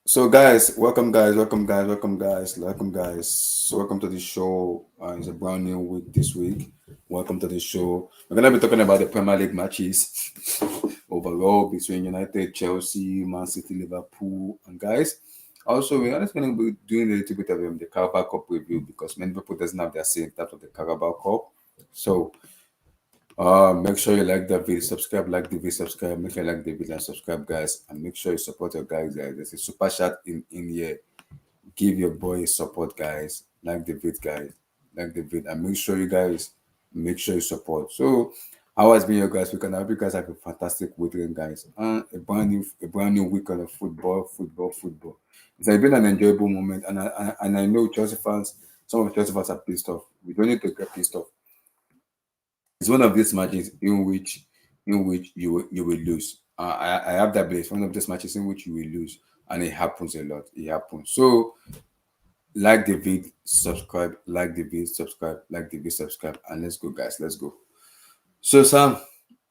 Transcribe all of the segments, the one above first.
So guys, welcome guys, welcome guys, welcome guys, welcome guys. So welcome to the show. It's a brand new week this week. Welcome to the show. We're gonna be talking about the Premier League matches overall between United, Chelsea, Man City, Liverpool, and guys. Also, we're also going to be doing a little bit of the Carabao Cup review because many people doesn't have their say in terms of the Carabao Cup. So make sure you like the video, subscribe, like the video, subscribe. Make sure you like the video and subscribe, guys, and make sure you support your guys. There's a super chat in here. Give your boy support, guys. Like the vid, guys. Like the vid, and make sure you support. So, how has been your guys' weekend? I hope you guys have a fantastic weekend, guys. And a brand new weekend of football. It's been an enjoyable moment, and I know Chelsea fans. Some of Chelsea fans are pissed off. We don't need to get pissed off. It's one of these matches in which you will lose. I have that belief. One of these matches in which you will lose, and it happens a lot. It happens. So like the vid, subscribe, like the vid, subscribe, like the vid, subscribe, and let's go, guys. Let's go. So Sam,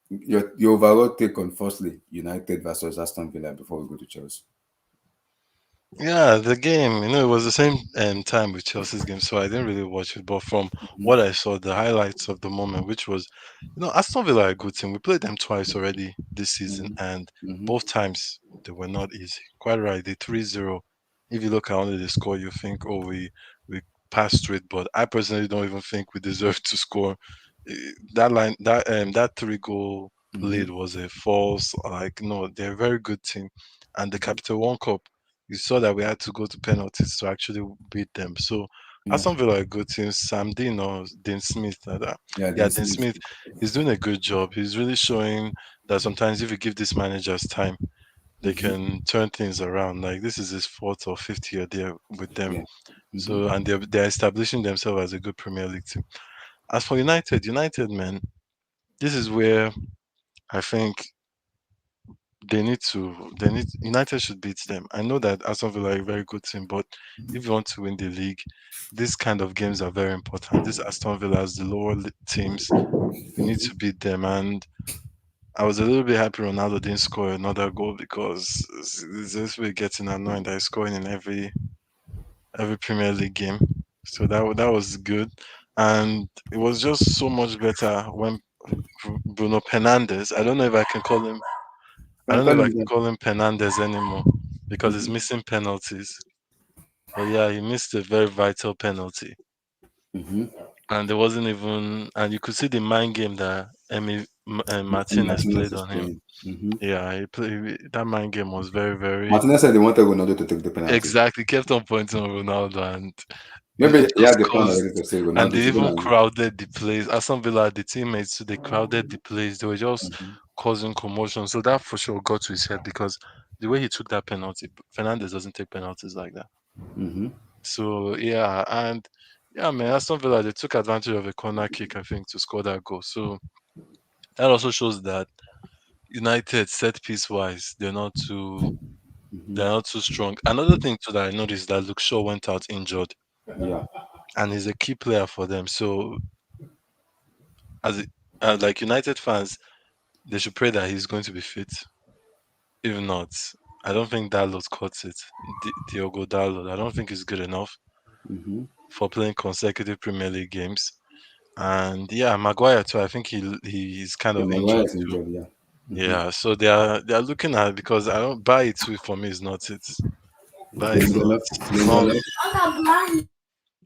your overall take on firstly United versus Aston Villa before we go to Chelsea. Yeah, the game, it was the same time with Chelsea's game, so I didn't really watch it. But from what I saw, the highlights of the moment, which was, Aston Villa are a good team. We played them twice already this season, Mm-hmm. and Mm-hmm. both times they were not easy. Quite right, the 3-0. If you look at only the score, you think, oh, we passed through it. But I personally don't even think we deserve to score. That line, that three-goal Mm-hmm. lead was a false. Like, no, they're a very good team, and the Capital One Cup, you saw that we had to go to penalties to actually beat them. So Yeah. Aston Villa are a good team. Sam Dean or Dean Smith, Yeah. yeah, Then Dean Smith. Smith is doing a good job. He's really showing that sometimes if you give these managers time, they Mm-hmm. can turn things around. Like this is his fourth or fifth year there with them. Yeah. Mm-hmm. So and they're establishing themselves as a good Premier League team. As for United, man, this is where I think they need United should beat them. I know that Aston Villa are a very good team, but if you want to win the league, these kind of games are very important. This Aston Villa as the teams, you need to beat them. And I was a little bit happy Ronaldo didn't score another goal because this way getting annoying that he's scoring in every Premier League game. So that was good, and it was just so much better when Bruno Fernandes. I don't know if I can call him I I'm don't know if I calling can them. call him Penandes anymore because he's Mm-hmm. missing penalties. But yeah, he missed a very vital penalty. Mm-hmm. And there wasn't even, and you could see the mind game that And Martinez Martinez played is on him. playing. Mm-hmm. Yeah, that mind game was very, very Martinez said they wanted Ronaldo to take the penalty. exactly kept on pointing on Ronaldo, and Maybe it he just had the plan caused. already to say And Ronaldo they should go even and. crowded the place. Aston Villa, the teammates, they crowded the place. They were just Mm-hmm. causing commotion. So that for sure got to his head because the way he took that penalty, Fernandez doesn't take penalties like that. Mm-hmm. So yeah, and yeah, man, Aston Villa they took advantage of a corner kick, I think, to score that goal. So that also shows that United set piece wise, Mm-hmm. they're not too strong. Another thing too that I noticed that Luke Shaw went out injured, Yeah. and he's a key player for them. So as like United fans, they should pray that he's going to be fit. If not, I don't think Dalot cuts it. Diogo Dalot, I don't think he's good enough Mm-hmm. for playing consecutive Premier League games. And yeah, Maguire too. I think he's kind Yeah, of Maguire injured is too. injured. Yeah. Mm-hmm. Yeah, so they are looking at because I don't buy it too for me. It's not buy it's not Lindelof. it's not Lindelof.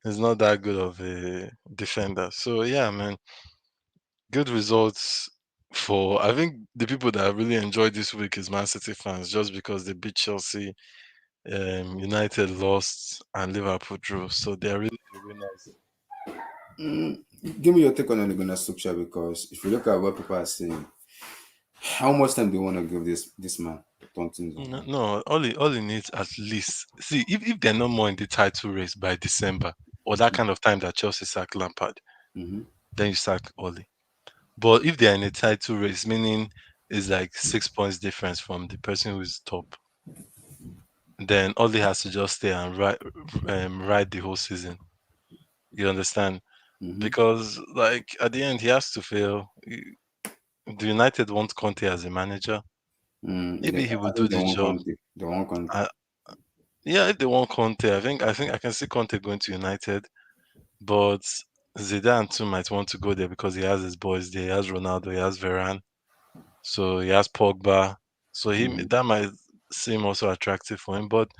it's not that good of a defender. So yeah, man, good results for I think the people that really enjoyed this week is Man City fans just because they beat Chelsea, United lost, and Liverpool drew. So they are really the winners. Mm, give me your take on Ole Gunnar Solskjaer because if you look at what people are saying, how much time do you want to give this man to turn things No, around? no, all he needs at least see if they're no more in the title race by December or that kind of time that Chelsea sack Lampard, Mm-hmm. then you sack Oli. But if they're in a title race, meaning it's like 6 points difference from the person who's top, then Oli has to just stay and ride the whole season. You understand? Mm-hmm. Because like at the end he has to fail. The United want Conte as a manager. Maybe he I will do think they the won't job. count it. They won't count I, it. Yeah, if they want Conte, I think I can see Conte going to United, but Zidane too might want to go there because he has his boys there. He has Ronaldo, he has Varane, so he has Pogba. So he Mm-hmm. that might seem also attractive for him. But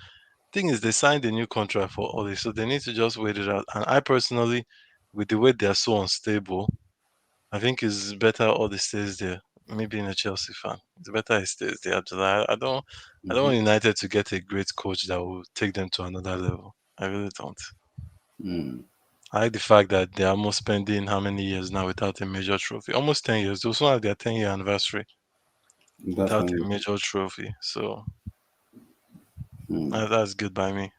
thing is, they signed a new contract for Oli, so they need to just wait it out. And I personally, with the way they are so unstable, I think it's better Oli stays there. Me being a Chelsea fan, it's better he stays there. Abdullah. I don't Mm-hmm. want United to get a great coach that will take them to another level. I really don't. Mm. I like the fact that they're almost spending how many years now without a major trophy? Almost 10 years. They also have their 10-year anniversary That's without a fine. major trophy. So Mm. that's good by me.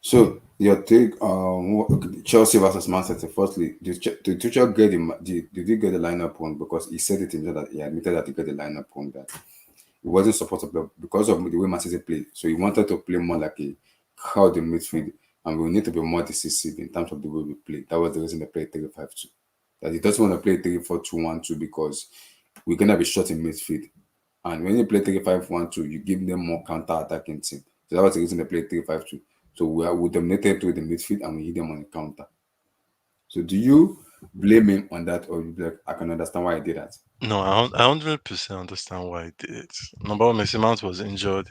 So your take on okay, Chelsea versus Man City. Firstly, did Tuchel get did he get the lineup wrong? Because he said it himself that he admitted that he got the lineup wrong. That he wasn't supposed to play because of the way Man City play. So he wanted to play more like a crowd in midfield, and we need to be more decisive in terms of the way we play. That was the reason they played 3-5-2. That he doesn't want to play 3-4-2-1-2 because we're gonna be short in midfield. And when you play 3-5-1-2, you give them more counter-attacking team. So that was the reason they played 3-5-2. So we dominated through the midfield and we hit them on the counter. So do you blame him on that, or you be like, I can understand why I did that? No, I 100% understand why he did it. Number one, Messi Mount was injured.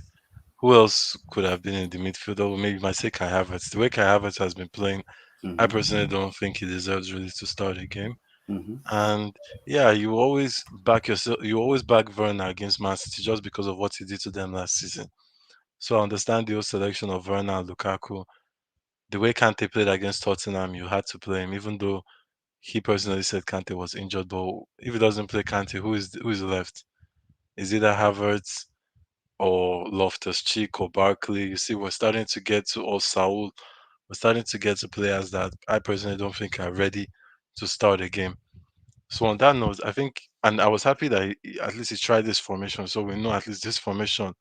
Who else could have been in the midfield? Or maybe might say Kai Havertz. The way Kai Havertz has been playing, I Mm-hmm. personally don't think he deserves really to start a game. Mm-hmm. And yeah, you always back yourself. You always back Werner against Man City just because of what he did to them last season. So I understand the whole selection of Werner and Lukaku. The way Kante played against Tottenham, you had to play him, even though he personally said Kante was injured. But if he doesn't play Kante, who is left? Is either Havertz or Loftus Cheek or Barkley. You see, we're starting to get to or Saul. We're starting to get to players that I personally don't think are ready to start a game. So on that note, I think, and I was happy that at least he tried this formation, so we know at least this formation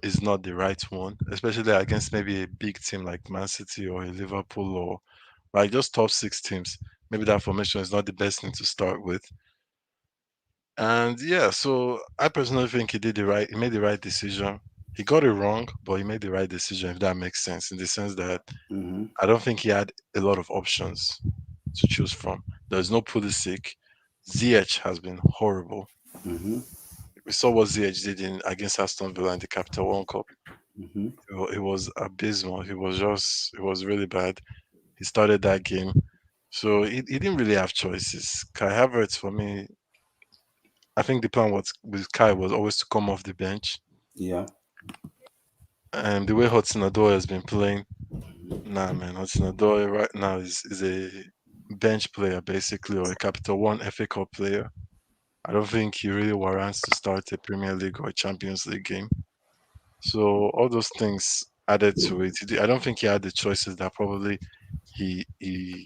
is not the right one, especially against maybe a big team like Man City or a Liverpool or like just top six teams. Maybe that formation is not the best thing to start with. And yeah, so I personally think he made the right decision. He got it wrong, but he made the right decision, if that makes sense, in the sense that Mm-hmm. I don't think he had a lot of options to choose from. There's no Pulisic. Ziyech has been horrible. Mm-hmm. We saw what Ziyech did against Aston Villa in the Capital One Cup. Mm-hmm. It was abysmal. It was really bad. He started that game. So he didn't really have choices. Kai Havertz, for me, I think the plan was with Kai was always to come off the bench. Yeah. And the way Hudson-Odoi has been playing, nah, man, Hudson-Odoi right now is a bench player basically, or a Capital One FA Cup player. I don't think he really warrants to start a Premier League or a Champions League game. So all those things added to it. I don't think he had the choices that probably he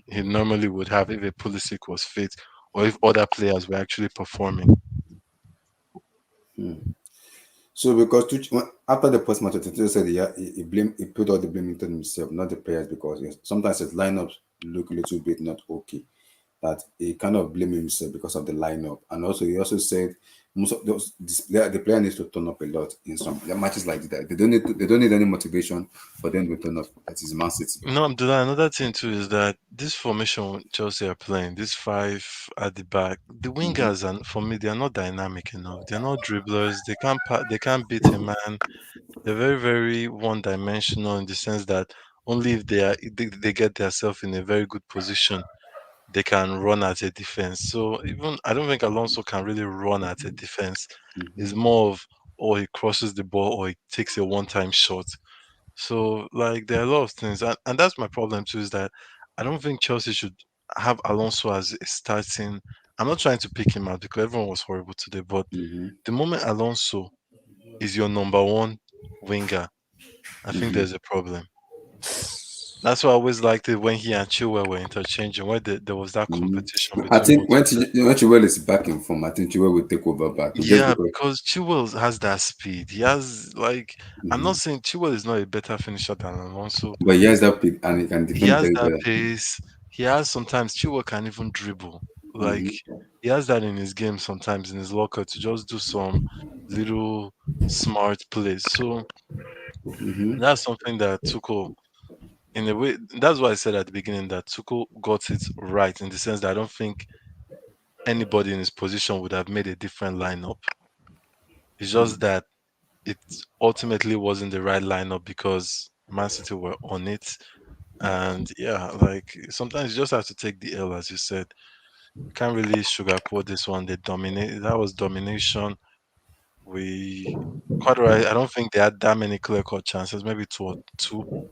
normally would have if a Pulisic was fit or if other players were actually performing. Hmm. So because after the post match, Tuchel said he put all the blame into himself, not the players, because sometimes his lineups look a little bit not okay. That he kind of blame himself because of the lineup, and also he also said most of the player needs to turn up a lot in some matches like that. They don't need any motivation for them to turn up. That is Man City. No, Abdullah, another thing too is that this formation Chelsea are playing, this five at the back, the Mm-hmm. wingers, and for me, they are not dynamic enough. They're not dribblers. They can't beat a man. They're very, very one-dimensional in the sense that only if they get themselves in a very good position, they can run at a defense. So even I don't think Alonso can really run at a defense. It's Mm-hmm. more of or he crosses the ball or he takes a one-time shot. So like there are a lot of things, and that's my problem too. Is that I don't think Chelsea should have Alonso as a starting. I'm not trying to pick him out because everyone was horrible today, but Mm-hmm. the moment Alonso is your number one winger, I think Mm-hmm. there's a problem. That's why I always liked it when he and Chilwell were interchanging, where there was that competition I between think both of them. when Chilwell is back in form, I think Chilwell will take over back just Yeah, because. because Chilwell has that speed. He has like I'm Mhm. not saying Chilwell is not a better finisher than Alonso. But he has that pick and he can He defend has very that well. pace. He has sometimes Chilwell can even dribble. Like Mm-hmm. he has that in his game sometimes in his locker to just do some little smart plays. So Mm-hmm. that's something that Tuchel, in a way, that's why I said at the beginning that Tuchel got it right in the sense that I don't think anybody in his position would have made a different lineup. It's just that it ultimately wasn't the right lineup because Man City were on it. And yeah, like sometimes you just have to take the L, as you said. You can't really sugarcoat this one. They dominate. That was domination. We quite right. I don't think they had that many clear cut chances. Maybe two or two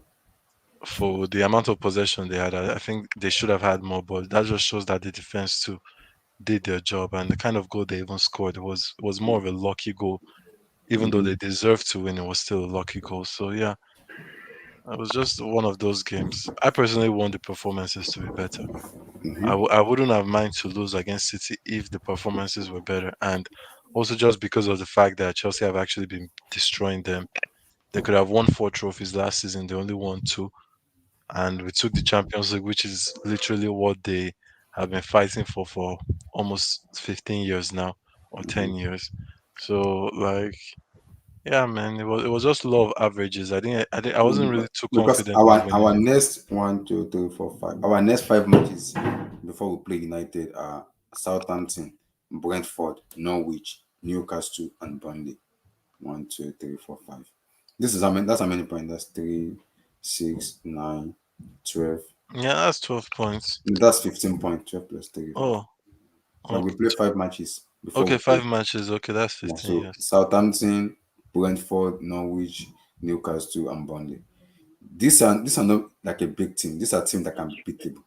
for the amount of possession they had. I think they should have had more, but that just shows that the defense too did their job. And the kind of goal they even scored was more of a lucky goal. Even though Mm-hmm. they deserved to win, it was still a lucky goal. So yeah, it was just one of those games. I personally want the performances to be better. Mm-hmm. I wouldn't have mind to lose against City if the performances were better. And also just because of the fact that Chelsea have actually been destroying them. They could have won 4 trophies last season. They only won two. And we took the Champions League, which is literally what they have been fighting for almost 15 years now or 10 years. So like yeah, man, it was just law of averages. I wasn't really too Because confident in our winning it. next 1, 2, 3, 4, 5, our next 5 matches before we play United are Southampton, Brentford, Norwich, Newcastle, and Burnley. 1, 2, 3, 4, 5. This is how many. That's how many points. That's 3, 6, 9, 12. Yeah, that's 12 points. That's 15 points. 12 plus 3. Oh, So we okay. play 5 matches before Okay, we play. 5 matches. Okay, that's Yeah. 15 So years. Southampton, Brentford, Norwich, Newcastle, and Burnley. These are not like a big team. These are teams that can be beatable.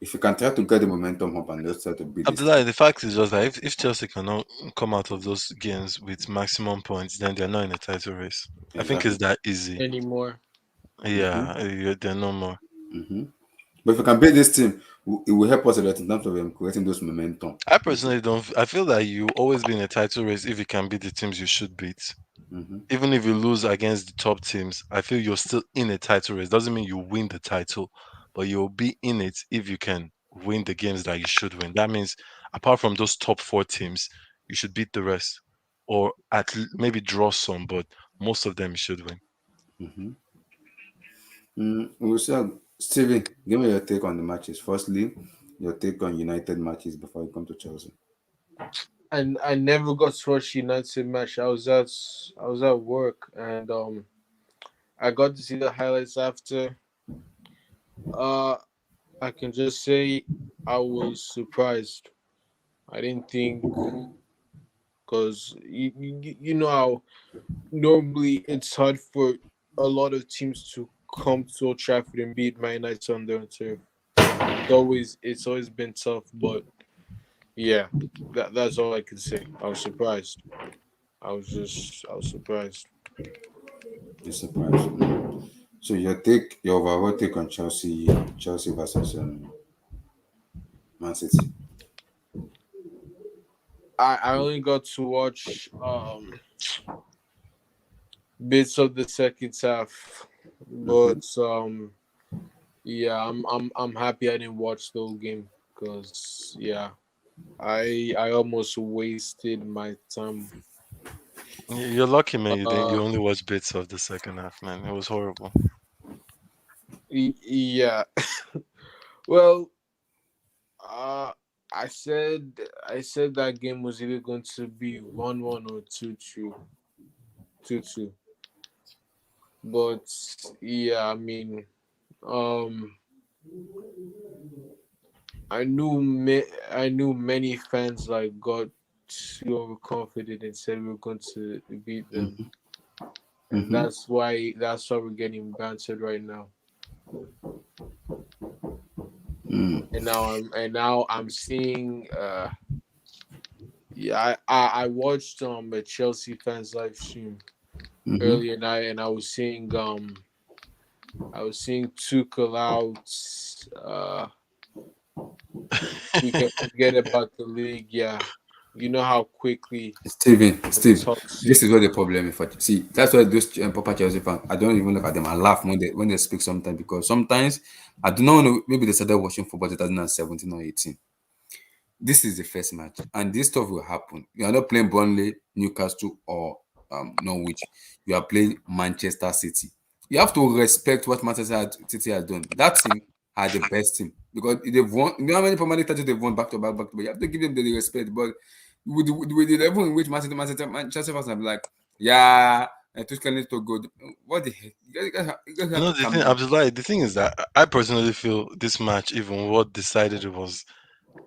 If you can try to get the momentum up and just try to beat this Abdullah, team. the fact is just that if Chelsea cannot come out of those games with maximum points, then they're not in a title race. I think it's Exactly. that easy. anymore. Mm-hmm. Yeah, they're no more. Mm-hmm. But if we can beat this team, it will help us a lot in terms of creating those momentum. I personally don't. I feel that you always be in a title race if you can beat the teams you should beat. Mm-hmm. Even if you lose against the top teams, I feel you're still in a title race. Doesn't mean you win the title, but you'll be in it if you can win the games that you should win. That means apart from those top four teams, you should beat the rest, or maybe draw some, but most of them you should win. Mm-hmm. We'll see. Steven, give me your take on the matches. Firstly, your take on United matches before you come to Chelsea. And I never got to watch United match. I was at work, and I got to see the highlights after. Uh, I can just say I was surprised. I didn't think, because you know how normally it's hard for a lot of teams to come to Old Trafford and beat Man United on their own turf. It's always been tough, but yeah, that's all I can say. I was surprised. I was surprised. You're surprised. So your overall take on Chelsea versus Man City. I only got to watch bits of the second half, Mm-hmm. but yeah, I'm happy I didn't watch the whole game, because yeah, I almost wasted my time. You're lucky, man. You didn't. Uh, You only watched bits of the second half, man. It was horrible. yeah. Well, uh, I said that game was either going to be 1-1 or 2-2, 2-2. But yeah, I mean, um, I knew many fans like got too overconfident and said we were going to beat them, Mm-hmm. and Mm-hmm. that's why we're getting bantered right now. And now I'm seeing yeah, I watched a Chelsea fans live stream Mm-hmm. earlier night, and I was seeing Tuchel out. We can forget about the league. Yeah, you know how quickly the Steve, this toxic. is what the problem is for. See, that's why those proper Chelsea fans, I don't even look at them. I laugh when they speak sometimes because sometimes I do not know. Maybe they started watching football 2017 or 18. this is the first match, and this stuff will happen. You are not playing Burnley, Newcastle, or Norwich. You are playing Manchester City. You have to respect what City has done. That team had the best team because they've won. You know how many Premier League titles they've won back to back, back to back. You have to give them the respect. But with the level in which Manchester fans are like, yeah, Tuchel needs to go. What the heck? You guys have No, to the calm thing, down. Abdullah, the thing is that I personally feel this match, even what decided it was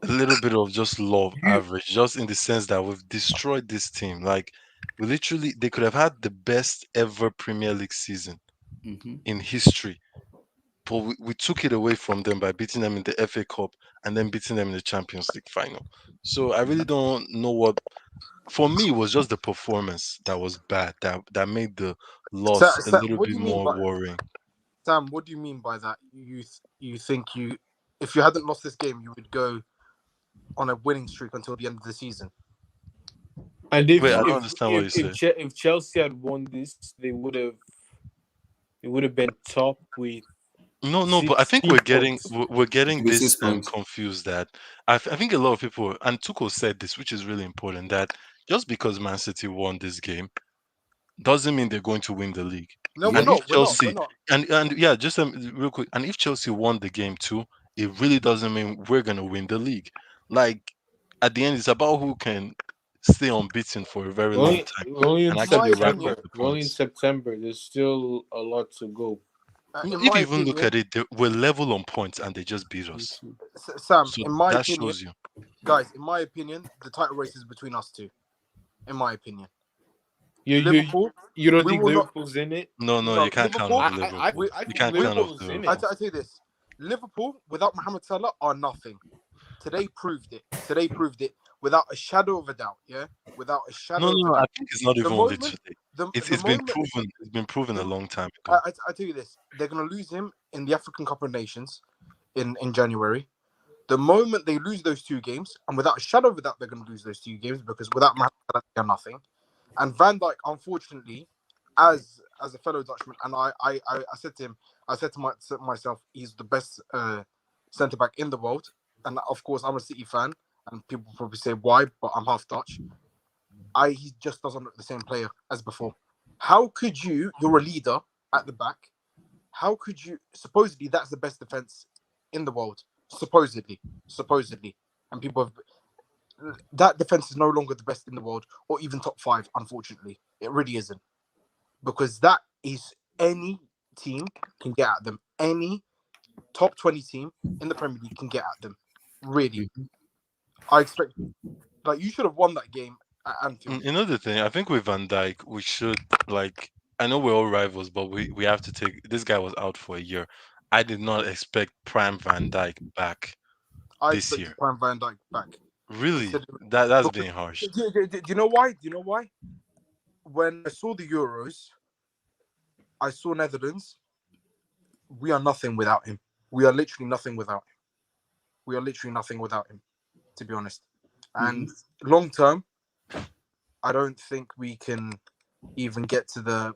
a little bit of just love You average, just in the sense that we've destroyed this team. Like, we literally, they could have had the best ever Premier League season Mm-hmm. in history, but we took it away from them by beating them in the FA Cup and then beating them in the Champions League final. So I really don't know what. For me, it was just the performance that was bad, that made the loss a little What do bit you mean more by worrying. Sam? What do you mean by that? You think you, if you hadn't lost this game, you would go on a winning streak until the end of the season? and Wait, I if don't if understand what if you if, say. if Chelsea had won this, they would have been top with No, no, but I think 16 points. we're getting With this 6 points. confused that I think a lot of people, and Tuchel said this, which is really important, that just because Man City won this game doesn't mean they're going to win the league. No, we're And Yep. if not. We're not. We're Chelsea not. and yeah, just real quick, and if Chelsea won the game too, it really doesn't mean we're gonna win the league. Like, at the end, it's about who can stay unbeaten for a very We're long only, time we're only in and In my actually rack up opinion, September. the We're only in points. September. There's still a lot to go. No, in if my you even look opinion, at it, we're level on points and they just beat us. Sam, So in my that opinion, shows you. guys, in my opinion, the title race is between us two. In my opinion, You you Liverpool, you don't we think will not. Liverpool's in it? No, no, you No, can't count Liverpool. off I We, Liverpool. I You think can't we, count off Liverpool's in Liverpool. it. I tell you this: Liverpool without Mohamed Salah are nothing. Today proved it. Today proved it without a shadow of a doubt. Yeah, without a No, shadow of no, a no. I doubt. think it's not The even only moment, today. It's the it's been moment, proven. It's been proven a the, long time ago. I tell you this: they're gonna lose him in the African Cup of Nations in January. The moment they lose those two games, and without a shadow of a doubt, they're gonna lose those two games because without Mohamed Salah, they're nothing. And Van Dijk, unfortunately, as a fellow Dutchman, and I said to him, I said to myself, he's the best centre back in the world. And of course, I'm a City fan, and people probably say why, but I'm half Dutch. He just doesn't look the same player as before. How could you? You're a leader at the back. How could you? Supposedly, that's the best defense in the world. Supposedly, and people have that defense is no longer the best in the world or even top five. Unfortunately, it really isn't because that is any team can get at them. Any top 20 team in the Premier League can get at them. Really, Mhm. I expect like you should have won that game at Anfield. Another thing, I think with Van Dijk, we should like. I know we're all rivals, but we have to take. This guy was out for a year. I did not expect Prime Van Dijk back I this expected year. Prime Van Dijk back. Really, Considering that's because being harsh. do you know why? Do you know why? When I saw the Euros, I saw Netherlands. We are nothing without him. We are literally nothing without him. We are literally nothing without him, to be honest. And long term, I don't think we can even get to the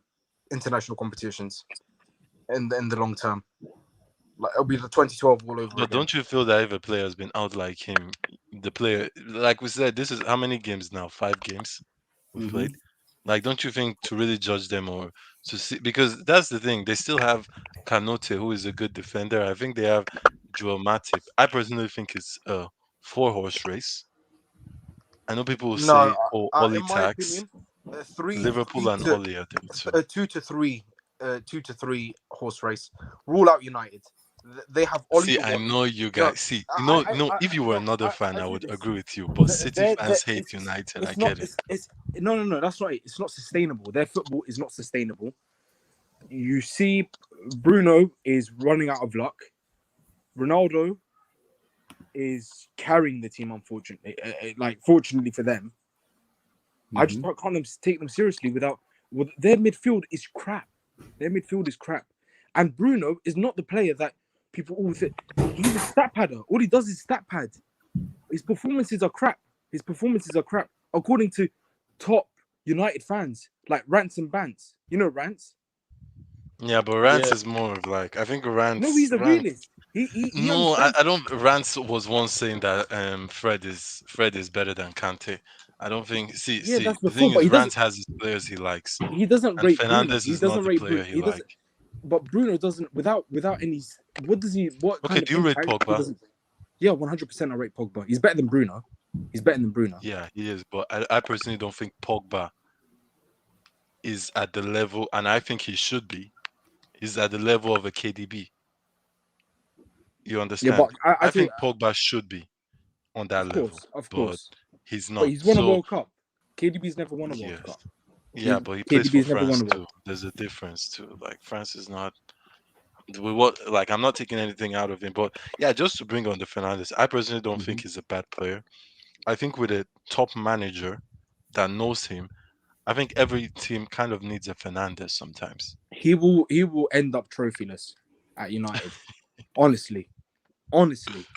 international competitions in the long term. Like it'll be the 2012 all over But again. don't you feel that if a player has been out like him, the player, like we said, this is how many games now? 5 games we've played. Mhm. Like, don't you think to really judge them or to see, because that's the thing, they still have Kanote, who is a good defender. I think they have Joel Matip. I personally think it's a 4 horse race. I know people will No, say, oh, Oli in my tax. opinion, three Liverpool three and to Oli are there too. 2 to 3, 2 to 3 horse race. Rule out United. They have Oli See, for I one. know you No, guys. See, I if you were no, another fan, I I do would this. agree with you. But City They're fans hate United. I it's not get it. it's no, that's not it. It's not sustainable. Their football is not sustainable. You see, Bruno is running out of luck. Ronaldo is carrying the team. Unfortunately, like fortunately for them, I just Mhm. can't take them seriously without. Well, their midfield is crap. Their midfield is crap, and Bruno is not the player that people all think. He's a stat padder. All he does is stat pad. His performances are crap. His performances are crap, according to top United fans like Rants and Bants. You know Rants? Yeah, but Rance Yeah. is more of like, I think No, Rance he's a realist. He No, understands. I don't. Rance was once saying that Fred is better than Kante. I don't think. Yeah, See. that's The before, thing but is, Rance has his players he likes, he doesn't and rate Bruno. Fernandez He is not doesn't the rate player Bruno. he He doesn't. like. But Bruno doesn't without any. What does he? What Okay, kind of do you rate impact he Pogba? doesn't? Yeah, 100%. I rate Pogba. He's better than Bruno. He's better than Bruno. Yeah, he is, but I personally don't think Pogba is at the level, and I think he should be. Is at the level of a KDB. You Yeah, understand? but I I tell you, think Pogba should be on that level, of but course. he's But not. he's won a So World Cup. KDB's never won a World yes, Cup. yeah, but he plays for KDB's never won France a World too. Cup. There's a difference too. Like France is not. We what like I'm not taking anything out of him, but yeah, just to bring on the Fernandes, I personally don't Mhm. think he's a bad player. I think with a top manager that knows him, I think every team kind of needs a Fernandes sometimes. He will end up trophyless at United. Honestly, honestly,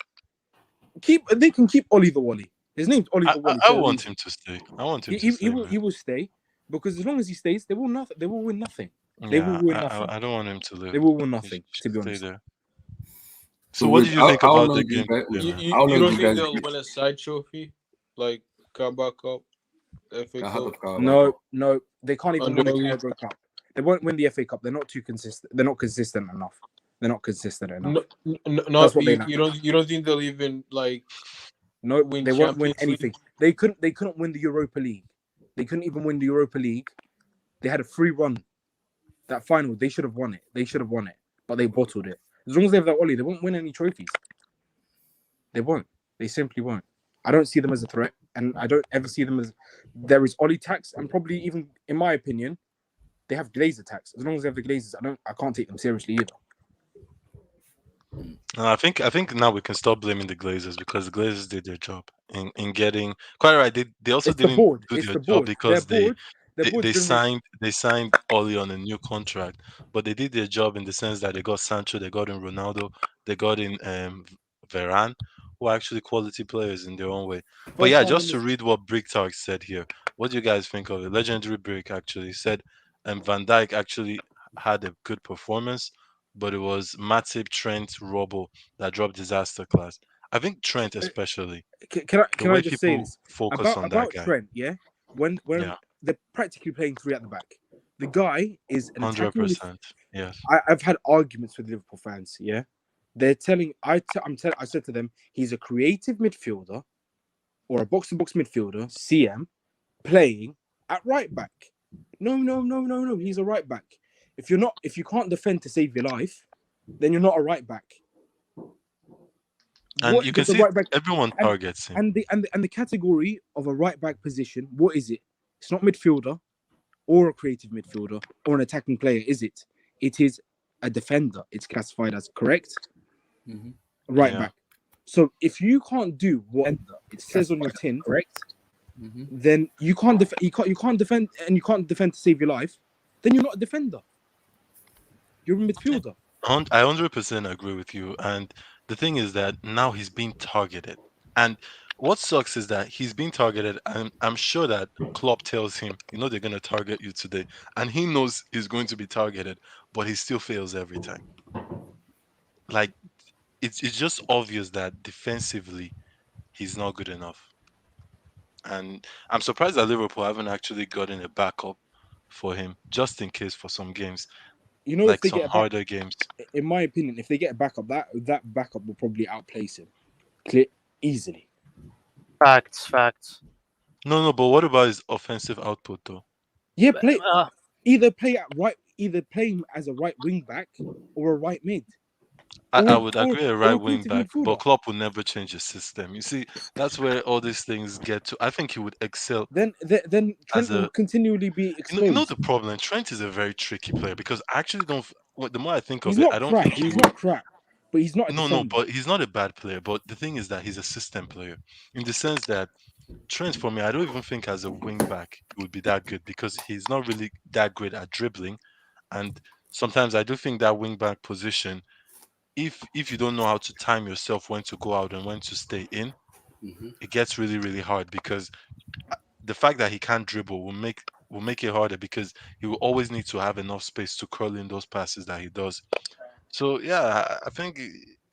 they can keep Oliver Wally. His name's Oliver Wally I for a want reason. him to stay. I want him He, to he, he stay, will man. he will stay because as long as he stays, they will nothing. They will win nothing. They will Yeah, win nothing. I don't want him to They leave. will win He nothing. should To be stay honest, there. So So what wait, did you think how about the long do you game guys today, man? how You long do don't you think guys they'll give win a side trophy like Carabao Cup, FA ahead Cup? of Carabao no, Cup? no, they can't Uh, even win the Honestly, Carabao Cup. They won't win the FA Cup. They're not too consistent. They're not consistent enough. They're not consistent enough. mm, That's mm, what they lack. mm. You don't think they'll even like Nope, win they won't win Champions League? anything. They couldn't win the Europa League. They couldn't even win the Europa League. They had a free run. That final, they should have won it. They should have won it, but they bottled it. As long as they have that Ollie, they won't win any trophies. They won't. They simply won't. I don't see them as a threat, and I don't ever see them as. There is Ollie tax, and probably even in my opinion, they have Glazer tax. As long as they have the Glazers, I can't take them seriously either. No, I think now we can stop blaming the Glazers because the Glazers did their job in getting quite right. They also It's the didn't board. do It's their the job board. Their because board. Their board's been rigged. they signed Oli on a new contract, but they did their job in the sense that they got Sancho, they got in Ronaldo, they got in Varane, who are actually quality players in their own way. But First yeah, time just in to this. read what Brick Talk said here, what do you guys think of it? Legendary Brick actually said, Van Dijk actually had a good performance, but it was Matip, Trent, Robbo that dropped disaster class. I think Trent especially the Can I way just say people this focus on that about guy. Trent? Yeah, when Yeah, they're practically playing three at the back, the guy is an attacking. 100%. Yes, I've had arguments with Liverpool fans. Yeah, they're telling I said to them he's a creative midfielder or a box to box midfielder, CM, playing at right back. No, no, no, no, no. He's a right back. If you can't defend to save your life, then you're not a right back. and What you can does the see right back everyone and targets him. and the category of a right back position? What is it? It's not midfielder or a creative midfielder or an attacking player, is it? It is a defender. It's classified as correct hmm right Yeah, back. So if you can't do what it says on your tin, hmm then you can't defend and you can't defend to save your life. Then you're not a defender. You're a midfielder. I 100% agree with you. And the thing is that now he's being targeted. And what sucks is that he's being targeted. And I'm sure that Klopp tells him, you know, they're going to target you today. And he knows he's going to be targeted, but he still fails every time. Like, it's just obvious that defensively, he's not good enough. And I'm surprised that Liverpool haven't actually gotten a backup for him, just in case for some games, You know, if like they some get a back, harder games. in my opinion, if they get a backup, that backup will probably outplace him, clear easily. Facts, facts. No, no, but what about his offensive output, though? Yeah, Uh, either play him as a right wing back or a right mid I or would or agree a right or a wing creative back, but midfielder. Klopp will never change his system. You see, that's where all these things get to. I think he would excel Then as Trent will a. continually be You know exposed. the problem. Trent is a very tricky player because I actually don't. The more I think He's of it, I not don't crap. think he He's would. not crap, but he's not a No, no, defender. but he's not a bad player. But the thing is that he's a system player in the sense that Trent, for me, I don't even think as a wing back he would be that good because he's not really that great at dribbling, and sometimes I do think that wing back position, if you don't know how to time yourself when to go out and when to stay in, hmm it gets really really hard because the fact that he can't dribble will make it harder because he will always need to have enough space to curl in those passes that he does. So yeah, I think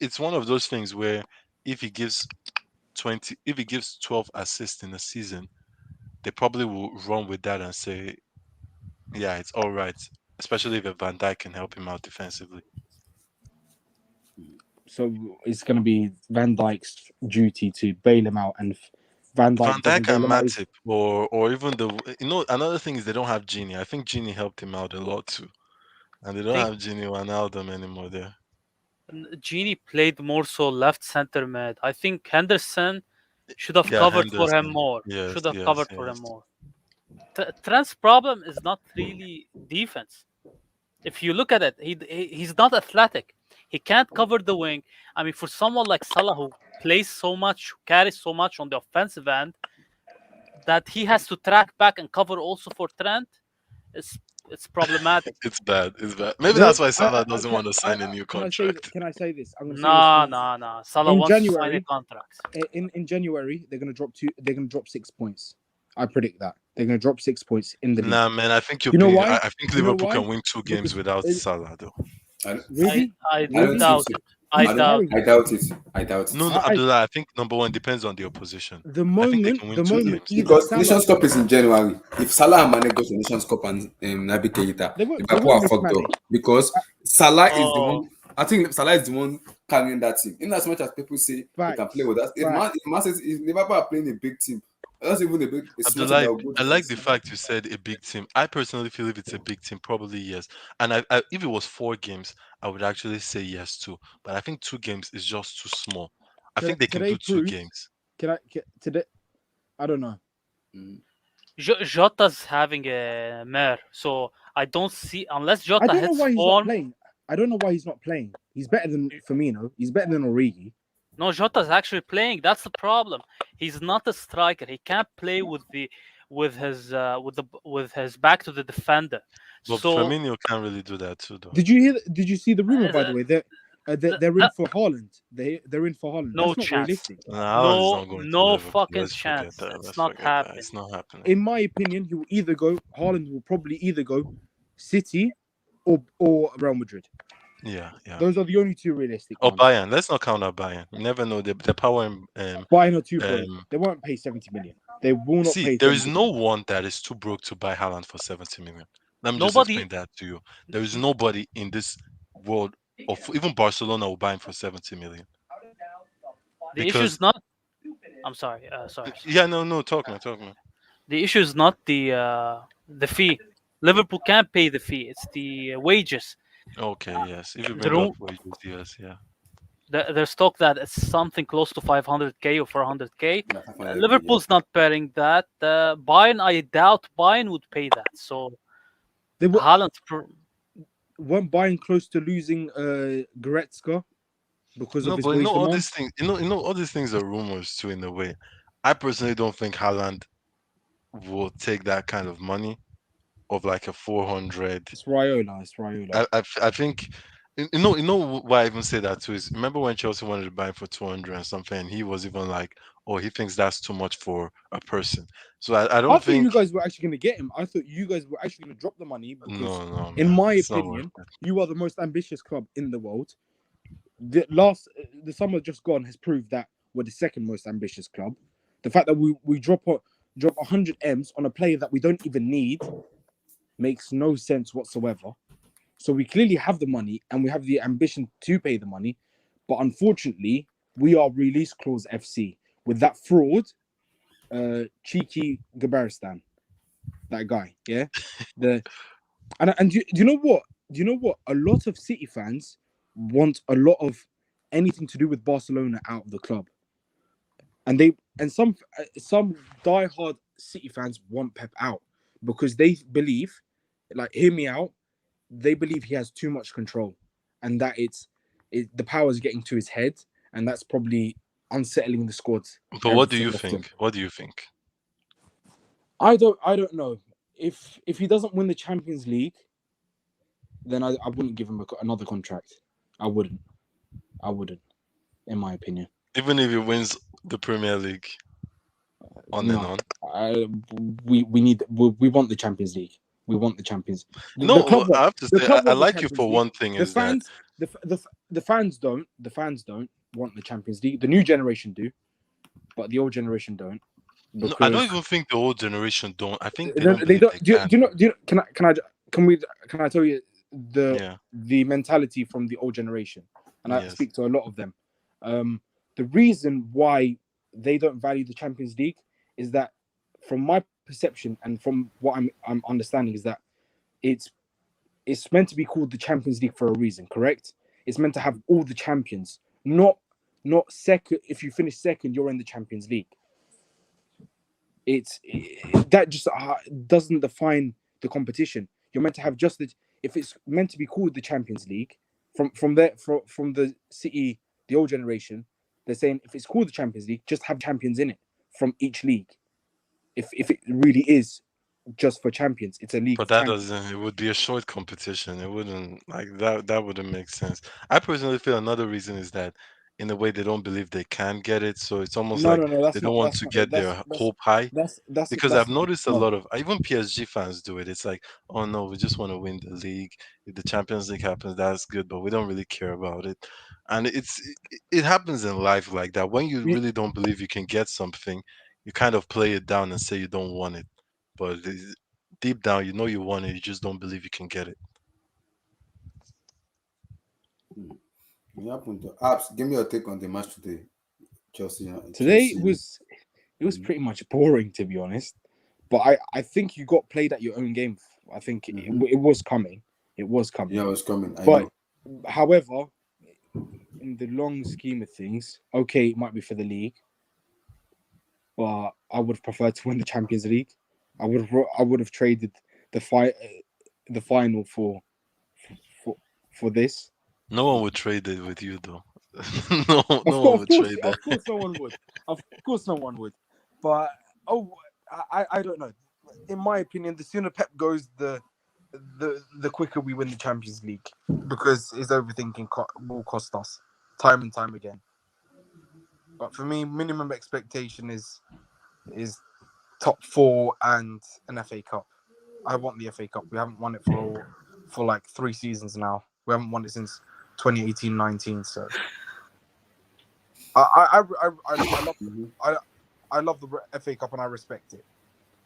it's one of those things where if he gives 12 assists in a season, they probably will run with that and say, yeah, it's all right. Especially if Van Dijk can help him out defensively. So it's going to be Van Dijk's duty to bail him out, and if Van Van Dijk doesn't Dijk bail and him out, Matip, or even another thing is they don't have Genie. I think Genie helped him out a lot too, and they don't think have Genie Wijnaldum anymore there. Genie played more so left center mid. I think Henderson should have Yeah, covered for him Henderson. more. Yes, Should have yes, covered for him yes. more. Trent's problem is not really defense. If you look at it, he's not athletic. He can't cover the wing. I mean, for someone like Salah who plays so much, carries so much on the offensive end, that he has to track back and cover also for Trent, it's it's problematic. It's bad. It's bad. Maybe no, that's why Salah doesn't want to sign a new can I say contract. can I say this? I'm going to say this No, no, no. Salah in wants to sign a January. contract. In January, they're going to drop two. They're going to drop 6 points. I predict that they're going to drop 6 points in the league. Nah, man. I think you're You know being. why? I think You know Liverpool why? can win 2 games Because without Salah, though. I, really, I I don't really, think doubt so. it. I I don't. doubt Harry, I doubt it. I doubt No, it. no, Abdullah. I think number one depends on the opposition. the I think they can win the two moment games. either Because Salah, Nations Cup is in January. If Salah and Mane go to Nations Cup and Naby Keita, they Liverpool won't are miss fucked Mane. up. Because Salah is the Oh, one. I think Salah is the one carrying that team. In as much as people say they can play Facts, with us, facts. if Liverpool are playing a big team, that's even a small team Abdullah, that will go I like defense. the fact you said a big team. I personally feel if it's a big team, probably yes. And if it was 4 games, I would actually say yes too. But I think 2 games is just too small. I think they can Today do two proved. games. Today? I don't know. Mm. Jota's having a mare, so I don't see unless I Jota don't know hits why he's not form. playing. I don't know why he's not playing. He's better than Firmino. He's better than Origi. No, Jota's actually playing. That's the problem. He's not a striker. He can't play with his back to the defender. But So Firmino can't really do that too, though. Did you hear? Did you see the rumor, by the uh, way? They're in for Haaland. They're in for Haaland. no That's not chance. realistic. Nah, Haaland is No, not going to no Liverpool. fucking Let's forget chance. that. It's Let's not forget that. happening. It's not happening. In my opinion, he will either go. Haaland will probably either go City or Real Madrid. Yeah, yeah. Those are the only two realistic Or ones. Bayern. Let's not count out Bayern. You never know the power. Bayern are too broke. Um, They won't pay 70 million. They will not see, pay. there is 70 no million. one that is too broke to buy Haaland for 70 million. Let me just Nobody. explain that to you. There is nobody in this world, or even Barcelona, will buy him for 70 million. The issue is Because not. I'm sorry. Sorry. yeah, no, talk man. The issue is not the fee. Liverpool can't pay the fee. It's the wages. Okay, yes. If you The bring up room, wages, yes, yeah. there's talk that it's something close to 500k or 400k. Yeah, 500, yeah. Liverpool's not paying that. Bayern, I doubt Bayern would pay that. So They Haaland, weren't Bayern close to losing Goretzka because of No, his but wage all demand. these things, all these things are rumors too, in a way. I personally don't think Haaland will take that kind of money of like a 400. It's Raiola. It's Raiola. I think why I even say that too is remember when Chelsea wanted to buy him for 200 and something, and he was even like, oh, he thinks that's too much for a person. So I I don't thought think you guys were actually going to get him. I thought you guys were actually going to drop the money because, no, in man, my it's not worth opinion, it. you are the most ambitious club in the world. The summer just gone has proved that we're the second most ambitious club. The fact that we drop 100 M's on a player that we don't even need makes no sense whatsoever. So we clearly have the money and we have the ambition to pay the money, but unfortunately, we are release clause FC with that fraud, cheeky Gabaristan, that guy, yeah. And do you know what? Do you know what? A lot of City fans want a lot of anything to do with Barcelona out of the club, and some diehard City fans want Pep out because they believe, like, hear me out. They believe he has too much control, and that the power is getting to his head, and that's probably unsettling the squad. But what do every you so often. think? What do you think? I don't know. If he doesn't win the Champions League, then I wouldn't give him another contract. I wouldn't, in my opinion. Even if he wins the Premier League on and No, on. we want the Champions League. We want the Champions. The No, club I have to the say club I want the like you Champions for League. one thing The is that fans the fans don't. The fans don't want the Champions League. The new generation do, but the old generation don't No, I don't because even think the old generation don't. I think they they, don't they believe don't. they Do can. you know? Can I tell you the Yeah. the mentality from the old generation? And I Yes. speak to a lot of them. The reason why they don't value the Champions League is that, from my perception and from what I'm understanding, is that it's it's meant to be called the Champions League for a reason, correct? It's meant to have all the champions, not second. If you finish second, you're in the Champions League. That just doesn't define the competition. You're meant to have just the if it's meant to be called the Champions League from the City, the old generation. They're saying if it's called the Champions League, just have champions in it from each league. If it really is just for champions, it's a league But of that champions. doesn't. It would be a short competition. It wouldn't like that. That wouldn't make sense. I personally feel another reason is that, in a way, they don't believe they can get it. So it's almost No, like no, no. they That's don't not. want That's to not it. get their hope high. Because That's I've noticed a no. lot of even PSG fans do it. It's like, oh no, we just want to win the league. If the Champions League happens, that's good, but we don't really care about it. And it happens in life like that. When you We, really don't believe you can get something, you kind of play it down and say you don't want it. But deep down, you know you want it. You just don't believe you can get it. What happened to Abs? Give me your take on the match today. Chelsea and Today Chelsea. it was Mhm. pretty much boring, to be honest. But I think you got played at your own game. I think Mhm. it was coming. It was Yeah, coming. it was coming. I But know. however, in the long scheme of things, okay, it might be for the league, but I would have preferred to win the Champions League. I would have traded the the final for for this. No one would trade it with you, though. No, no one would trade that. Of course, no one would. Of course, no one would. But oh, I don't know. In my opinion, the sooner Pep goes, the quicker we win the Champions League, because his overthinking will cost us time and time again. But for me, minimum expectation is top four and an FA Cup. I want the FA Cup. We haven't won it for like 3 seasons now. We haven't won it since 2018-19. So I love Mhm. I I love the FA Cup and I respect it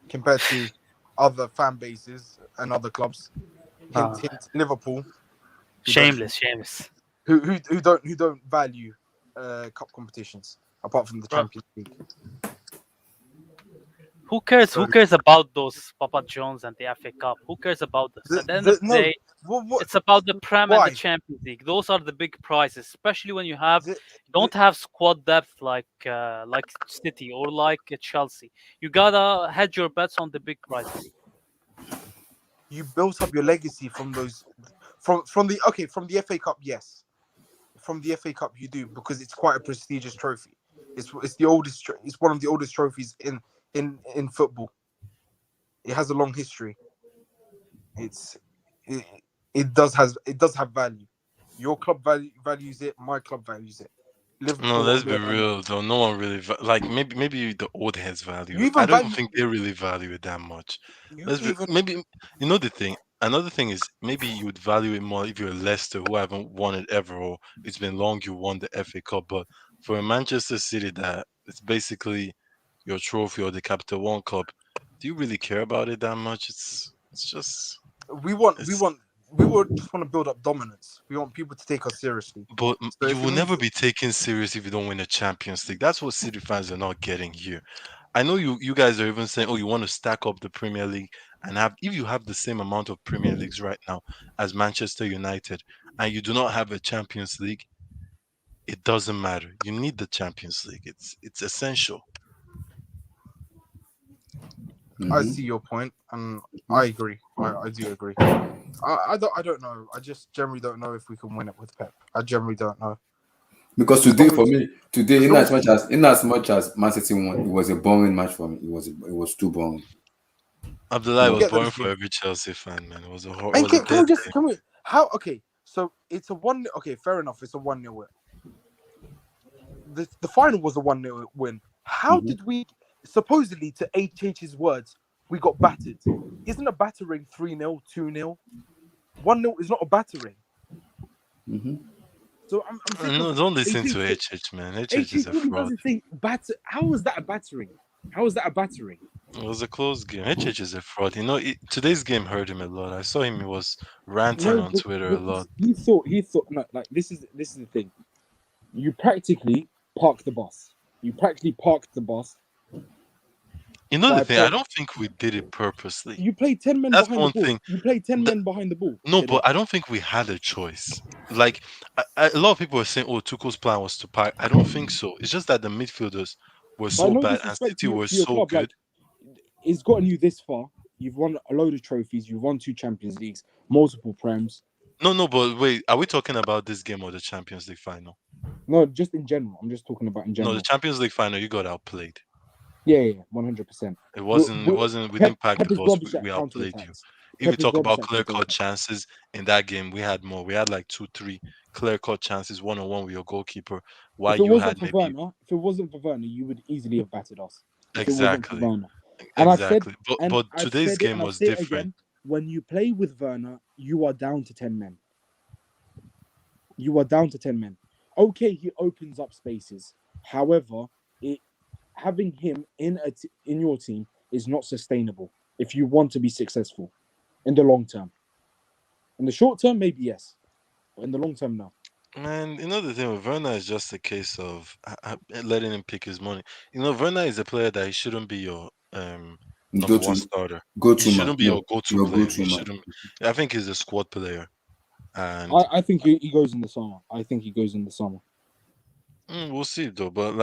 compared to other fan bases and other clubs. Hint, Uh, hint, Liverpool, who don't shameless, shameless. who don't value cup competitions apart from the Bro, Champions League. who cares? So Who cares about those Papa Jones and the FA Cup? Who cares about this? At the end of the no, day, what, it's about the Prem and the why? Champions League. Those are the big prizes, especially when you have The, the, don't have squad depth like City or like Chelsea. You gotta hedge your bets on the big prizes. you built up your legacy from those from the FA Cup, yes. From the FA Cup you do because it's quite a prestigious trophy. It's the oldest it's one of the oldest trophies in football. It has a long history. It's it, it does have value. Your club values it, my club values it. No, Liverpool let's on be the real though. No one really like maybe the old heads value you it. I even don't even value think they really value it that much. you Let's be even maybe you know the thing. Another thing is maybe you would value it more if you're Leicester who haven't won it ever or it's been long you won the FA Cup. But for a Manchester City that it's basically your trophy or the Capital One Cup, do you really care about it that much? It's just we want we it's want we would just want to build up dominance. We want people to take us seriously. but So you if it will never means be taken serious if you don't win a Champions League. That's what City fans are not getting here. I know you guys are even saying, oh, you want to stack up the Premier League and have if you have the same amount of Premier Leagues right now as Manchester United and you do not have a Champions League, it doesn't matter. You need the Champions League. It's essential. I Mhm. see your point and I Mhm. agree. I do agree. I don't know. I just generally don't know if we can win it with Pep. I generally don't know. Because As today long for as me, today as long as we in as much as Man City won, it was a boring match for me. It was too boring. Abdullah You was know. get boring those for games. every Chelsea fan, man. It And was a can dead we just game. can we how okay, so it's a one okay, fair enough, it's a 1-0 win. The final was a 1-0 win. How Mhm. did we supposedly to HH's words, we got battered? Isn't a battering 3-0, 2-0? 1-0 is not a battering. Mm-hmm. So I'm sick of No, don't listen to HH. HH, man. HH is a HH really fraud. doesn't think batter. How was that a battering? How was that a battering? It was a close game. HH is a fraud. Today's game hurt him a lot. I saw him. He was ranting No, on Twitter a lot. because he thought no, like this is the thing. You practically park the bus. You practically parked the bus You know the by thing. I play. don't think we did it purposely. You played 10 men That's behind the one ball. thing. You played ten Th- men behind the ball no, today. but I don't think we had a choice. Like a lot of people were saying, "Oh, Tuchel's plan was to pack." I don't think so. It's just that the midfielders were But so no bad and disrespect City were to your so club, like good. it's gotten you this far. You've won a load of trophies. You've won 2 Champions Leagues, multiple prems. No, no, but wait, are we talking about this game or the Champions League final? No, just in general. I'm just talking about in No, the general. Champions League final, you got outplayed. Yeah, yeah, 100%. It wasn't. It wasn't. We Pep, didn't pack Pep the is bus. rubbish at We counter outplayed you. attacks. If you Pep is talk rubbish about at clear counter cut attacks. chances in that game, we had more. We had like two, three clear cut chances, one on one with your goalkeeper. While If it you had wasn't for maybe Werner, if it wasn't for Werner, you would easily have battered us. If it wasn't for exactly, Werner, and I've said, exactly. But and but I've today's said it, game and I'll was say it different. again. When you play with Werner, you are down to 10 men. You are down to 10 men. Okay, he opens up spaces. However, it having him in your team is not sustainable if you want to be successful in the long term. In the short term, maybe yes, but in the long term, no. Man, the thing with Werner is just a case of letting him pick his money. Werner is a player that he shouldn't be your Go number one to starter. go He to man. shouldn't be Yeah, your go-to your go player. to He man. shouldn't. I think he's a squad player, and I think he goes in the summer. I think he goes in the summer. we'll see though. But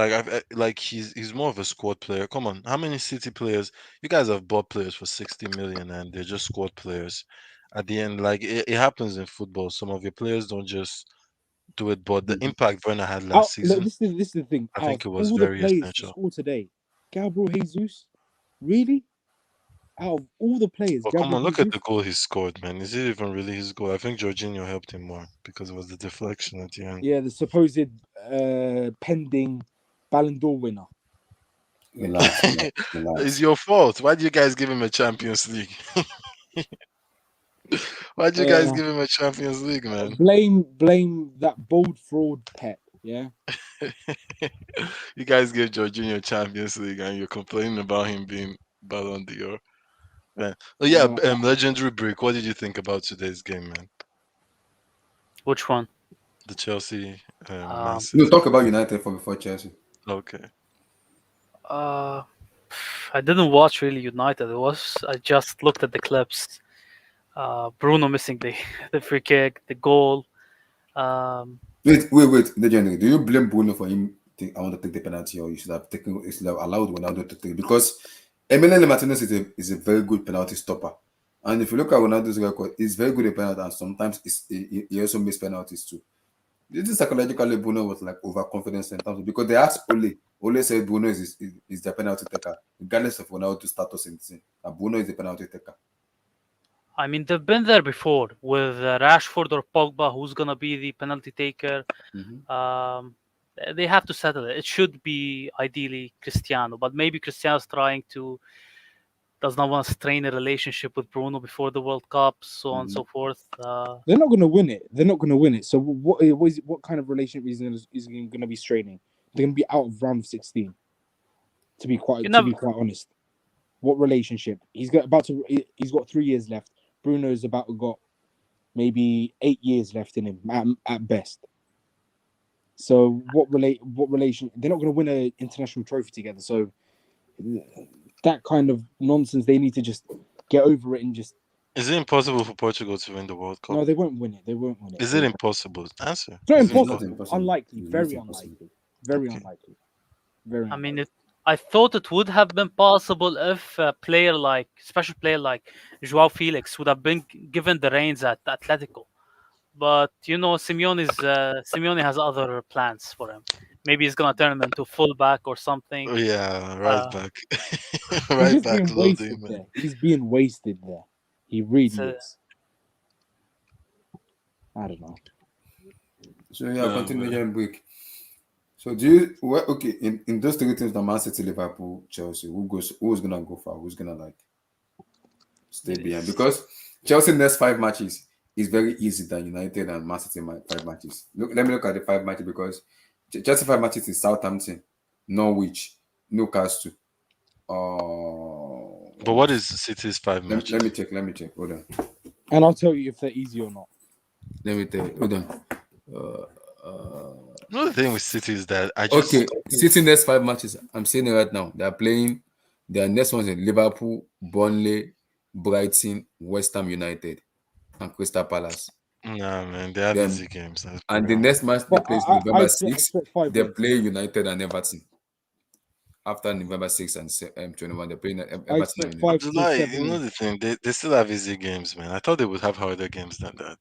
like he's more of a squad player. Come on, how many City players? You guys have bought players for 60 million, and they're just squad players. At the end, like it happens in football. Some of your players don't just do it, but the impact Werner had last Look, season, this is the thing. I Out think of it was all the very players to essential. score today, Gabriel Jesus, really? Out of all the players, But come Gabriel on, look at the Jesus. goal he scored, man. Is it even really his goal? I think Jorginho helped him more because it was the deflection at the end. Yeah, the supposed pending Ballon d'Or winner. Relax, relax, It's relax. your fault. Why do you guys give him a Champions League? Why do you guys Uh, give him a Champions League, man? blame that bold fraud Pep. Yeah. You guys gave Jorginho Champions League and you're complaining about him being Ballon d'Or. Man. Oh yeah, Uh, uh, legendary break. What did you think about today's game, man? Which one? The Chelsea Man Um, No, City. talk about United for before Chelsea. Okay. uh, I didn't watch really United. I just looked at the clips. Bruno missing the the free kick, the goal. Um, Wait. Legendary. Do you blame Bruno for him? I want to take the penalty, or you should have taken. You should have allowed Ronaldo to take, because Emiliano Martinez is a very good penalty stopper. And if you look at Ronaldo's record, he's very good at penalty, and sometimes he also misses penalties too. This is psychologically Bruno was like overconfidence in terms of, because they asked Ole. Ole said Bruno is the penalty taker, regardless of Ronaldo's status in the team. And Bruno is the penalty taker. I mean, they've been there before with Rashford or Pogba, who's gonna be the penalty taker. Mhm. Um, they have to settle it. It should be ideally Cristiano, but maybe Cristiano's trying to does not want to strain a relationship with Bruno before the World Cup, so on and so Mhm. forth. they're not going to win it. They're not going to win it. So what kind of relationship is going to be straining? They're going to be out of round of 16. You To never. be quite honest, what relationship? He's got 3 years left. Bruno's about to got maybe 8 years left in him at best. So what relation? They're not going to win an international trophy together. So that kind of nonsense, they need to just get over it and just Is it impossible for Portugal to win the World Cup? no, they won't win it. They won't win it. Is it impossible? Answer. It's not Is it It's not impossible? impossible. impossible. Unlikely. It's not Very impossible. unlikely. Very Okay. unlikely. Very I mean, unlikely. I thought it would have been possible if a player like, special player like Joao Felix would have been given the reins at Atletico. But Simeone has other plans for him. Maybe he's gonna turn him into fullback or something. Oh, yeah, right Uh, back. He's Right just back being loading, wasted man. there. He's being wasted there. He it's really a, is. I don't know. So yeah, Oh, continue man. your break. So do you okay in those three teams, the Man City, Liverpool, Chelsea, who's gonna go far? Who's gonna like stay behind? it's Because Chelsea next 5 matches, It's very easy than United and Man City five matches. Let me look at the five matches because Chelsea five matches is Southampton, Norwich, Newcastle. But what is City's five Let matches? me check. Let me check. Hold on. And I'll tell you if they're easy or not. Let me tell you. Hold on. Uh, Another thing with City is that I okay, just City next five matches. I'm saying it right now. They are playing. Their next ones in Liverpool, Burnley, Brighton, West Ham United, and Crystal Palace. nah man, they have Then easy games. Let's and be the next honest. match they But play is I November expect 6th. five They wins. play United and Everton. After November 6th and 21, they're playing I Everton expect and United. Abdullah, you seven know wins. the thing, they still have easy games, man. I thought they would have harder games than that.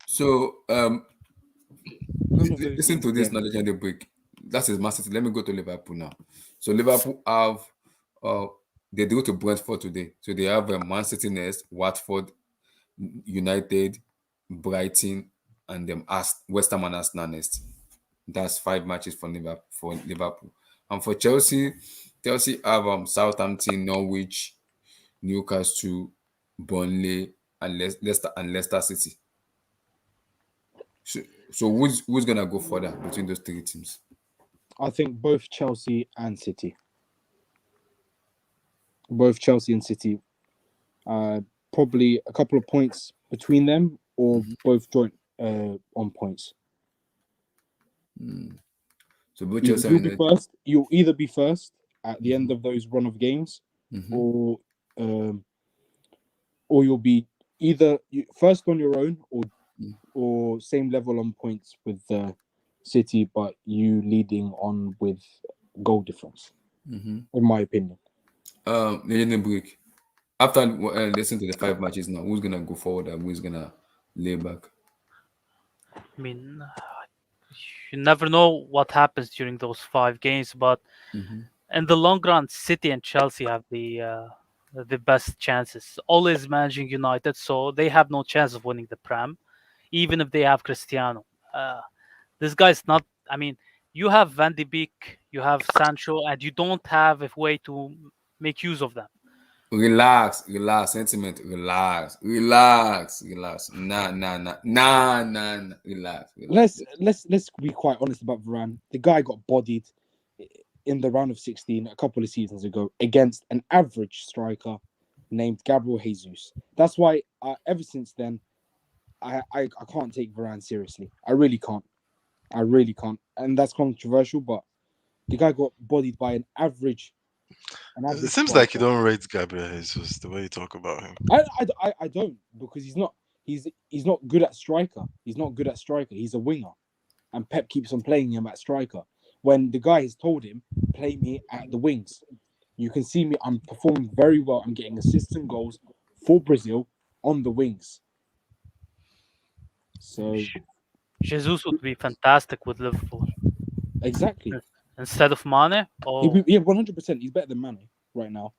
So None of those listen games to are this getting knowledge and the break. That is Man City. Let me go to Liverpool now. So Liverpool have uh they go to Brentford today. So they have Man City next, Watford, United, Brighton, and them West Ham and Arsenal next. That's five matches for Liverpool. And for Chelsea, Chelsea have Southampton, Norwich, Newcastle, Burnley, and Leicester City. So, so who's gonna go further between those three teams? I think both Chelsea and City. Both Chelsea and City. Probably a couple of points between them, or Mhm. both joint on points. Mm. So both Either Chelsea you'll and be United. first. You'll either be first at the Mm-hmm. end of those run of games, Mm-hmm. or um, or you'll be either first on your own, or same level on points with City, but you leading on with goal difference. Mm-hmm. In my opinion, Legend break. After listening to the five matches now, who's gonna go forward and who's gonna lay back? I mean, you never know what happens during those 5 games, but Mm-hmm. in the long run, City and Chelsea have the best chances. Always managing United, so they have no chance of winning the Prem, even if they have Cristiano. Uh, this guy's not. I mean, you have Van de Beek, you have Sancho, and you don't have a way to make use of them. Sentiment, relax. Nah. let's Relax. let's let's be quite honest about Varane. The guy got bodied in the round of 16 a couple of seasons ago against an average striker named Gabriel Jesus. That's why ever since then I can't take Varane seriously. I really can't. I really can't. And that's controversial, but the guy got bodied by an It average seems like you striker. don't rate Gabriel Jesus the way you talk about him. I don't because he's not good at striker. He's not good at striker. He's a winger, and Pep keeps on playing him at striker. When the guy has told him, play me at the wings. You can see me. I'm performing very well. I'm getting assists and goals for Brazil on the wings. So Jesus would be fantastic with Liverpool exactly, instead of Mane. Oh, yeah, 100%. He's better than Mane right now.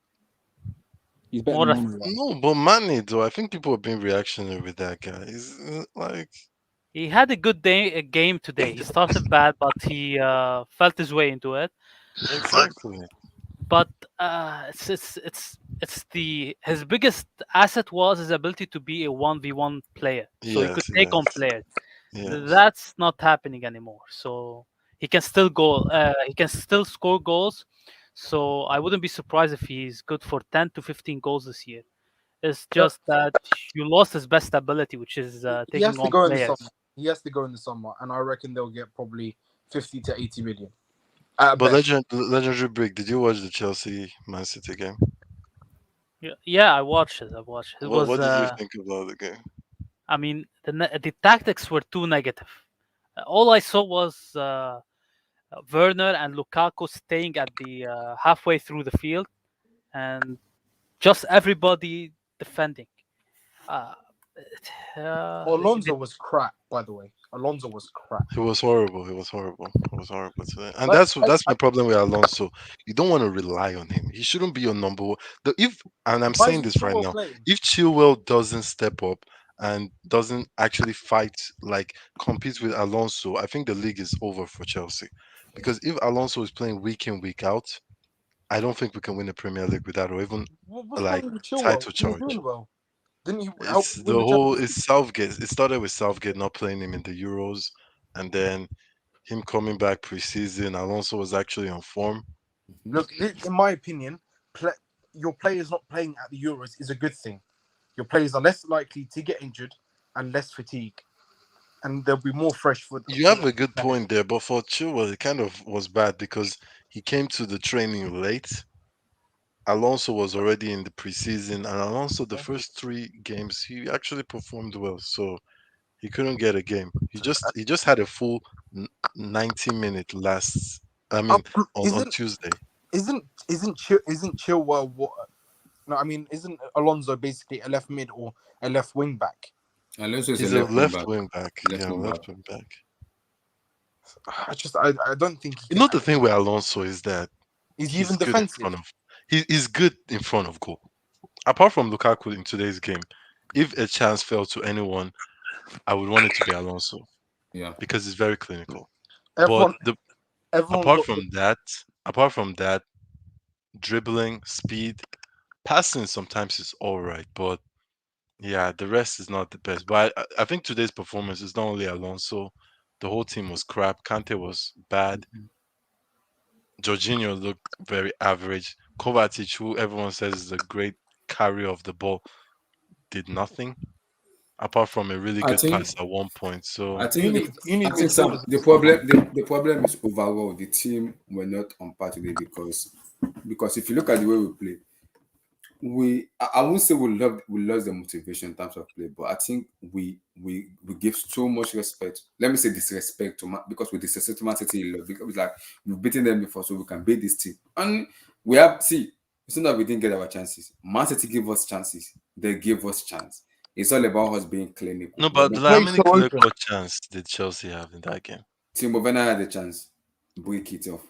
He's better more than as Mane right now. No, but Mane though, I think people are being reactionary with that guy. He's like he had a good day, a game today. He started bad, but he felt his way into it. But exactly. but it's the his biggest asset was his ability to be a 1v1 player, so he could Yes, take on yes, players. yes. That's not happening anymore, so he can still score goals, so I wouldn't be surprised if he's good for 10 to 15 goals this year. It's Yeah, just that you lost his best ability, which is he taking has to on go in the summer. players. He has to go in the summer, and I reckon they'll get probably 50 to 80 million at But best. legendary break. Did you watch the Chelsea Man City game? Yeah, I watched it. I watched it. It was What did you think about the game? I mean, the tactics were too negative. All I saw was Werner and Lukaku staying at the halfway through the field, and just everybody defending. Uh, Alonso the- was crap, by the way. Alonso was crap. It was horrible. It was horrible. It was horrible today. And Like, that's my problem with Alonso. You don't want to rely on him. He shouldn't be your number one. If and I'm why saying isn't this right Chilwell now, playing? if Chilwell doesn't step up and doesn't actually fight like compete with Alonso, I think the league is over for Chelsea. Because if Alonso is playing week in week out, I don't think we can win the Premier League without or even What's like wrong with Chilwell? title He was charge. doing well. Didn't he help It's the win the whole. Champions League? It's Southgate. It started with Southgate not playing him in the Euros, and then him coming back preseason. Alonso was actually on form. Mhm. Look, in my opinion, your players not playing at the Euros is a good thing. Your players are less likely to get injured and less fatigue, and they'll be more fresh You for have the a good ahead. point there, but for Chilwell, it kind of was bad because he came to the training late. Alonso was already in the preseason, and Alonso, the first three games, he actually performed well. So he couldn't get a game. He just had a full 90-minute last. I Um, mean, on isn't Tuesday. isn't Chilwell what? No, I mean, isn't Alonso basically a left mid or a left wing back? Alonso is a He's a left wing left back. wing back. Left Yeah, wing back. left wing back. I don't think he You can. know the thing with Alonso is that Is he he's even good in defensive? front of. He's good in front of goal. Apart from Lukaku in today's game, if a chance fell to anyone, I would want it to be Alonso Yeah. because he's very clinical. But Everyone, everyone's apart got. from that, apart from that, dribbling, speed, passing sometimes is all right, but yeah, the rest is not the best. But I think today's performance is not only Alonso, the whole team was crap. Kante was bad. Mhm. Jorginho looked very average. Kovacic, who everyone says is a great carrier of the ball, did nothing apart from a really I good think pass at one point. So You I need think midfielders Sam, in the summer. the problem is overall the team were not on par today because if you look at the way we play, I won't say we lost the motivation in terms of play, but I think we give so much respect. Let me say disrespect to because we disrespect Man City a lot because it's like we've beaten them before, so we can beat this team. And we have see it's not that we didn't get our chances. Man City gave us chances. They gave us chance. It's all about us being clinical. no, We're but not, how Play many so clear open. cut chance did Chelsea have in that game? Timo Werner had a chance. Break it off.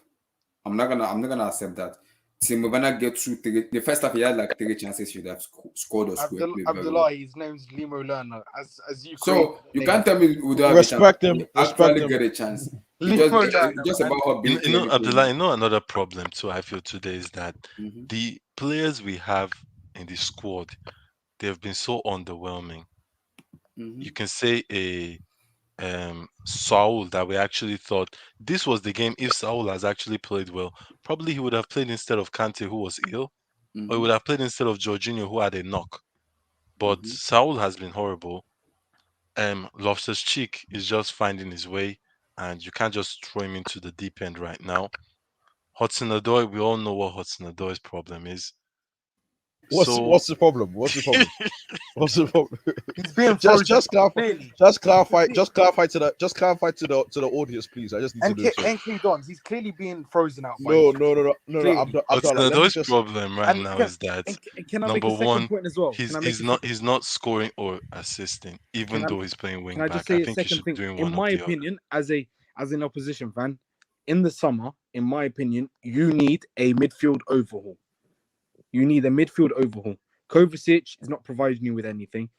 I'm not gonna accept that. Timo Werner get through three. The first half he had like three chances. He should have scored or square play very well. Abdullah, his name's Limo Lerner. As you created So you today. can't tell me we don't have a chance. Respect We him. Respect actually him. get a chance. Limo It's Lerner, just man. about her being clinical Abdullah, enough. another problem too I feel today is that Mm-hmm. the players we have in the squad, they've been so underwhelming. Mm-hmm. You can say a Saul that we actually thought this was the game. If Saul has actually played well, probably he would have played instead of Kante, who was ill, or he Mm-hmm. would have played instead of Jorginho, who had a knock. But Mm-hmm. Saul has been horrible. Loftus Cheek is just finding his way, and you can't just throw him into the deep end right now. Hudson Odoi, we all know what Hudson Odoi's problem is. So What's the problem? What's the problem? What's the problem? He's being just frozen just clarify. clearly. Just clarify to the audience, please. I just need to And do so. Dons, he's clearly being frozen out by No, no, no, no, no, no. clearly. Hudson Abdullah, let me Odoi's just. problem right And now Can, is that can I make number a second one, point as well? Can he's I make he's a not second? he's not scoring or assisting, Can even I though he's playing can wing I just back. I say a think he second should be thing? doing In one or my the other. opinion, as an opposition fan, in the summer, in my opinion, you need a midfield overhaul. You need a midfield overhaul. Kovacic is not providing you with anything.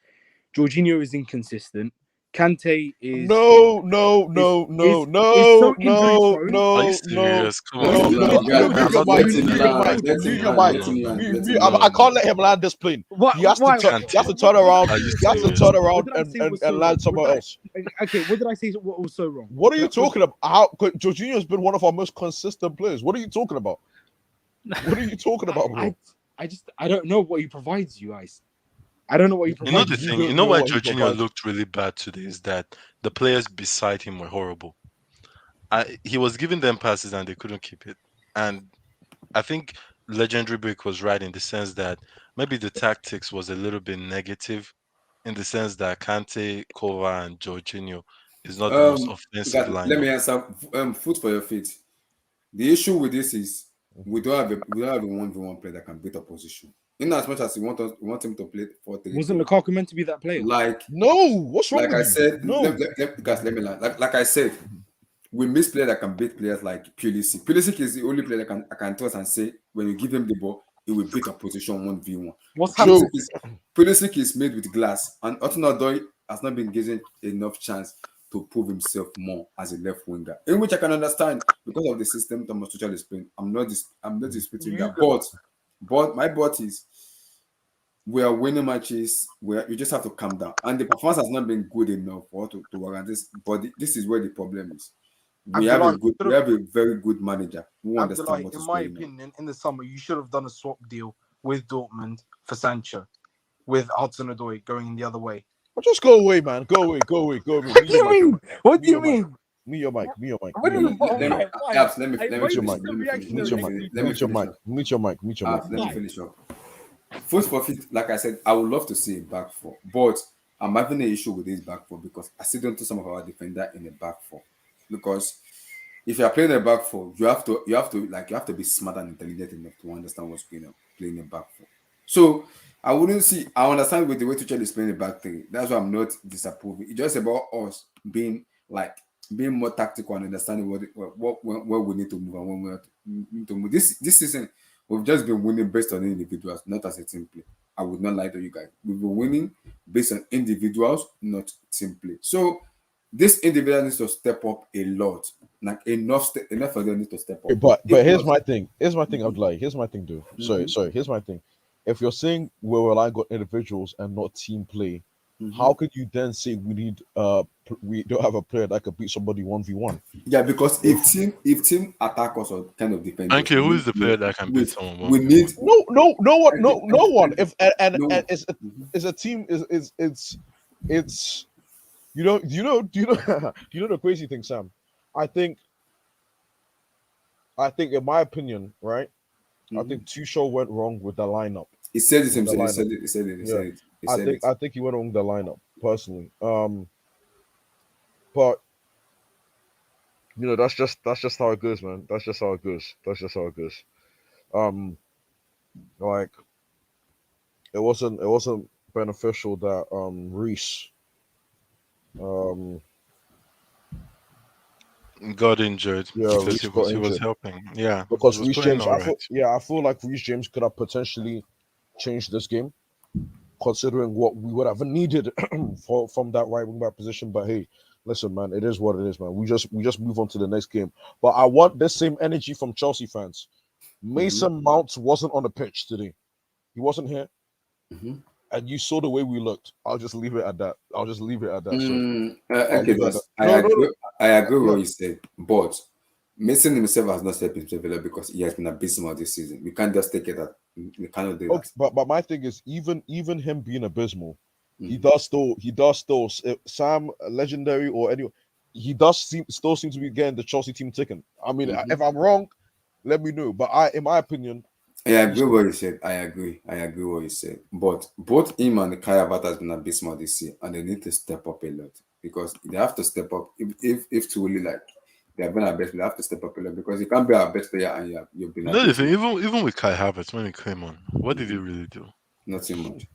Jorginho is inconsistent. Kante No, no, is no, is no, is so no, injury no, prone. Are you no, no, serious? Come Let's on, no. slow down. no, Mute I'm your not mic. Let getting him Mute that. your land. mic. Let him Mute your land. mic. Let him No, land. Mute, Let mute. him no, land. I no, can't no. let him land this plane. Why? He has to. Why? He has to Kante. turn around. Are you He has to serious? turn What around did I say and was so land wrong? somewhere else. Okay, what did I say? What was so wrong? What are you talking about? How Jorginho's been one of our most consistent players. What are you talking about? What are you talking about, bro? I don't know what he provides you guys. I don't know what he You know provides the you. thing. You don't know know why what he Jorginho provides. looked really bad today is that the players beside him were horrible. He was giving them passes and they couldn't keep it. And I think Legendary Brick was right in the sense that maybe the tactics was a little bit negative in the sense that Kante, Kova, and Jorginho is not the most offensive Guys, let lineup. me answer. Food for your feet. The issue with this is we don't have a 1v1 player that can beat opposition. In as much as we want him to play 4 3 Wasn't 3. Lukaku meant to be that player? Like No, what's wrong like with I you? said, No. guys, let me land. Like I said, we miss players that can beat players like Pulisic. Pulisic is the only player that I can trust and say when you give him the ball, he will beat opposition 1v1. What's True. happening? Pulisic is made with glass, and Otun has not been given enough chance to prove himself more as a left winger, in which I can understand because of the system Thomas Tuchel is playing. I'm not disputing You that, go. but my but is we are winning matches where you just have to calm down. And the performance has not been good enough for us to warrant this. But this is where the problem is. Abdullah, We have a very good manager who understands Abdullah, what in is my going on. opinion, in the summer you should have done a swap deal with Dortmund for Sancho, with Hudson Odoi going the other way. Well, just go away, man. Go away. Go away. Go away. What do you mean? What do Me you your mic. mean? Me your mic. Me your mic. What Me do your you mic. mean? Let me, Why? Abs, let me Why finish. Mute your is mic. this the Mute your reactionary mic. every Let me Mute your finish mic. up. Mute your mic. Mute your mic. Let me Why? finish up. First for fit, like I said, I would love to see a back four, but I'm having an issue with this back four because I still don't see some of our defender in the back four. Because if you're playing a back four, you have to be smart and intelligent enough to understand what's going on playing a back four. So I understand with the way Tuchel is playing the back three. That's why I'm not disapproving. It's just about us being more tactical and understanding where we need to move and when we need to move. This season we've just been winning based on individuals, not as a team play. I would not lie to you guys. We've been winning based on individuals, not team play. So this individual needs to step up a lot. Like enough for them need to step Okay, up. but If here's not, my thing. Here's my thing. I'd like. Here's my thing, dude. Sorry, mhm, sorry. Here's my thing. If you're saying we're relying on individuals and not team play, mhm. how could you then say we don't have a player that could beat somebody 1v1? Yeah, because if team attack us or kind of defend us, Okay, who is the player that can beat wait, someone we 1v1? need No, no, no one, and, no, no one. If and no. it's a, Mhm. it's a team. It's you know do you know the crazy thing, Sam? I think in my opinion, right? I Mhm. think Tuchel went wrong with the lineup. He said it With the himself. He lineup, said it. He said it. He yeah. said it. He said it. I think he went wrong with the lineup personally. But that's just how it goes, man. That's just how it goes. That's just how it goes. Um, like it wasn't beneficial that Reese um Got injured because Reese got he was injured helping. Yeah, he because was Reese playing James all right. I feel like Reese James could have potentially changed this game considering what we would have needed from that right wing back position. But hey, listen, man, it is what it is, man. We just move on to the next game. But I want the same energy from Chelsea fans. Mhm. Mason Mount wasn't on the pitch today. He wasn't here, Mhm. and you saw the way we looked. I'll just leave it at that. I'll just leave it at that. Sorry, I'll Okay, leave it at that. boss. No, no, no. I agree with Yeah, what you said, but Mason himself has not stepped himself up because he has been abysmal this season. We can't just take it that we cannot do okay, that. but my thing is even him being abysmal, Mhm. he does still Sam legendary or anyone he does still seem to be getting the Chelsea team ticking. I mean, Mhm. if I'm wrong, let me know. But in my opinion, I he's agree what you said. I agree. I agree what you said. But both him and Kaya Vata has been abysmal this year, and they need to step up a lot because they have to step up. If truly like they have been our best, they have to step up a lot because you can't be our best player and you've been Another thing, abysmal. even with Kai Havertz when he came on, what did he Mhm. really do? Nothing much.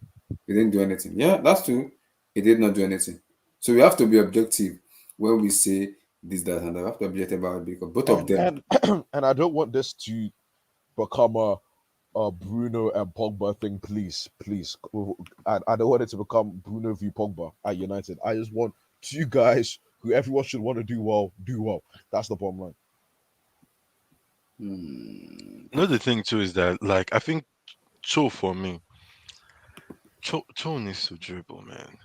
He didn't do anything. Yeah, that's true. He did not do anything. So we have to be objective when we say this, that, and that. We have to be objective about it because both of them. and and I don't want this to become a Bruno and Pogba thing, please, please. I don't want it to become Bruno v Pogba at United. I just want two guys who everyone should want to do well, do well. That's the bottom line. Hmm, Another thing too is that like I think Cho for me, Cho needs to dribble, man.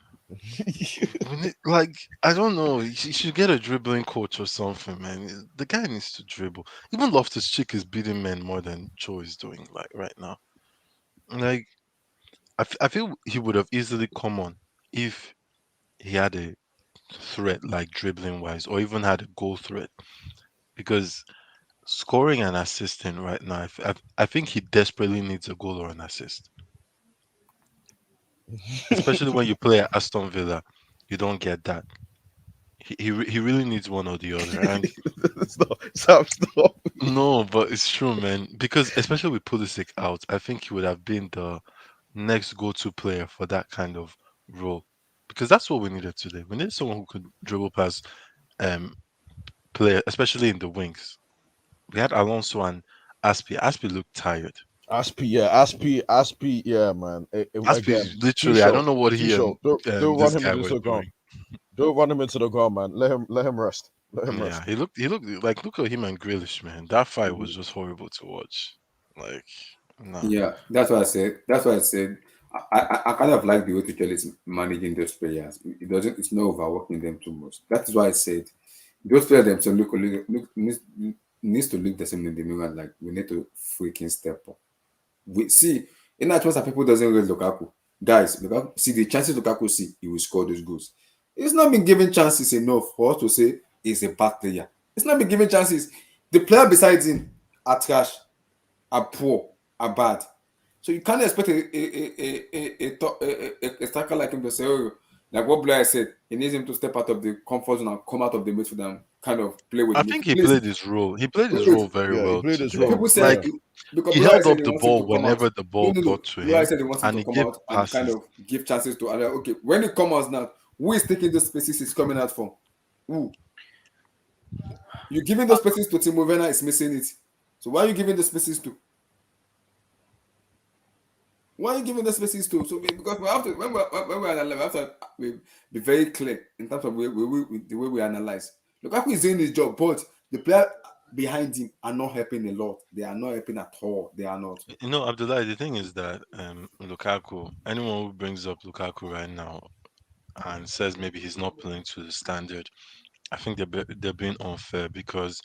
We need, like I don't know, he should get a dribbling coach or something, man. The guy needs to dribble. Even Loftus Cheek is beating men more than Cho is doing like right now. Like I feel he would have easily come on if he had a threat like dribbling wise or even had a goal threat because scoring and assisting right now I think he desperately needs a goal or an assist, especially when you play at Aston Villa. You don't get that. He really needs one or the other. And Stop, stop, stop. no, but it's true, man. Because especially with Pulisic out, I think he would have been the next go-to player for that kind of role. Because that's what we needed today. We needed someone who could dribble past um player, especially in the wings. We had Alonso and Aspi. Aspi looked tired. Aspi, yeah, man. Aspi Again, is literally, I T-Show, don't know what he T-Show. and Don't run this him guy into were the ground. doing. Don't run him into the ground, man. Let him rest. Let him Yeah, rest. he looked like look at him and Grealish, man. That fight was mhm. just horrible to watch. Like, no. Yeah, that's what I said. That's what I said. I kind of like the way Tuchel is managing those players. It doesn't. It's not overworking them too much. That is why I said those players themselves needs to look the same in the mirror. Like we need to freaking step up. We see in that that people doesn't rate Lukaku. Guys, Lukaku, see the chances Lukaku see, he will score those goals. He's not been given chances enough for us to say he's a bad player. He's not been given chances. The player beside him are trash, are poor, are bad. So you can't expect a striker like him to say, oh, like what Blair said, he needs him to step out of the comfort zone and come out of the midfield and kind of play with I the think midfield. he Please played his role. He played his wait. role very Yeah, he well played his today. role. People Like said Yeah. because he Blair held said up he the wants him ball to come out. whenever the No, ball no, no. brought to Blair him, said he wants him and to he come gave out and kind passes. of give chances to other. Okay, when he comes out now, who is taking those spaces he's coming out from? Who? You giving those spaces to Timo Werner is missing it. So why are you giving the spaces to? Why are you giving the spaces to? Because we have to when we analyze, we have to be very clear in terms of the way we analyze. Lukaku is doing his job, but the player behind him are not helping a lot. They are not helping at all. They are not. You know, Abdullah, the thing is that Lukaku, anyone who brings up Lukaku right now and says maybe he's not playing to the standard, I think they're being unfair because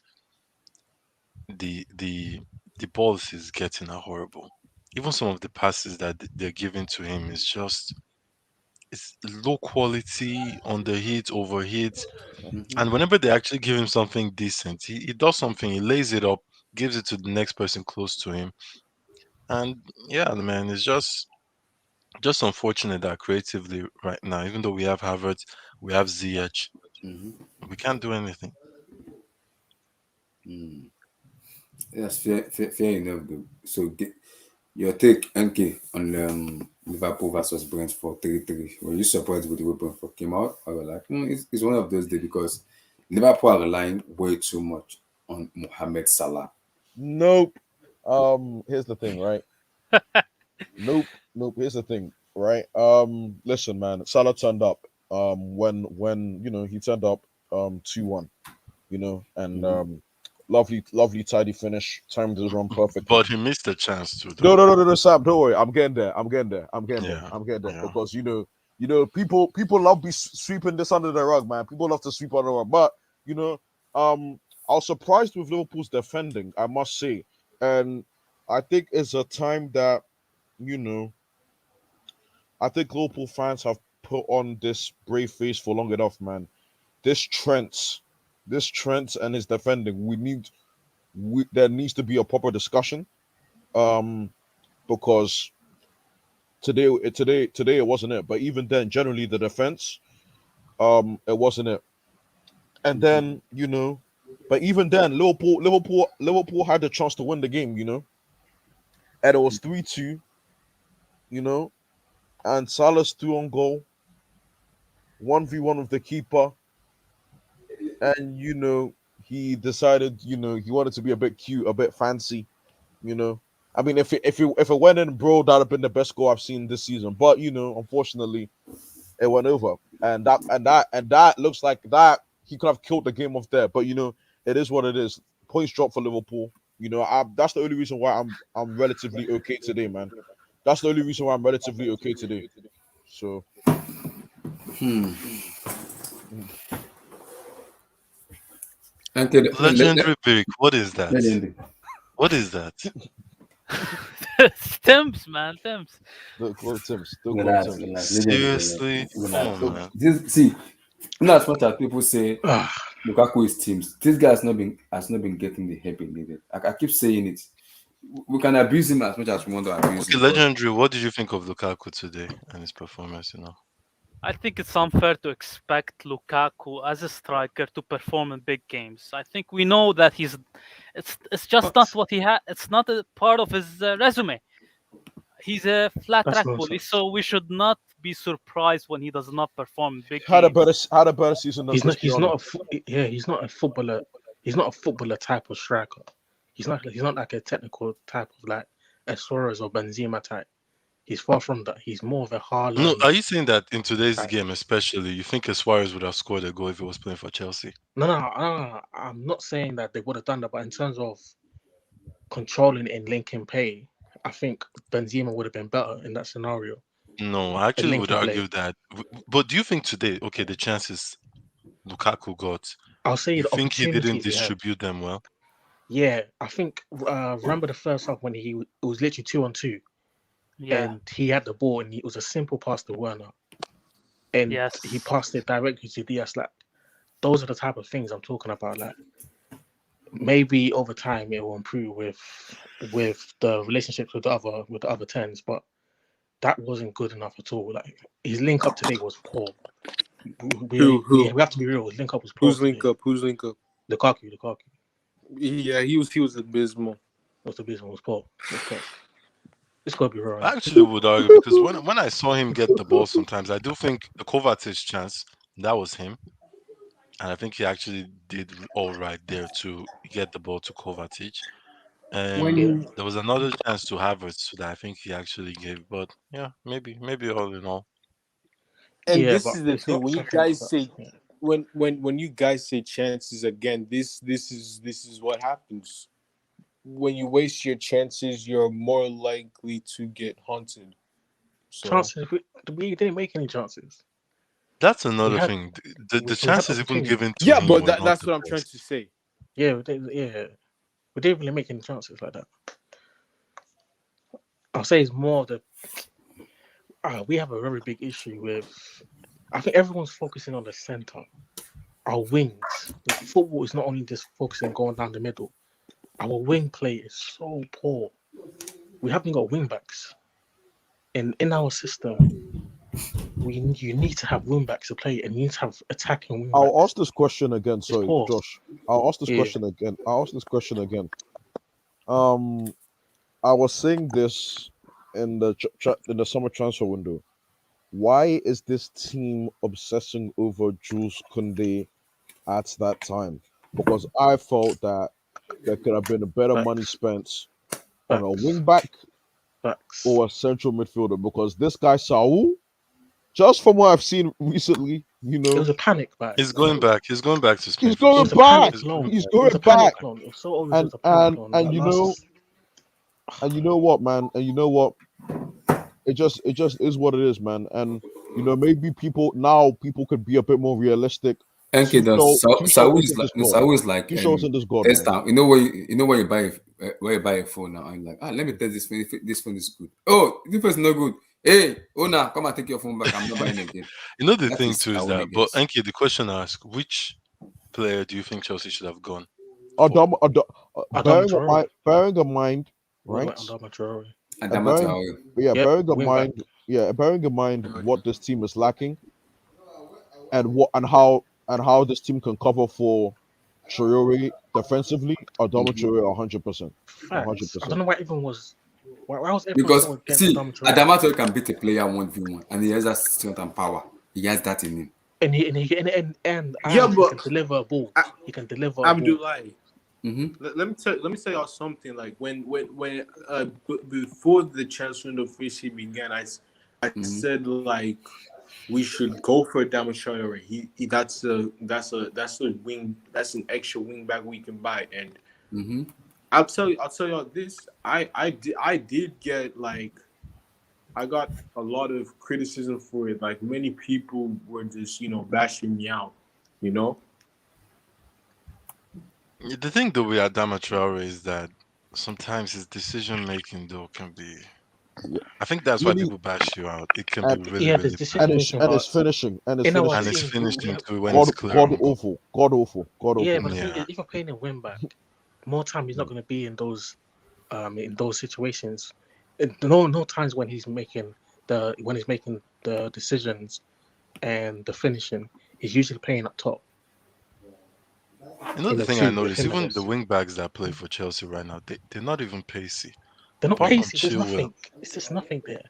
the the the balls he's getting are horrible. Even some of the passes that they're giving to him is just it's low quality, underhit, overhit, Mhm. and whenever they actually give him something decent, he does something, he lays it up, gives it to the next person close to him, and yeah, man, it's just unfortunate that creatively right now, even though we have Havertz, we have Ziyech, Mhm. we can't do anything. Mm. Yes, fair enough, though. So your take, NK, on Liverpool versus Brentford 3-3. Were you surprised with the way Brentford came out? I was like, it's one of those days because Liverpool are relying way too much on Mohamed Salah. Nope. Here's the thing, right? Nope. Nope. Here's the thing, right? Listen, man. Salah turned up. When he turned up 2-1. And Mhm. lovely tidy finish. Timed his run perfectly. But he missed a chance too, No, though. no, no, no, no, Sam. Don't worry. I'm getting there. I'm getting there. I'm getting there. Yeah, I'm getting there. yeah. Because people love sweeping this under the rug, man. People love to sweep under the rug. But you know, I was surprised with Liverpool's defending, I must say, and I think it's a time that you know, I think Liverpool fans have put on this brave face for long enough, man. This Trent, this Trent and his defending, there needs to be a proper discussion. Um, because today it wasn't it. But even then, generally the defense, it wasn't it. And Mhm. then but even then, Liverpool had the chance to win the game, and it was 3-2, you know, and Salah's threw on goal, 1v1 with the keeper, and he decided, he wanted to be a bit cute, a bit fancy, you know. I mean, if it went in, bro, that'd have been the best goal I've seen this season. But unfortunately, it went over, and that looks like that he could have killed the game off there. But it is what it is. Points dropped for Liverpool. That's the only reason why I'm relatively okay today, man. That's the only reason why I'm relatively okay today. So Hmm. mm, NK, Legendary Vic, what is that? let me end it. What is that? Tim's, man, Tim's. don't call it Tim's. Don't call it Relax, Tim's. relax. Legend is Seriously? relax. Come Relax. on, Look, man. see, not as much as people say Ah, Lukaku is teams. This guy has not been getting the help he needed. I keep saying it. We can abuse him as much as we want to abuse Okay, him, but Legendary, what did you think of Lukaku today and his performance? I think it's unfair to expect Lukaku as a striker to perform in big games. I think we know that it's just not but what he had. It's not a part of his resume. He's a flat that's track bully, nonsense. so we should not be surprised when he does not perform in big Had a games. better had a better season than He's not. He's Cristiano. not a. Yeah, he's not a footballer. He's not a footballer type of striker. He's not. He's not like a technical type of like a Suarez or Benzema type. He's far from that. He's more of a No, Haaland are you saying that in today's type. game, especially, you think Suarez would have scored a goal if he was playing for Chelsea? No, no, no, I'm not saying that they would have done that, but in terms of controlling and linking play, I think Benzema would have been better in that scenario. No, I The actually would linking play. argue that. But do you think today, okay, the chances Lukaku got, I'll say you the think he didn't opportunities he had. distribute them well? Yeah, I think remember the first half when it was literally 2-on-2, Yeah. and he had the ball and it was a simple pass to Werner, and he Yes. passed it directly to Diaz. Like those are the type of things I'm talking about. Like maybe over time it will improve with the relationships with the other tens, but that wasn't good enough at all. Like his link up today was poor. We Who? have to be real. His link up was poor Who's link today. up? Who's link up? Lukaku Yeah, he was abysmal. was the business was poor. Was poor. It's gotta be I wrong. actually would argue because when I saw him get the ball, sometimes I do think the Kovacic chance that was him, and I think he actually did all right there to get the ball to Kovacic. Yeah, When There was another chance to Havertz that I think he actually gave, but yeah, maybe all in all. And yeah, this but is the it's thing not when you something guys that. say Yeah. when you guys say chances again, this is what happens. When you waste your chances, you're more likely to get haunted. So Chances we didn't make any chances. That's We another had thing. The we had chances even opportunities. given to yeah, him but were not that's the what I'm trying to best. say. Yeah, we didn't really make any chances like that. I'll say it's more of the we have a very big issue with. I think everyone's focusing on the center, our wings. Like football is not only just focusing going down the middle. Our wing play is so poor. We haven't got wing backs, and in our system, you need to have wing backs to play, and you need to have attacking wing I'll backs. ask this question again. It's Sorry, poor. Josh. I'll ask this Yeah, question again. I'll ask this question again. Um, I was saying this in the in the summer transfer window. Why is this team obsessing over Jules Kunde at that time? Because I felt that there could have been a better money facts, spent on a facts, wing back facts. or a central midfielder. Because this guy Saul, just from what I've seen recently, It was a panic buy. He's going back. He's going back to Spain he's for It going was a sure. back. panic He's going loan. He's back. It was going a back. panic loan. It was so obvious it And was a panic loan. and Like you know last, and you know what, man, and you know what, it just is what it is, man. And maybe people could be a bit more realistic. Okay, Tuchel, Tuchel isn't this god. Saul is like Tuchel isn't this god, man. Esther. You know where you buy a phone now, and you're like, let me test this phone. If this phone is good. Oh, this phone is not good. Hey, owner, come and take your phone back. I'm not buying again. You know the That thing is too is Saul, I that, but guess. Enki, the question I ask, which player do you think Chelsea should have gone for? Adam, Adam, Adama Traore. bearing in mind, What right? about Adama Traore? And And Damn bearing, yeah, Yep, wing back. bearing in mind what this team is lacking, and how this team can cover for Traore defensively. Adama Traore, 100%, hundred Facts. I don't percent. know why everyone was. Why was everyone Because so against see, Adama Traore? Adamato can beat a player 1v1, and he has that strength and power. He has that in him. Yeah, He but can deliver a ball. I, He can deliver a ball. Abdullah, Mm-hmm. let me tell y'all something. Like when before the transfer window officially began, I Mm-hmm. said like we should go for Damashara. He that's a wing, that's an extra wing back we can buy. And Mm-hmm. I'll tell y'all this. I did get like I got a lot of criticism for it. Like many people were just bashing me out. You know. The thing though with Adama Traore is that sometimes his decision making though can be. Yeah, I think that's why really, people bash you out. It can be and really Yeah, there's really bad, decision making, and it's but finishing, and it's in our and finishing. it's team, finishing too when God, it's clear God on goal. awful, God awful, God yeah. awful, But the man. thing is, Yeah, if you're playing a wing back, more time he's not going to be in those situations. No times when he's making the decisions and the finishing. He's usually playing up top in the the thing I two with noticed, him, I even the guess. wing backs that play for Chelsea right now, they're not even pacey. They're not Both of them pacey. There's chill well. nothing. It's just nothing there.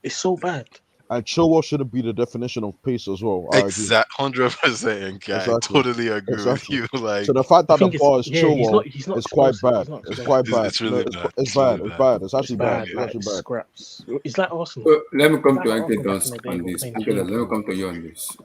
It's so bad. And Chilwell shouldn't be the definition of pace as well. I agree. 100%, I Exactly. totally agree with Exactly. you. So Like the fact The that the thing is, bar is yeah, Chilwell he's not is quite explosive. bad. He's not It's quite explosive. bad. it's No, really bad. it's It's really bad. It's bad. bad. It's It's actually bad. bad. It's Like actually bad. scraps. It's like Arsenal. Let me come It's to like Anke Arsenal back in Dons the day on were this. playing Anke, let me painful. come to you on this.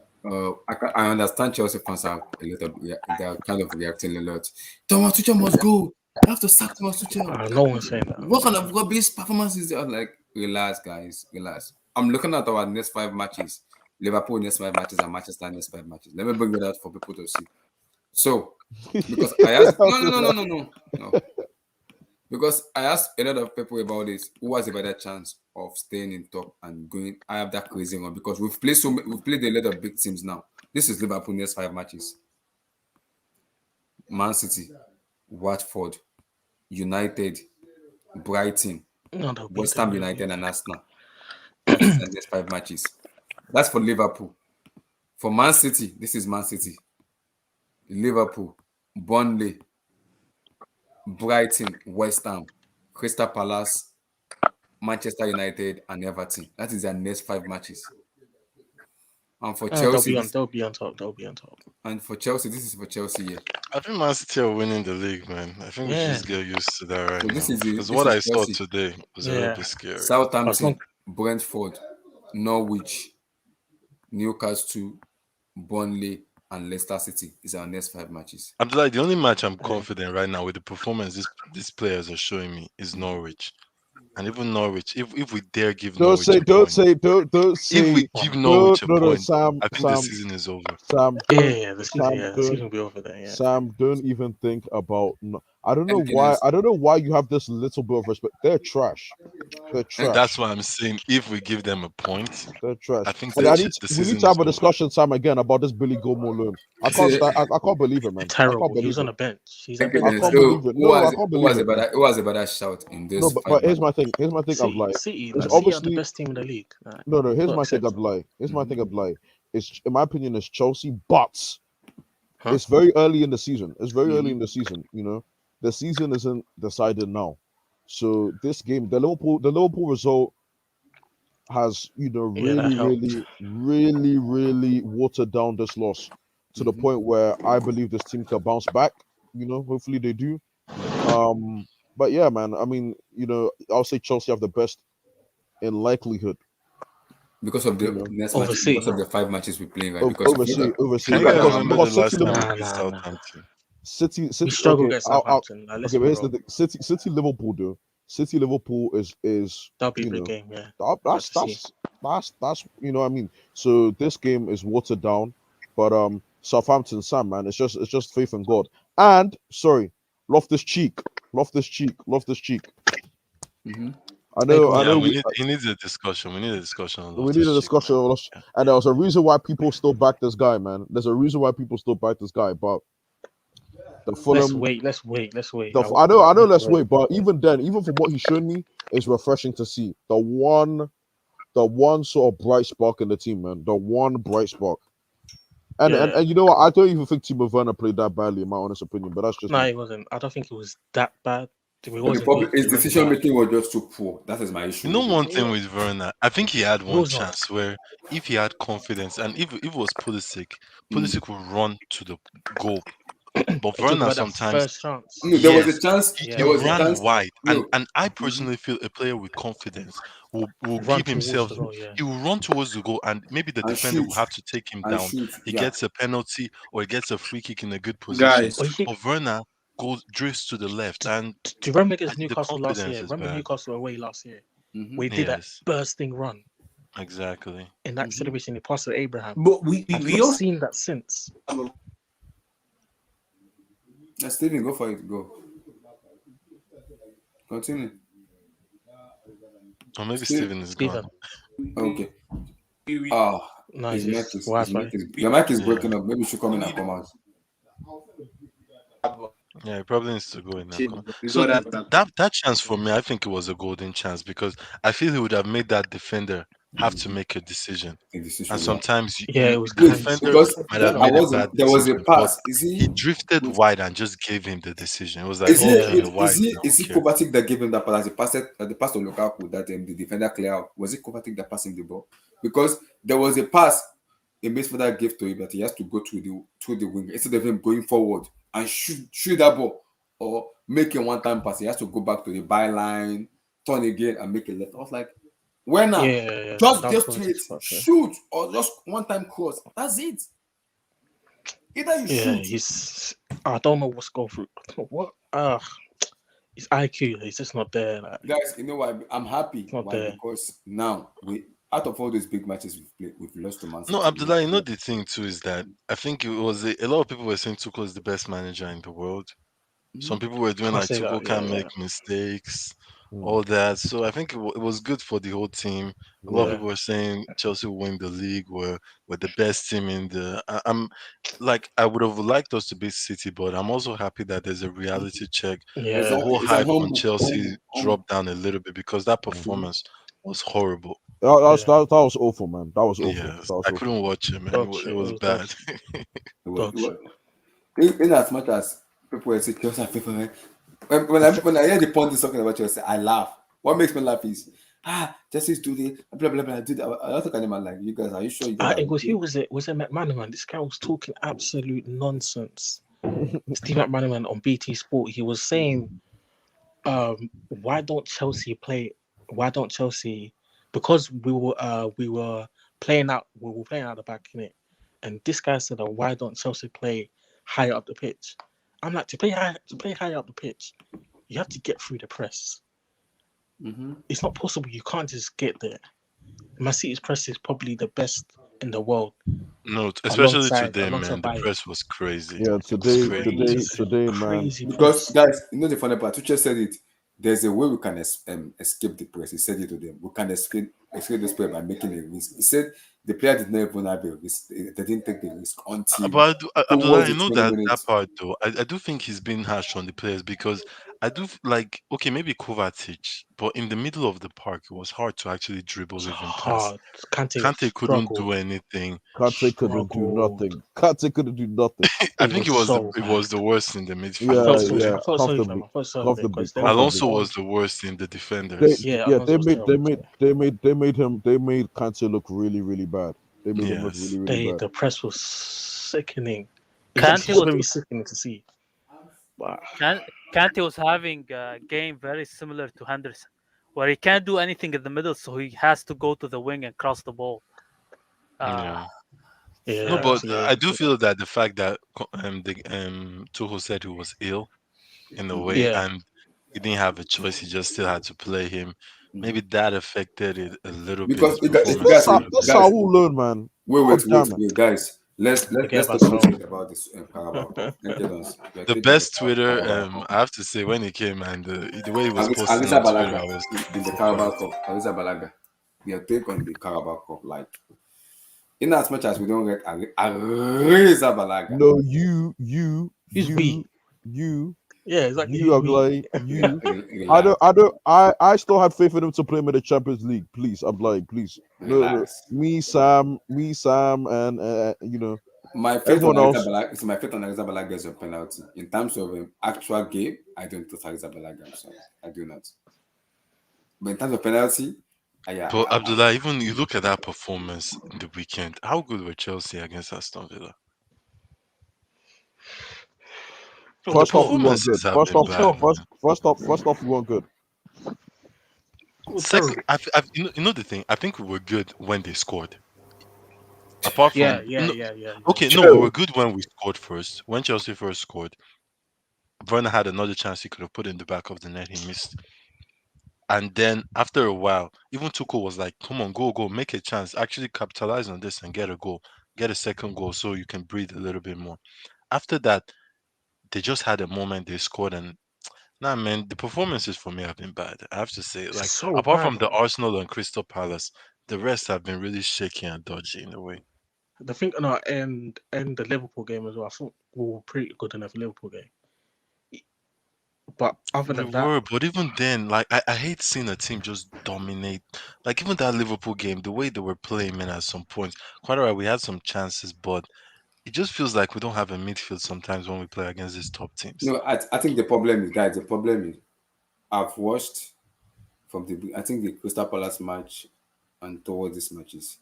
I understand Chelsea fans are a lot of they are kind of reacting a lot. Thomas Tuchel must go. You have to sack Thomas Tuchel. No one's saying that. What kind of rubbish performance is that? Like, relax, guys, relax. I'm looking at our next 5 matches. Liverpool next 5 matches and Manchester next 5 matches. Let me bring it out for people to see. So, because I asked, no. Because I asked a lot of people about this. Who has a better chance of staying in top and going? I have that crazy one because we've played a lot of big teams now. This is Liverpool next 5 matches: Man City, Watford, United, Brighton, No, they'll beat West them. Ham United, and Arsenal. That is the next 5 matches. That's for Liverpool. For Man City, this is Man City, Liverpool, Burnley, Brighton, West Ham, Crystal Palace, Manchester United, and Everton. That is their next 5 matches. And for They'll Chelsea, be on. They'll be on top. They'll be on top. this is for Chelsea. Yeah. I think Man City are winning the league, man. I think we should Yeah. just get used to that right So now. Because this what is I saw Chelsea, today was a little bit scary. As Southampton, long Brentford, Norwich, Newcastle, Burnley, and Leicester City is our next 5 matches. I'm like the only match I'm confident right now with the performance these players are showing me is Norwich. And even Norwich, if we dare give Don't Norwich say, a don't point, say, don't if we say. give Sam. Norwich a No, point, Sam, I think the season is over. Sam, Yeah, the season. Sam, Yeah, the season will be over there. Yeah. Sam, don't even think about. No, I don't know Anything why. else? I don't know why you have this little bit of respect. They're trash. They're And That's trash. why I'm saying if we give them a point, They're trash. I think And the we need season to is have a over. discussion, Sam, again about this Billy Gilmore loan. I can't See, stand. I can't believe it, man. I can't Terrible. He believe was on it. a bench. He's a thank you, bench I then. can't player. believe it. No, I can't believe it, man. Who has a better shout in No, this but, 5 matches? here's my thing, Abdullah. City. It's Like, City are the obviously best team in the league. Like, no. Here's got my thing, accept. Abdullah. Here's my thing, Abdullah. It's in my opinion, it's Chelsea, but Huh? it's very early in the season. It's very early Mhm. in the season. You know, the season isn't decided now. So this game, the Liverpool result has Yeah, that helped. really watered down this loss to the point where I believe this team can bounce back. You know, hopefully they do. But yeah, man. I mean, I'll say Chelsea have the best in likelihood. Because of the You know, next Over match, because City. of the 5 matches we're playing, right? Because if you look oversee, Can you at guys our remember the because last City time we Liverpool, Nah, beat nah, nah. Southampton? City, We City. struggle Okay, against Southampton. Like, let's okay. be But here's the real. thing. City Liverpool though. City Liverpool is That'll be a you big know game. Yeah, that, glad to see. that's what I mean. So this game is watered down, but Southampton, Sam, man, it's just faith in God. And sorry, Loftus Cheek. Mhm. I Hey, know, go I on. Yeah, know. he needs a discussion. We need a discussion on We need a Loftus Cheek, discussion man. of us, and there was a reason why people still back this guy, man. There's a reason why people still back this guy, but the Let's Fulham, wait. Let's wait. Let's wait. I know. Let's Let's wait. wait, but even then, even from what he's shown me, it's refreshing to see the one sort of bright spark in the team, man. The one bright spark. And Yeah. and you know what? I don't even think Timo Werner played that badly, in my honest opinion. But that's just No, me. it wasn't. I don't think it was that bad. It The wasn't problem, good. his It wasn't decision bad. making was just too poor. That is my issue You know with him. one thing with Werner, I think he had It one was not. chance where if he had confidence and if it was Pulisic, Mm. Pulisic would run to the goal. But I'm talking Werner about that sometimes, first chance. No, there was a yes, chance. he Yeah, There was a ran chance. wide. And No. I Mhm. personally feel a player with confidence will run give towards himself, the goal. Yeah. he will run towards the goal and maybe the And defender shoot. will have to take him And down. shoot. He Yeah. gets a penalty or he gets a free kick in a good position. Guys, But he, But Werner drifts to the left and do you remember against the Newcastle last confidence year? is Remember bad. Newcastle away last year? Mhm. We did that Yes, bursting run exactly. in that Mhm. celebration. He passed to Abraham. but we I've we not also seen that since. Steven, go for it. Go. Continue. Or maybe Steve. Steven is gone. Stephen. Okay. we Ah, No, his it's mic just is his mic Wi-Fi. is your mic is Yeah. breaking up. Maybe you should come in and come out. Yeah, he probably needs to go in that corner. we So got that. that chance for me, I think it was a golden chance because I feel he would have made that defender have to make a decision. A decision. And Yeah. sometimes Yeah, it was the kind. defender Because might have I made a wasn't. bad There was a decision, but pass. Is he he? drifted wide and just gave him the decision. It was like, Is he? oh, Yeah. okay, you're wide. I Is don't he care. Kovacic that gave him that pass? The pass to Lukaku that the defender clear out. Was it Kovacic that passed him the ball? Because there was a pass a midfielder gave to him that he has to go through the wing instead of him going forward and shoot that ball or make a one-time pass. He has to go back to the byline, turn again, and make a left. I was like, when now? Yeah, Just that was get straight, Kovacic's fault. Yeah. shoot, or just one-time cross. That's it. Either you Yeah, shoot. I don't know what's going through. What? His IQ is just not there. Like, Guys, you know why I'm happy? not Why? there. Because now out of all those big matches we've played, we've lost to Man No, City. Abdullah, you know the thing too is that I think it was a lot of people were saying Tuchel is the best manager in the world. Some Mhm. people were doing Can't like say Tuchel that. Yeah, can't yeah, make mistakes, Mm. all that. So I think it was good for the whole team. A lot of yeah. people were saying Chelsea will win the league. Were the best team in the. I'm like I would have liked us to beat City, but I'm also happy that there's a reality check. It's, The Yeah. whole it's an hype on humble, Chelsea humble, humble. dropped down a little bit because that Mhm. performance was horrible. Yeah. That was awful, man. That was awful. Yes, That was I awful. couldn't watch it, man. Dog It shit. It was was dog bad. shit. It was, Dog it was, shit. in as much as people were saying Chelsea are favorite, when I hear the pundits talking about Chelsea, I laugh. What makes me laugh is Chelsea's do the blah blah blah. Do that. I also kind of like you guys. Are you sure you guys are It was okay? who was it? Was it McManaman? This guy was talking absolute nonsense. Steve McManaman on BT Sport. He was saying, why don't Chelsea play? Why don't Chelsea? Because we were playing out the back in it, and this guy said, why don't Chelsea play higher up the pitch? I'm like, to play higher up the pitch, you have to get through the press. Mm-hmm. It's not possible. You can't just get there. Man City's press is probably the best in the world, No, especially alongside today, man. alongside The Bayern. press was crazy. Yeah, It was Crazy, crazy. today, man. crazy Because press. guys, you know the funny part. Tuchel said it. There's a way we can escape the press. He said it to them. We can escape this press by making a risk. He said the player did not even have a risk. They didn't take the risk until But Abdullah, towards I the know 20 that that minutes. part though. I do think he's been harsh on the players because like okay maybe Kovacic, but in the middle of the park it was hard to actually It was dribble even pass. hard. Kante Kante couldn't do struggled, anything. Kante couldn't do struggled. nothing. Kante couldn't do nothing. I It think was so it bad. was the worst in the I midfield. felt Yeah, To so. be yeah, I felt sorry for him. comfortably, I felt sorry for him comfortably, because there was a comfortably. Alonso point. was the worst in the They, defenders. Yeah, yeah, Alonso was terrible too. they made Kante look really, really bad. They made him look really, Yes. really bad. The press was sickening. It was Kante actually was very sickening to see. But Kan- Kante was having a game very similar to Henderson, where he can't do anything in the middle, so he has to go to the wing and cross the ball. Uh, Yeah. No, yeah, but actually, I do feel that the fact that the Tuchel said he was ill in a way, yeah. and he didn't have a choice. He just still had to play him. Maybe Mhm. that affected it a little bit, Because his performance a little That's bit. how guys, we learn, man. wait, God wait, damn it. wait, guys. Forget Let's about talk a little Son. bit about this Carabao Cup. Thank you, Dons. Your The take on the best Twitter, Carabao Cup. I have to say, when he came and the way he was posting Arisa on Twitter, Balaga I was in the Carabao surprised. Cup. Arisa Balaga. Your take on the Carabao Cup. Like, in as much as we don't get Arisa Balaga. No, Who's we? you, Yeah, exactly. you Who's are we? like Rela- you. Relax. I still had faith in him to play him in the Champions League. Please, I'm like, please, no, Relax. me, Sam, and My faith on everyone Arisa else. Balaga, it's my faith on Arisa Balaga is a penalty. In terms of actual game, I don't trust Arisa Balaga. I'm sorry. I do not. But in terms of penalty, yeah, But Abdullah, even you look at that performance in the weekend, how good were Chelsea against Aston Villa? Oh, The First off, we weren't performances good. have been oh, bad, oh, man. First off, we weren't good. oh, Second, terrible. you know the thing. I think we were good when they scored. Apart Yeah, from yeah, no, yeah, yeah, yeah. okay, no, we were good when we scored first. When Chelsea first scored, Werner had another chance he could have put in the back of the net. He missed. And then after a while, even Tuchel was like, "Come on, go, make a chance. Actually capitalize on this and get a goal, get a second goal, so you can breathe a little bit more." After that, they just had a moment they scored, and nah, man, the performances for me have been bad. I have to say, like So apart bad, from the man. Arsenal and Crystal Palace, the rest have been really shaky and dodgy in a way. The thing on our end the Liverpool game as well. I thought we were pretty good in the Liverpool game. But other We than that, were, but even then, like I hate seeing a team just dominate. Like even that Liverpool game, the way they were playing, man, at some points, quite alright, we had some chances, but it just feels like we don't have a midfield sometimes when we play against these top teams. no, I think the problem is, guys, the problem is I've watched from I think the Crystal Palace match and towards these matches.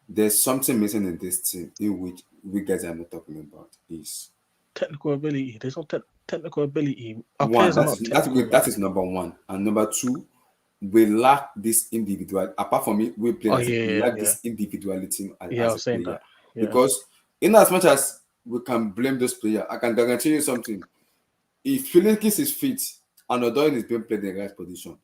There's something missing in this team in which we guys are not talking about is technical ability. There's no technical ability. Our one, players are not technical that enough. is number one. And number two, we lack this individual apart from it, we play Oh as yeah, we yeah, lack yeah. this individuality Yeah, I as a was saying player. that. Yeah. Because in as much as we can blame those players, I can guarantee you something. If Felix is fit and Odoi is being played in the right position,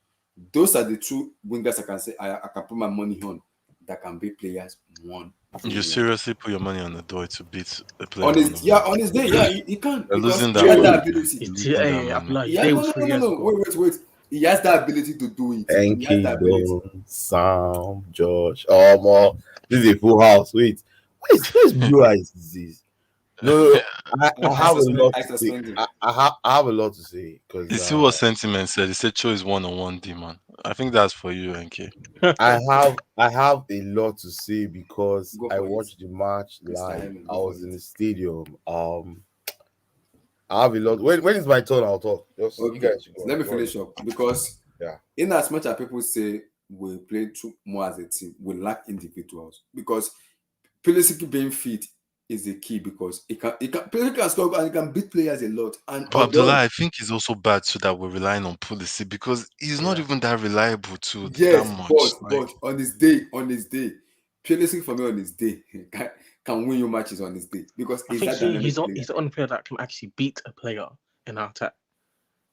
those are the two wingers I can say I can put my money on that can beat players 1 You billion. seriously put your money on the door to beat a player On one his on yeah, one. on his day, yeah, he can You're because losing he that has money, that man. ability. You're It's losing that Abdullah, money. his Yeah, day no, was no, no, three no, years no. ago. Wait. He has that ability to do it. He has Enki, that ability. Don, Sam, Josh. Oh, more. This is a full house. Wait, where's Blue Eyes disease? No, I have a lot I to say. suspend him. I have a lot to say because You see what sentiment said? He said Cho is one on one demon. I think that's for you, NK. I have a lot to say because Go I for it, watched the match Mr. live. Helen. I Go for was it. in the stadium. I have a lot. When is my turn? I'll talk. Just you Okay, guys should go on. let me Go on. finish up because Yeah. in as much as people say we play too more as a team, we lack individuals because Pulisic being fit is the key because Pulisic can score and he can beat players a lot and But Abdullah, although I think it's also bad too that we're relying on policy because he's not Yeah. even that reliable too that yes, much. Like but on his day, Pulisic for me on his day can win you matches on his day because I he's think that dynamic he's player. the only player that can actually beat a player in our attack.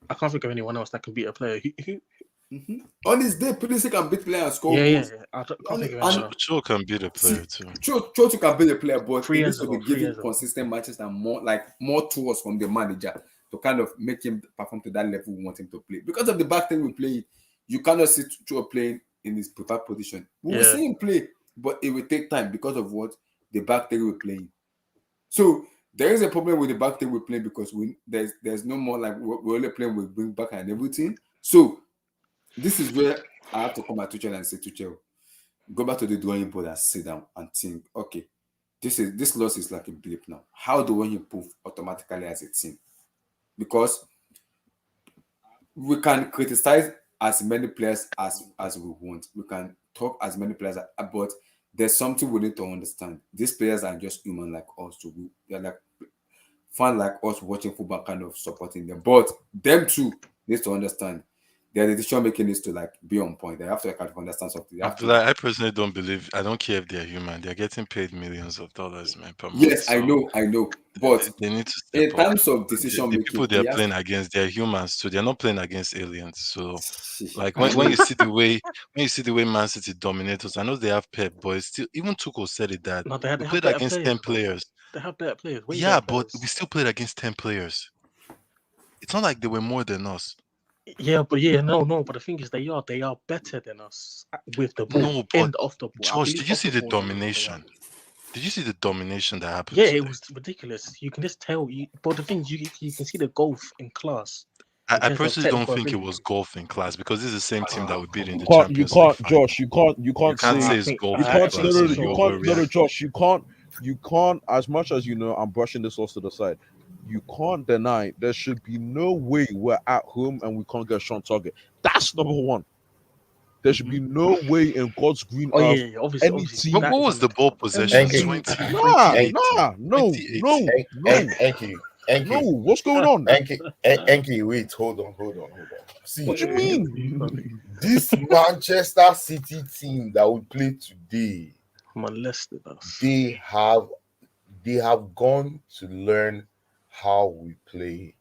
I can't think of anyone else that can beat a player. On his day, Pulisic can beat players and score Yeah. goals. I can't And, think of and anyone else. Cho can be the see, player too. Chotu can be a player, but Three it years needs to be ago, 3 given years ago. consistent matches and more tools from the manager to kind of make him perform to that level we want him to play. Because of the back thing we play, you cannot see Cho playing in his preferred position. We will Yeah. see him play, but it will take time because of what the back thing we're playing. So there is a problem with the back thing we're playing because there's no more like we're only playing with bring back and everything. So this is where I have to come at Tuchel and say, Tuchel, go back to the drawing board and sit down and think, okay, this loss is like a blip now. How do we improve automatically as a team? Because we can criticize as many players as we want. We can talk as many players, but there's something we need to understand. These players are just human like us. So they're like fun like us watching football, kind of supporting them. But them too needs to understand their decision making needs to like be on point. They have to kind of understand something. They have to. Abdullah, I personally don't believe. I don't care if they're human. They're getting paid millions of dollars, man, per month. Yes, So I know. But they need to step in up. terms of The, decision the making, people they're playing against, they're humans too. They're not playing against aliens. So, like I when know. you see the way Man City dominate us, I know they have Pep, but it's still even Tuchel said it that No, we they have played better against players, 10 bro. players. They have better players. Way Yeah, better but players. we still played against 10 players. It's not like they were more than us. Yeah, but no. But the thing is, they are better than us with the ball No, but and off the ball. I Josh, believe did you off see the the ball they're better than us. domination? Did you see the domination that happened Yeah, today? it was ridiculous. You can just tell. But the thing is, you can see the gulf in class in I terms of personally don't technical think it ability. was golf in class because this is the same team that we beat in You the can't, you Champions League can't, final. Josh. You You can't can't say, say it's golf you in can't. I No, class, no, think no. so You you so. can't. No, no, overreact. Josh. You can't. As much as I'm brushing this loss to the side. You can't deny there should be no way we're at home and we can't get a shot on target. That's number one. There should be no way in God's green Oh earth yeah. Obviously, any obviously team, What that is was on the the ball top. any possession? Enki, team. 20, Nah, 2018. no. 2018. Enki, No. Enki, What's going on? Enki. Wait, hold on. See, What you mean? this Manchester City team that we play today, Molested us. they have gone to learn how we play.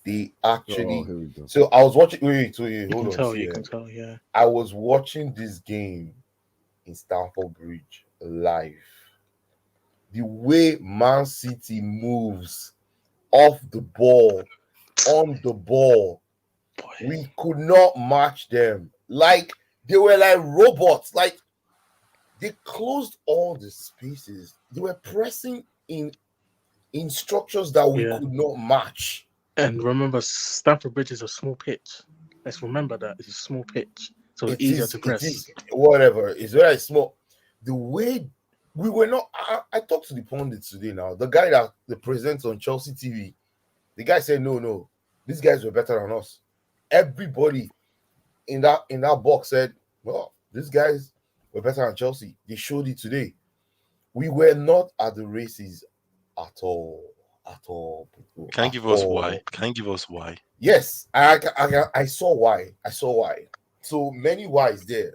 They Oh, actually. here we go. So I was watching. Wait, You hold can on. tell. See, You can tell. Yeah. I was watching this game in Stamford Bridge live. The way Man City moves off the ball, on the ball, Boy. we could not match them. Like they were like robots. Like they closed all the spaces. They were pressing in structures that we Yeah. could not match. And remember, Stamford Bridge is a small pitch. Let's remember that it's a small pitch, so it's It easier is, to it press. is whatever. It's very small. The way we were not. I talked to the pundit today. Now the guy that the presents on Chelsea TV, the guy said, no, these guys were better than us. Everybody in that box said, well, these guys were better than Chelsea. They showed it today. We were not at the races at all. At all, people. Can you At give us why? all. Can you give us why? Yes, I saw why. I saw why. So many whys there.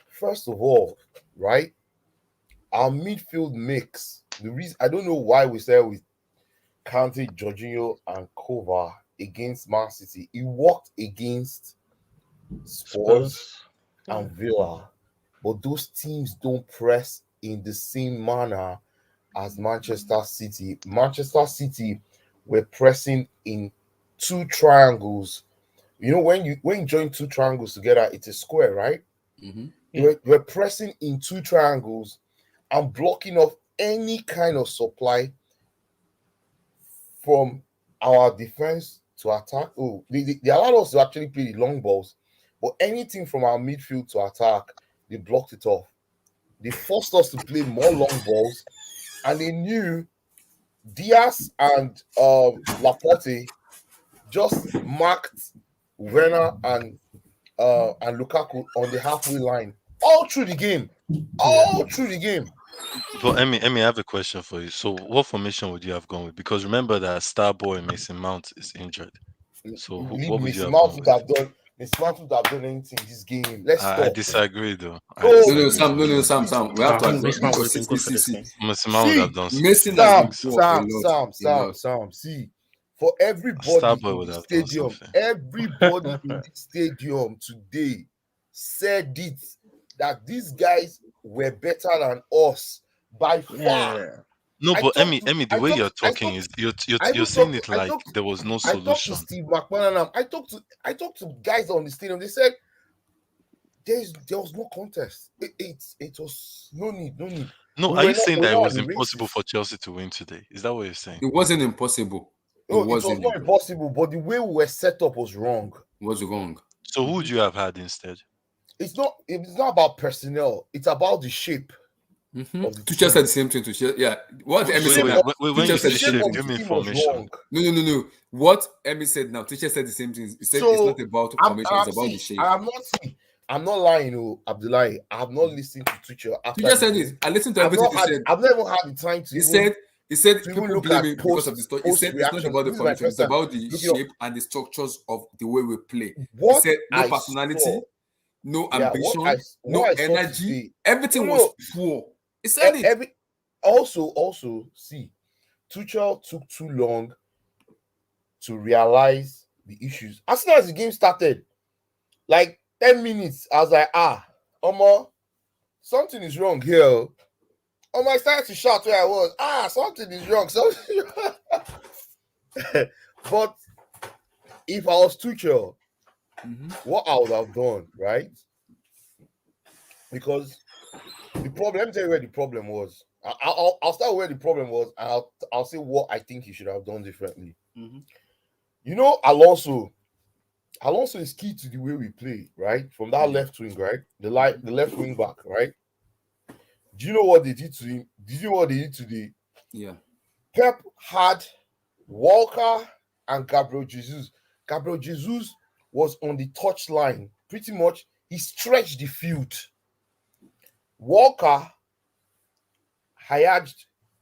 First of all, right? Our midfield mix. The reason I don't know why we said with Kante, Jorginho, and Kova against Man City. It worked against Spurs Spurs. and Villa. but those teams don't press in the same manner as Manchester City. Manchester City were pressing in two triangles. You know, when you join two triangles together, it's a square, right? Mm-hmm. They were pressing in two triangles and blocking off any kind of supply from our defense to attack. Oh, they allowed us to actually play the long balls, but anything from our midfield to attack, they blocked it off. They forced us to play more long balls, and they knew Diaz and Laporte just marked Werner and Lukaku on the halfway line all through the game, Yeah. all through the game. But Emmy, I have a question for you. So, what formation would you have gone with? Because remember that star boy Mason Mount is injured. So, Leave what would you Messi have Mount gone would with? have done. Messi Mount would have done anything in this game. Let's I stop. disagree, though. I Oh, No, no, disagree Sam, to no, be no, honest. Sam. We No, have I to think admit Mason Mount would because have been good for this see, game. Messi Mount would see, have done something. Mason has been Sam, poor a Sam, lot, Sam, a Sam, lot. Sam. See, for Star everybody boy in would the have done stadium, something. everybody in the stadium today said it that these guys were better than us by far. Yeah. No, I but talked to, Emmy, the I way you're talked, I talking talked, is you're I you're even saying talked to, it like there was no I talked to solution. Steve McManaman. I talked to guys on the stadium. They said there was no contest. It was no need, no need. No, We are were you not saying we that were it not at was the impossible for races. Chelsea to win today? Is that what you're saying? It wasn't impossible. It No, it was wasn't. not impossible, but the way we were set up was wrong. It was wrong. So who would you have had instead? It's not about personnel, it's about the shape Mm-hmm. of the Tuchel said team. the same thing. Tuchel, yeah. What The Emmy Wait, said shape wait, now. of wait, wait, when the you Tuchel said say the shape same shape, of thing. the give me team was information. wrong. No. What Emmy said now. Tuchel said the same thing. He said it's So not about I'm formation. It's I'm about the see, shape. I'm not lying, oh, Abdullahi. I have not listened to Tuchel after Tuchel the said this. game. I listened to everything he said. I've never had the time He said he said to even people look blame at him because of the story. He post said it's not reactions. about the This is my formation. It's first time about the looking up shape and the structures of the way we play. He what said no I saw. personality, no Yeah, ambition, what no I saw energy. today. Everything No, was no. poor. He said it. Every also see, Tuchel took too long to realize the issues. As soon as the game started, like 10 minutes, I was like, Omo, something is wrong here. I started to shout where I was. Something is wrong. Something. But if I was Tuchel, what I would have done, right? Because the problem, let me tell you where the problem was. I'll start where the problem was, and I'll say what I think he should have done differently. You know, Alonso is key to the way we play, right? From that left wing, right? The left wing back, right? Do you know what they did to him? Did you know what they did today? Yeah. Pep had Walker and Gabriel Jesus. Gabriel Jesus was on the touchline. Pretty much, he stretched the field. Walker hired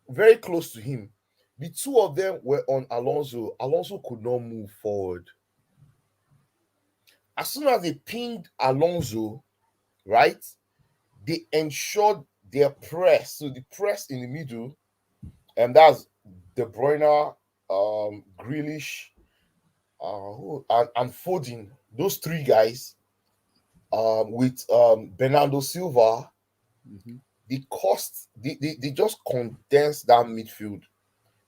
very close to him. The two of them were on Alonso. Alonso could not move forward. As soon as they pinged Alonso, right, they ensured their press. So the press in the middle, and that's De Bruyne, Grealish, and Foden. Those three guys, with Bernardo Silva, they just condensed that midfield.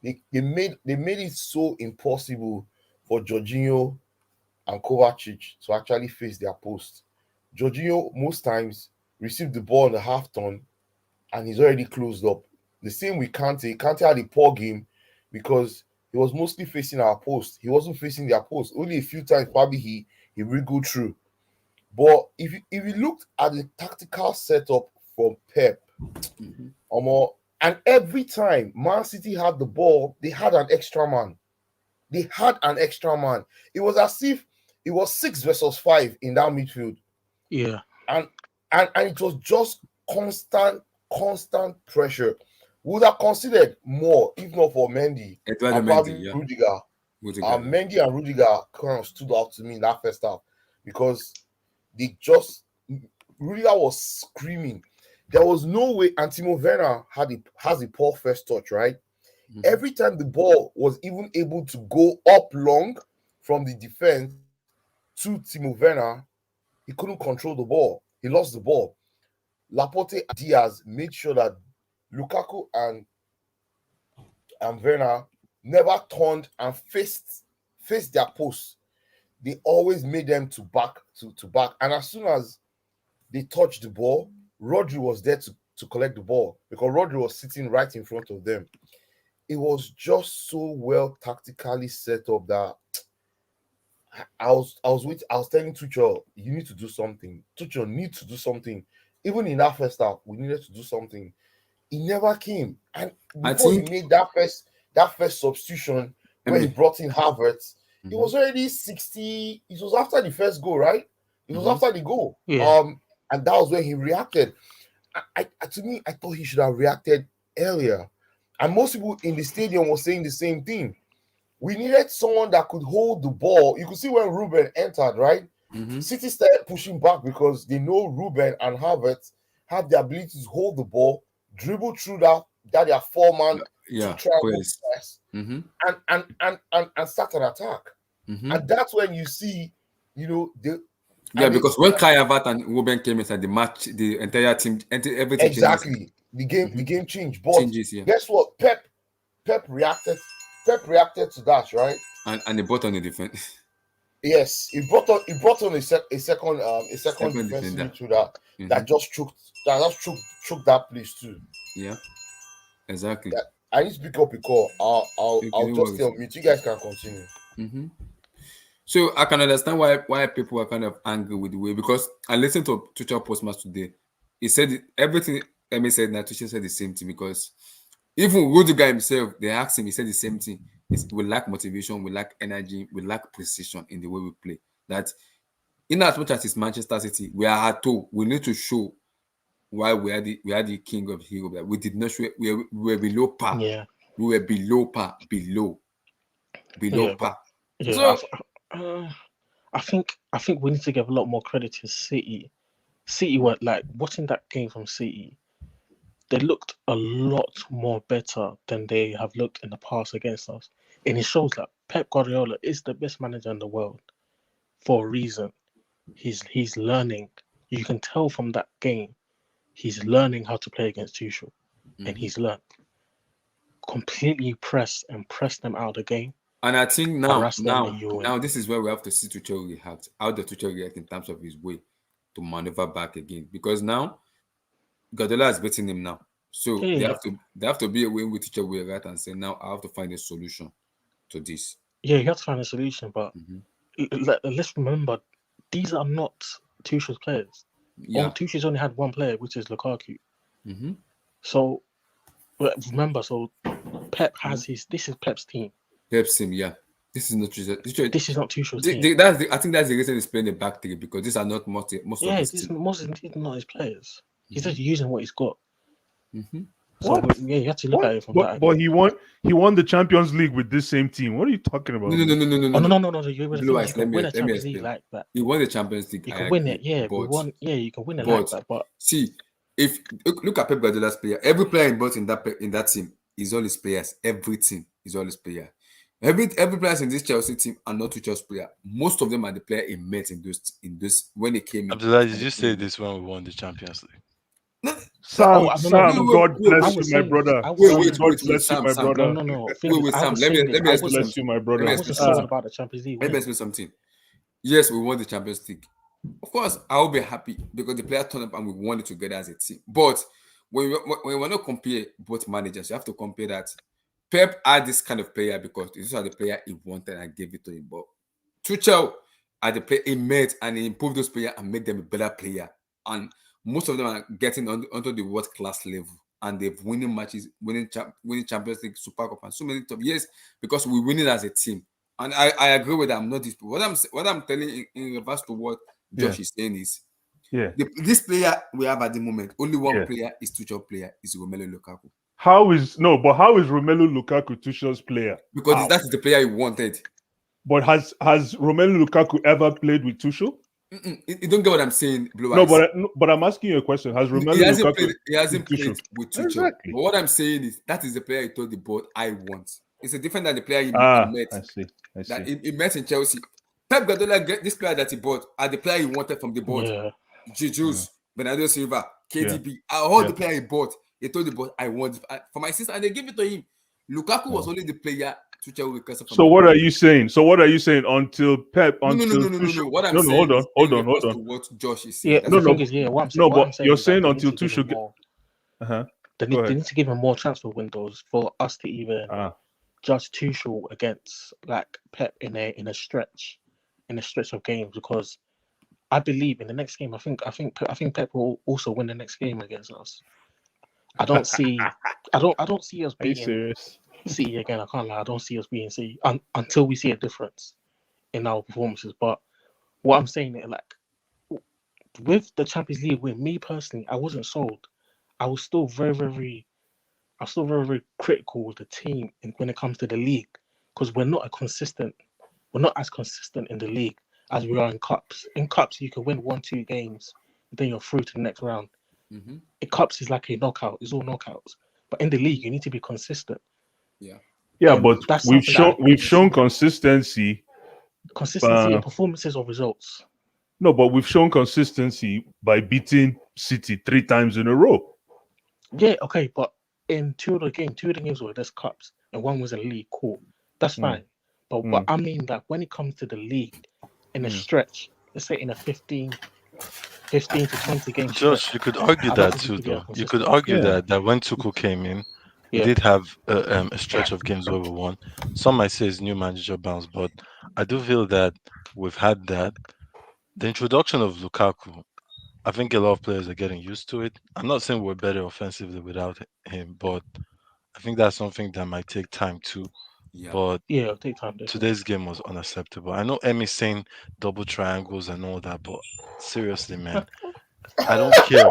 They made it so impossible for Jorginho and Kovacic to actually face their post. Jorginho most times received the ball in the half turn and he's already closed up. The same with Kante. Kante had a poor game because he was mostly facing our post. He wasn't facing their post. Only a few times probably he wriggled through. But if you looked at the tactical setup from Pep, and every time Man City had the ball, they had an extra man. They had an extra man. It was as if it was 6 versus 5 in that midfield. Yeah. And it was just constant pressure. Would have considered more if not for Mendy Eduardo and Mendy, probably yeah. Rudiger. Rudiger. Mendy and Rudiger kind of stood out to me in that first half because they just Rudiger was screaming. There was no way. And Timo Werner has a poor first touch, right? Every time the ball was even able to go up long from the defense to Timo Werner, he couldn't control the ball. He lost the ball. Laporte, Diaz made sure that Lukaku and Werner never turned and faced their posts. They always made them to back to back. And as soon as they touched the ball, Rodri was there to collect the ball because Rodri was sitting right in front of them. It was just so well tactically set up that I was telling Tuchel, you need to do something. Tuchel needs to do something. Even in that first half, we needed to do something. He never came. And I before he think made that first substitution where he brought in Havertz, it was already 60. It was after the first goal, right? It was after the goal. Yeah. And that was when he reacted. To me, I thought he should have reacted earlier. And most people in the stadium were saying the same thing. We needed someone that could hold the ball. You could see when Ruben entered, right? City started pushing back because they know Ruben and Havertz have the ability to hold the ball, dribble through that their four-man to try and press, and start an attack. And that's when you see, because when Kai Havertz and Ruben came inside the match, the entire team, everything exactly changes. The game changed. But guess what? Pep reacted to that, right? And they brought on the defense. Yes, he brought on a second defensive midfielder that just choked that place too. Yeah, exactly. I need to pick up a call. I'll just tell me. You guys can continue. So I can understand why people are kind of angry with the way, because I listened to Tuchel post-match today. He said everything Emi said, and Tuchel said the same thing, because even Rudiger himself, they asked him, he said the same thing. We lack motivation, we lack energy, we lack precision in the way we play. That in as much as it's Manchester City, we are at all. We need to show why we are the king of Europe. We did not show. We were below par. Yeah. We were below par. Below par. Yeah. So I think we need to give a lot more credit to City. City were like watching that game from City. They looked a lot more better than they have looked in the past against us. And it shows that Pep Guardiola is the best manager in the world for a reason. He's learning. You can tell from that game, he's learning how to play against Tuchel. And he's learned. Completely press them out of the game. And I think now this is where we have to see Tuchel react. How the Tuchel react in terms of his way to maneuver back again. Because now Guardiola is beating him now. So they have to be away with Tuchel way right and say, now I have to find a solution to this. Yeah, you have to find a solution, but let's remember, these are not Tuchel's players. Yeah. Tuchel's only had one player, which is Lukaku. So remember, Pep has this is Pep's team. Pep's team, yeah. This is not Tuchel. This is not Tuchel's team. I think that's the reason he's playing the back three, because these are not most of his team. Most of not his players. He's just using what he's got. So What? you have to look at it from that. But he won the Champions League with this same team. What are you talking about? No. You Let can win a me Champions League explain. like that. He won the Champions League. You can win it, yeah. You can win it like that. But see, if look at Pep Guardiola's player, every player involved in that team is all his players. Every team is all his player. Every players in this Chelsea team are not Tuchel's player. Most of them are the player he met in those when he came in. Abdullah, did you say this when we won the Champions League? Sam, God bless you, my brother. God bless you, my brother. No. Sam, let me bless you, my brother. I wasn't talking about the Champions League. Let me explain something. Yes, we won the Champions League. Of course, I will be happy because the player turned up and we won it together as a team. But when we want to compare both managers, you have to compare that Pep had this kind of player because this is the player he wanted and gave it to him. But Tuchel had the player he met and he improved those players and made them a better player. And most of them are getting onto the world class level, and they've winning matches, winning Champions League, Super Cup, and so many top years because we win it as a team. And I agree with that. I'm not this. What I'm telling in reverse to what Josh is saying is, this player we have at the moment, only one player is Tuchel player is Romelu Lukaku. How is Romelu Lukaku Tuchel's player? Because that is the player he wanted. But has Romelu Lukaku ever played with Tuchel? You don't get what I'm saying, Blue No, Eyes. but I'm asking you a question. Has Romelu Lukaku he hasn't played with Tuchel. Exactly. But what I'm saying is that is the player he told the board I want. It's a different than the player he met. I see. That he met in Chelsea. Pep Guardiola get this player that he bought are the player he wanted from the board. Yeah. Jesus, Bernardo Silva, KDB, all Yeah. the player he bought, he told the boss, I want for my sister, and they gave it to him. Lukaku was only the player Tuchel requested from So the what club. are you saying? So what are you saying until Pep No, no, no, until no, no, no, no. Tuchel? What I'm No, no, hold saying on, is hold in on, hold response on. to what Josh is Yeah, saying. That's the No, what thing I'm no, is, yeah, no. what But I'm saying you're is that saying they need until to give him Tuchel. more. Uh-huh. They Go ahead. need to give him more transfer windows for us to even Ah, judge Tuchel against like Pep in a stretch of games, because I believe in the next game. I think Pep will also win the next game against us. I don't see I don't see us are you beating serious? City again. I can't lie. I don't see us beating City until we see a difference in our performances. But what I'm saying is, like, with the Champions League win, me personally, I wasn't sold. I was still I'm still very critical of the team when it comes to the league, because we're not as consistent in the league as we are in cups. In cups, you can win 1, 2 games, then you're through to the next round. Mm-hmm. In cups is like a knockout. It's all knockouts. But in the league, you need to be consistent. Yeah. Yeah, And but that's something that I we've didn't shown see. consistency. Consistency Uh, in performances or results. no, but we've shown consistency by beating City 3 times in a row. Yeah, okay, but in two of the games were just cups, and one was a league. Cool, that's Mm, fine. But mm, I mean that when it comes to the league, in a mm. stretch, let's say in a 15 to 20 game Josh, stretch, you could argue I don't that think we too, could be though. You could consistent. argue Yeah. that when Tuchel came in, we Yeah, did have a stretch of games where we won. Some might say it's new manager bounce, but I do feel that we've had that. The introduction of Lukaku, I think a lot of players are getting used to it. I'm not saying we're better offensively without him, but I think that's something that might take time too. Yeah. But yeah, it'll take time, definitely. today's game was unacceptable. I know Emmy's saying double triangles and all that, but seriously, man, I don't care.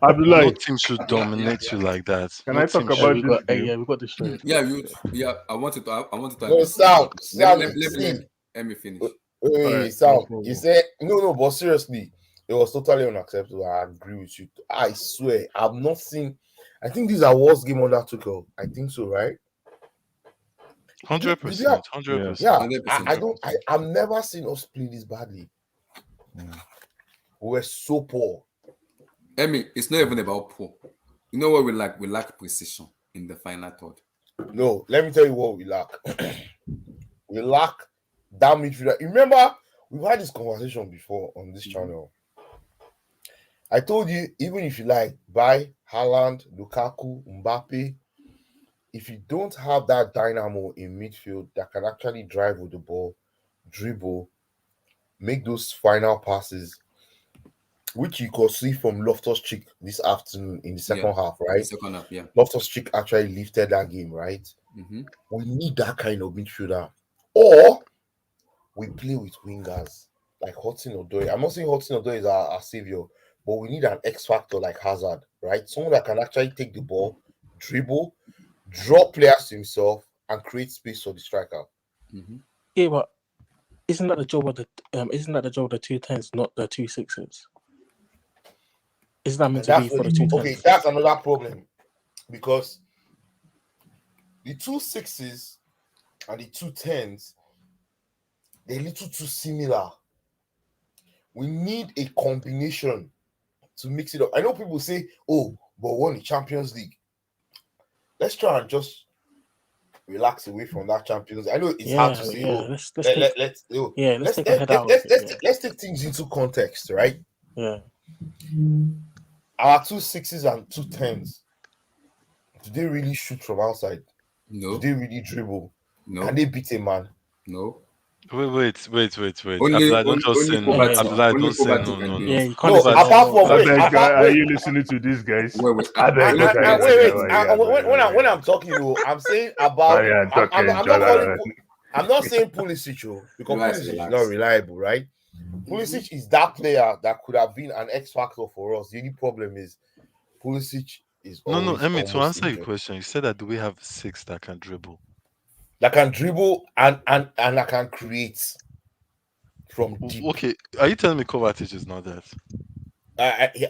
No Abdullah, team should Yeah, yeah, dominate yeah. you like that. can No I talk team Hey, about should. this game? we got destroyed. We Yeah, got you. destroyed. Yeah, I wanted to have No, a say, Sam, but Sam, let see, me finish. All hey, right, no Sam, you problem. said no, but seriously, it was totally unacceptable. I agree with you. I swear, I've not seen. I think this is our worst game under Tuchel. I think so, right? Did you have, 100%. Yeah. 100%. yeah, 100%. I don't. I've never seen us play this badly. Mm. We were so poor. Emmy, it's not even about poor. You know what we lack? We lack precision in the final third. No, let me tell you what we lack. We lack that midfielder. Remember, we've had this conversation before on this channel. I told you, even if you like buy Haaland, Lukaku, Mbappe, if you don't have that dynamo in midfield that can actually drive with the ball, dribble, make those final passes, which you could see from Loftus Cheek this afternoon in the Yeah. second half, In the right? second half, yeah. Loftus Cheek actually lifted that game, right? Mm-hmm. We need that kind of midfielder. Or we play with wingers like Hudson Odoi. I'm not saying Hudson Odoi is our savior, but we need an X factor like Hazard, right? Someone that can actually take the ball, dribble, draw players to himself, and create space for the striker. Mm-hmm. Yeah, but isn't that the job of the 2 10s, not the 2 6s? Isn't that meant And to be that's for what the 2 okay, 10s? that's another problem because the 2 6s and the 2 10s, they're a little too similar. We need a combination to mix it up. I know people say, oh, but won the Champions League. Let's try and just relax away from that Champions League. I know it's hard to say, Yeah. oh, Let's let's take our head out of it. let's take things into context, right? Yeah. Our 2 6s and 2 10s, do they really shoot from outside? No. Do they really dribble? No. Can they beat a man? No. Wait. Only Abdullah, don't just say no. Poverty. Abdullah, Only don't say poverty no, can no, do no. it. Yeah, you can't No, say apart from I wait, beg, apart are wait, you listening to these guys? Wait. I beg, Only look at poverty this. wait. can do it. When I'm talking, I'm saying about. I am talking, I'm not calling. Jordan. I'm not saying Pulisic, because Relax, Pulisic is relax. not reliable, right? Pulisic is that player that could have been an X factor for us. The only problem is Pulisic is No, always Emmy, to almost answer your injured. question, you said that do we have 6 that can dribble? That can dribble and that can create from deep. Okay, are you telling me Kovacic is not that?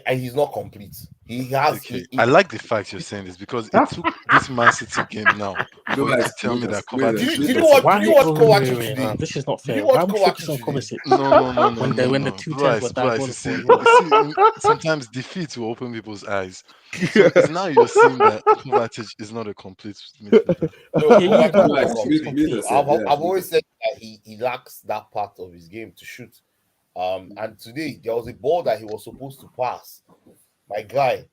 He's not complete. He has. Okay, I like the fact you're saying this because it took this Man City game now going to guys, tell me wait, that wait, Kovacic Did is you better. watch? Why? Did you watch Wait, wait, Kovacic wait, today? this is not Did fair. you Why watch are we focusing on Kovacic today? Kovacic No. when the two tens were Bryce, you diabolical? see, You know? sometimes defeat will open people's eyes. So it's now you're seeing that Kovacic is not a complete midfielder. No, Yeah, yeah, Kovacic no, is of not guys, course he's mute, mute complete. complete. yourself. Yeah, I've mute always yourself. said that he lacks that part of his game to shoot. And today there was a ball that he was supposed to pass. My guy,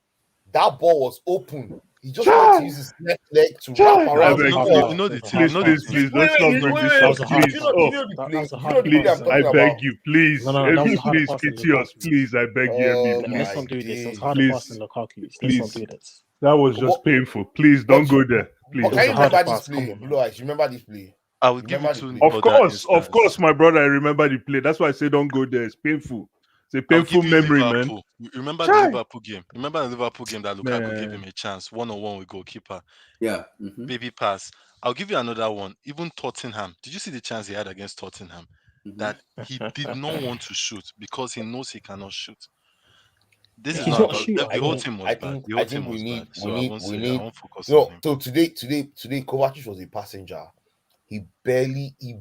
that ball was open. He just wanted to use his left leg to wrap That I around was a the beg hard you. You ball. pass. know That the was a team. hard Please, You know the pass, please, man. team. please, let's not bring this That up, was a hard please. Do pass, Oh, man. you know the That play? was a Do you know hard the play please, pass, I'm man. I talking beg about? you, please, No, that was a harder please, pass than Kitios, Lukaku. please, I beg you, Oh Let's my not do this. It was a days. harder pass than please, Lukaku. Let's not please. do this. That was But, just painful. Please don't but, go there, but It please. was can a you harder remember this pass. Come play? on, man. Blue Eyes, you remember this play? I will You give you remember the two play? other Of course, instances. my brother. I remember the play. That's why I say don't go there. It's painful. It's a I'll painful give you memory, man. Liverpool. You remember the Chai, Liverpool game? Remember the Liverpool game that Lukaku gave him man. a chance, 1-on-1 with goalkeeper, Yeah. baby pass. I'll give you another one. Even Tottenham. Did you see the chance he had against Tottenham? That he did not want to shoot because he knows he cannot shoot. This is He's not not a about shooter, the whole bro. team was I bad. think The I whole team think was bad. So I we need won't focus on no. him. So today Kovacic was a passenger. He barely he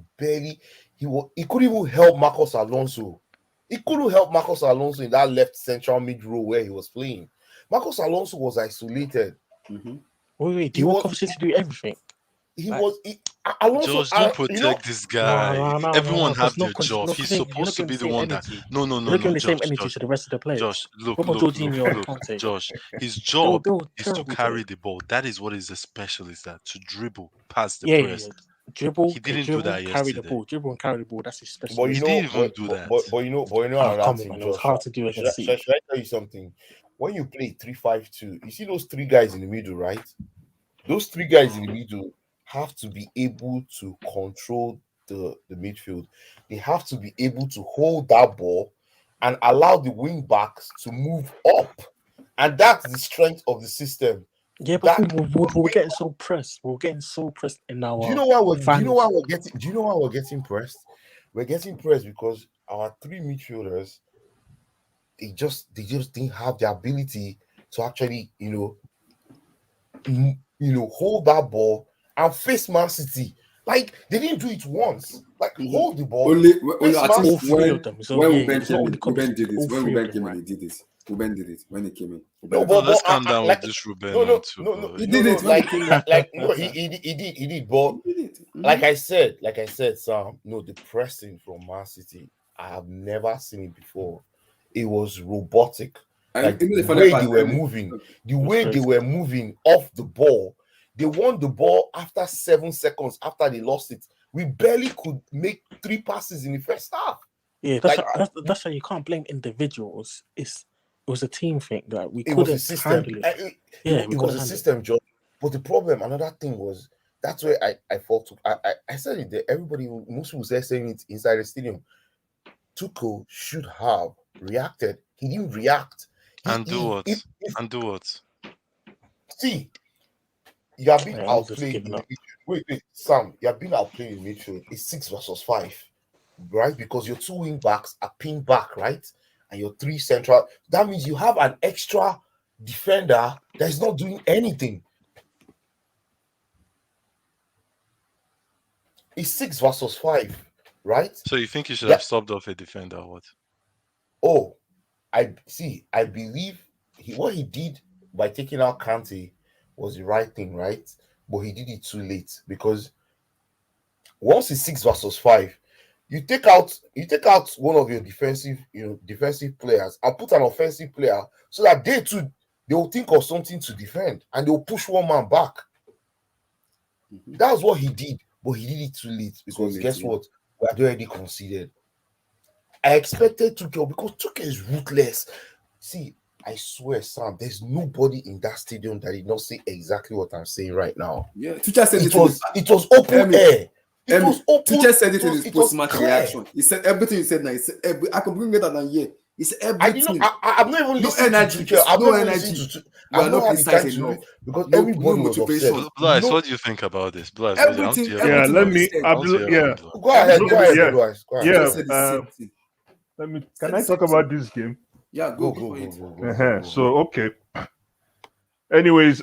couldn't even help Marcos Alonso. He couldn't help Marcos Alonso in that left central mid row where he was playing. Marcos Alonso was isolated. Wait. Do He you want was Kovacic to do everything? Like, Alonso. Josh, don't You know, protect this guy. no. Everyone Because have their job. you're not He's giving you're not supposed to giving the be the same one that. energy. No, You're not giving the same Josh, energy to the rest of the players. Look, What about Jorginho and look, Conte? Josh. His They job were is to terrible carry today. the ball. That is what is a specialist at, to dribble past the Yeah. press. Dribble, He didn't do that carry the yesterday. ball. Dribble and carry the ball. That's his but He you specialist. know, didn't even do that. but you know Oh, another come on, thing, man. It was Josh. hard to do against City. Should I tell you something? When you play 3-5-2, you see those three guys in the middle, right? Those three guys in the middle have to be able to control the midfield. They have to be able to hold that ball and allow the wing backs to move up. And that's the strength of the system. Yeah, but That we were getting so pressed. We were getting so pressed in our do you know why fans. we're getting pressed? We're getting pressed because our three midfielders they just didn't have the ability to actually, hold that ball and face Man City. Like they didn't do it once. Like hold the ball, Only face I Man think All City. three of them. So when yeah, Ruben it's not came only in, Ruben Kovacic. did it. All When three of Ruben them, came in, right? he did it. Ruben did it when he came in. No, Ruben Bro, did it. let's calm down like with this Ruben no, man no, too, no, no, bro. He no, did no, it when he came in. he did, but He did it. like I said, Sam, no, the pressing from Man City, I have never seen it before. It was robotic. And Like even the the funny way part, they were moving, off the ball. They won the ball after 7 seconds after they lost it. We barely could make 3 passes in the first half. Yeah, Like that's how you can't blame individuals. It was a team thing that we it was a couldn't system. handle it. Yeah, we It was couldn't a handle it. system, Joe. But the problem, another thing was that's where I felt. I said it there. Everybody, most people saying it inside the stadium. Tuchel should have reacted. He didn't react. And do what? If see, you have been Yeah, I'm just outplayed giving in the up. midfield. Wait, Sam, you have been outplayed in the midfield. It's 6 versus 5, right? Because your 2 wing backs are pinned back, right? And your 3 central. That means you have an extra defender that is not doing anything. It's 6 versus 5, right? So you think you should Yeah. have subbed off a defender or what? Oh, I believe what he did by taking out Kante was the right thing, right? But he did it too late because once it's 6 versus 5, you take out one of your defensive players and put an offensive player so that they will think of something to defend and they'll push one man back. That's what he did, but he did it too late because guess what? We had already conceded. I expected Tuchel because Tuchel is ruthless. See, I swear, Sam, there's nobody in that stadium that did not say exactly what I'm saying right now. Yeah, Tuchel said It was open air. It was open. Tuchel said it in his post-match clear. reaction. He said everything he said now. He said I can bring it than here. He said everything. I've not even listened to Tuchel. I've not had the time to read because everybody was upset. Blaise, what do you think about this? Blaise, Everything. Yeah, let me. Yeah. Go ahead, Blaise. Go ahead. Tuchel said the same thing. Let me. Can I talk about this game? Yeah, go. So okay. Anyways,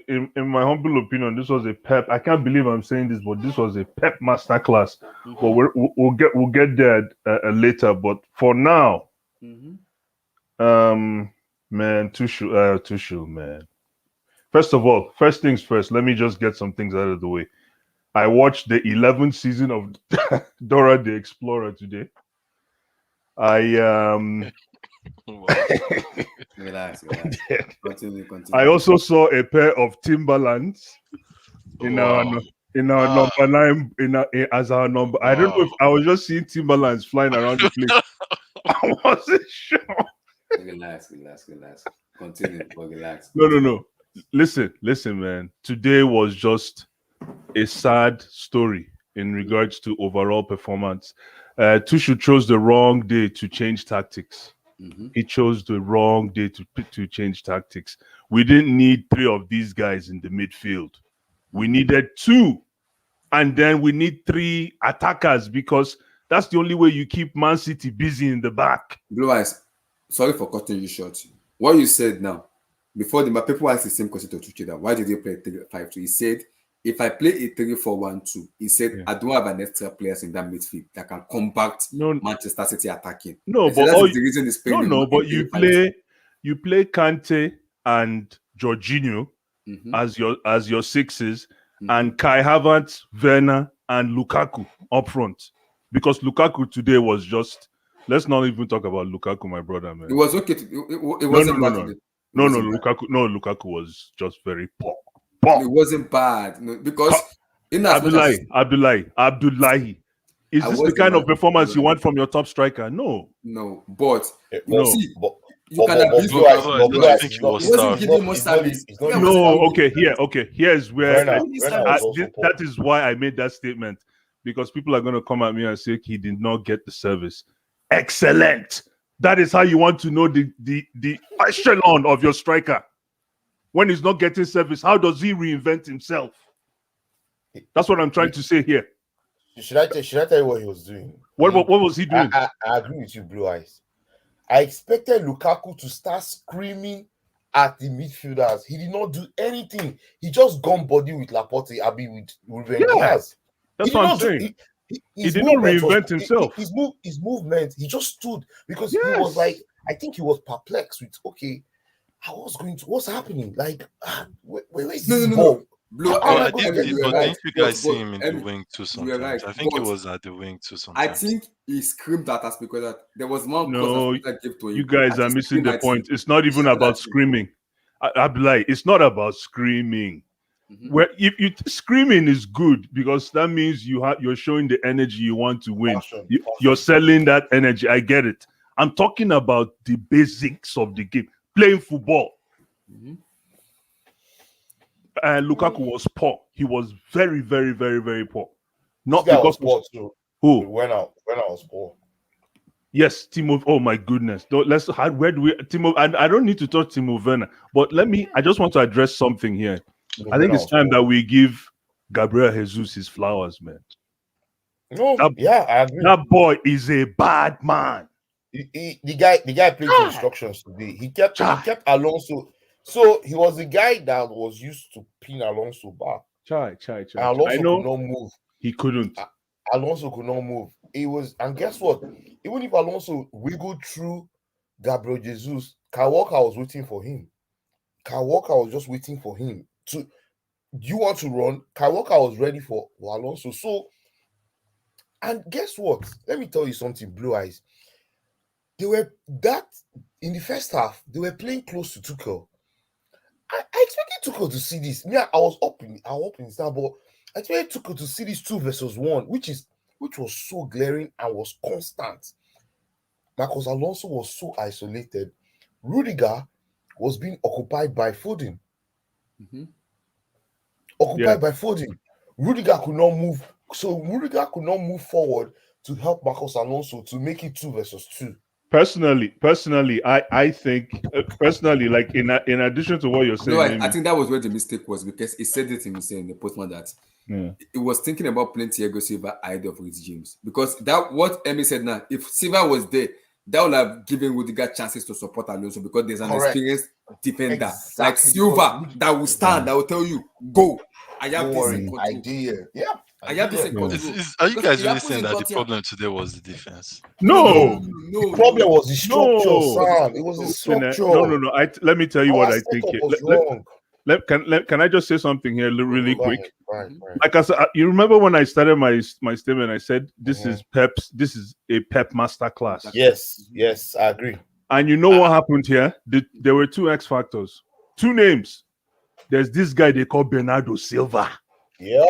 in my humble opinion, this was a pep. I can't believe I'm saying this, but this was a pep masterclass. But we'll get there later. But for now, man, Tuchel, man. First of all, first things first. Let me just get some things out of the way. I watched the 11th season of Dora the Explorer today. Wow. Relax. Continue. I also saw a pair of Timberlands in our Wow. number 9 as our number. I don't know if I was just seeing Timberlands flying around the place. I wasn't sure. Relax. Continue, but relax. No. Listen, man. Today was just a sad story in regards to overall performance. Tuchel chose the wrong day to change tactics. He chose the wrong day to change tactics. We didn't need 3 of these guys in the midfield. We needed 2. And then we need 3 attackers because that's the only way you keep Man City busy in the back. Blue Eyes, sorry for cutting you short. What you said now, before the people asked the same question to Tuchel, why did you play 3-5-2? He said, if I play a 3-4-1-2, he said, I don't have an extra players in that midfield that can combat Manchester City attacking. No, but that's the reason he's playing. But you play Kante and Jorginho as your sixes, and Kai Havertz, Werner, and Lukaku up front. Because Lukaku today was just. Let's not even talk about Lukaku, my brother, man. It was okay. It wasn't bad today. No, Lukaku was just very poor. It wasn't bad because Abdullahi. Is this the kind of performance you want from your top striker? No, but see, you can abuse Here's where that is why I made that statement, because people are going to come at me and say he did not get the service. Excellent. That is how you want to know the echelon of your striker. When he's not getting service, how does he reinvent himself? That's what I'm trying to say here. Should I tell you what he was doing? What was he doing? I agree with you, Blue Eyes. I expected Lukaku to start screaming at the midfielders. He did not do anything. He just gone body with Laporte, with Ruben Diaz. That's what I'm saying. He did not reinvent himself. His movement, he just stood because he was like, I think he was perplexed with, what's happening? Like, where is this ball? Didn't you guys see him in the wing too sometimes? Right. I think he was at the wing too sometimes. I think he screamed at us because there was one that gave to him. You guys are missing the point. It's not even about screaming. Abdullahi, it's not about screaming. Where if you screaming is good because that means you're showing the energy you want to win. You're selling that energy. I get it. I'm talking about the basics of the game. Playing football. And Lukaku was poor. He was very, very, very, very poor. Not because poor too. Who? When I was poor. Yes, Timo. Oh my goodness. Where do we Timo? I don't need to talk Timo Werner, but I just want to address something here. I think it's time that we give Gabriel Jesus his flowers, man. No, I agree. That boy is a bad man. The guy played to instructions today. He kept Alonso. So he was the guy that was used to pin Alonso back. Alonso could not move. He couldn't. Alonso could not move. And guess what? Even if Alonso wiggled through Gabriel Jesus, Kyle Walker was waiting for him. Kyle Walker was just waiting for him. Do you want to run? Kyle Walker was ready for Alonso. So, and guess what? Let me tell you something, Blue Eyes. In the first half, they were playing close to Tuchel. I expected Tuchel to see this. I was up in the stand, but I expected Tuchel to see this 2 versus 1, which was so glaring and was constant. Marcos Alonso was so isolated. Rudiger was being occupied by Foden. By Foden. Rudiger could not move. So Rudiger could not move forward to help Marcos Alonso to make it 2 versus 2. Personally, I think like in addition to what you're saying, I think that was where the mistake was, because he said it himself in the postman that he was thinking about playing Thiago Silva ahead of Reece James, because that what Emi said now. If Silva was there, that would have given Rudiger chances to support Alonso because there's an Correct. experienced defender like Exactly, Silva because that will stand, that will tell you, go. I have don't this in worry, control. idea. Yeah, I have this in Yeah. control. Are you Because guys it really happens saying in that the Tottenham. problem today was the defense? No, the problem was the structure, no. Sam. It was the Listen, structure. no. Let me tell you what Our I think setup here. was wrong. Can I just say something here really Go quick? ahead, right. Like I said, you remember when I started my statement? I said this Mhm. is Pep's. This is a Pep masterclass. Yes, I agree. And you know what happened here? There were two X factors, two names. There's this guy they call Bernardo Silva, Yep,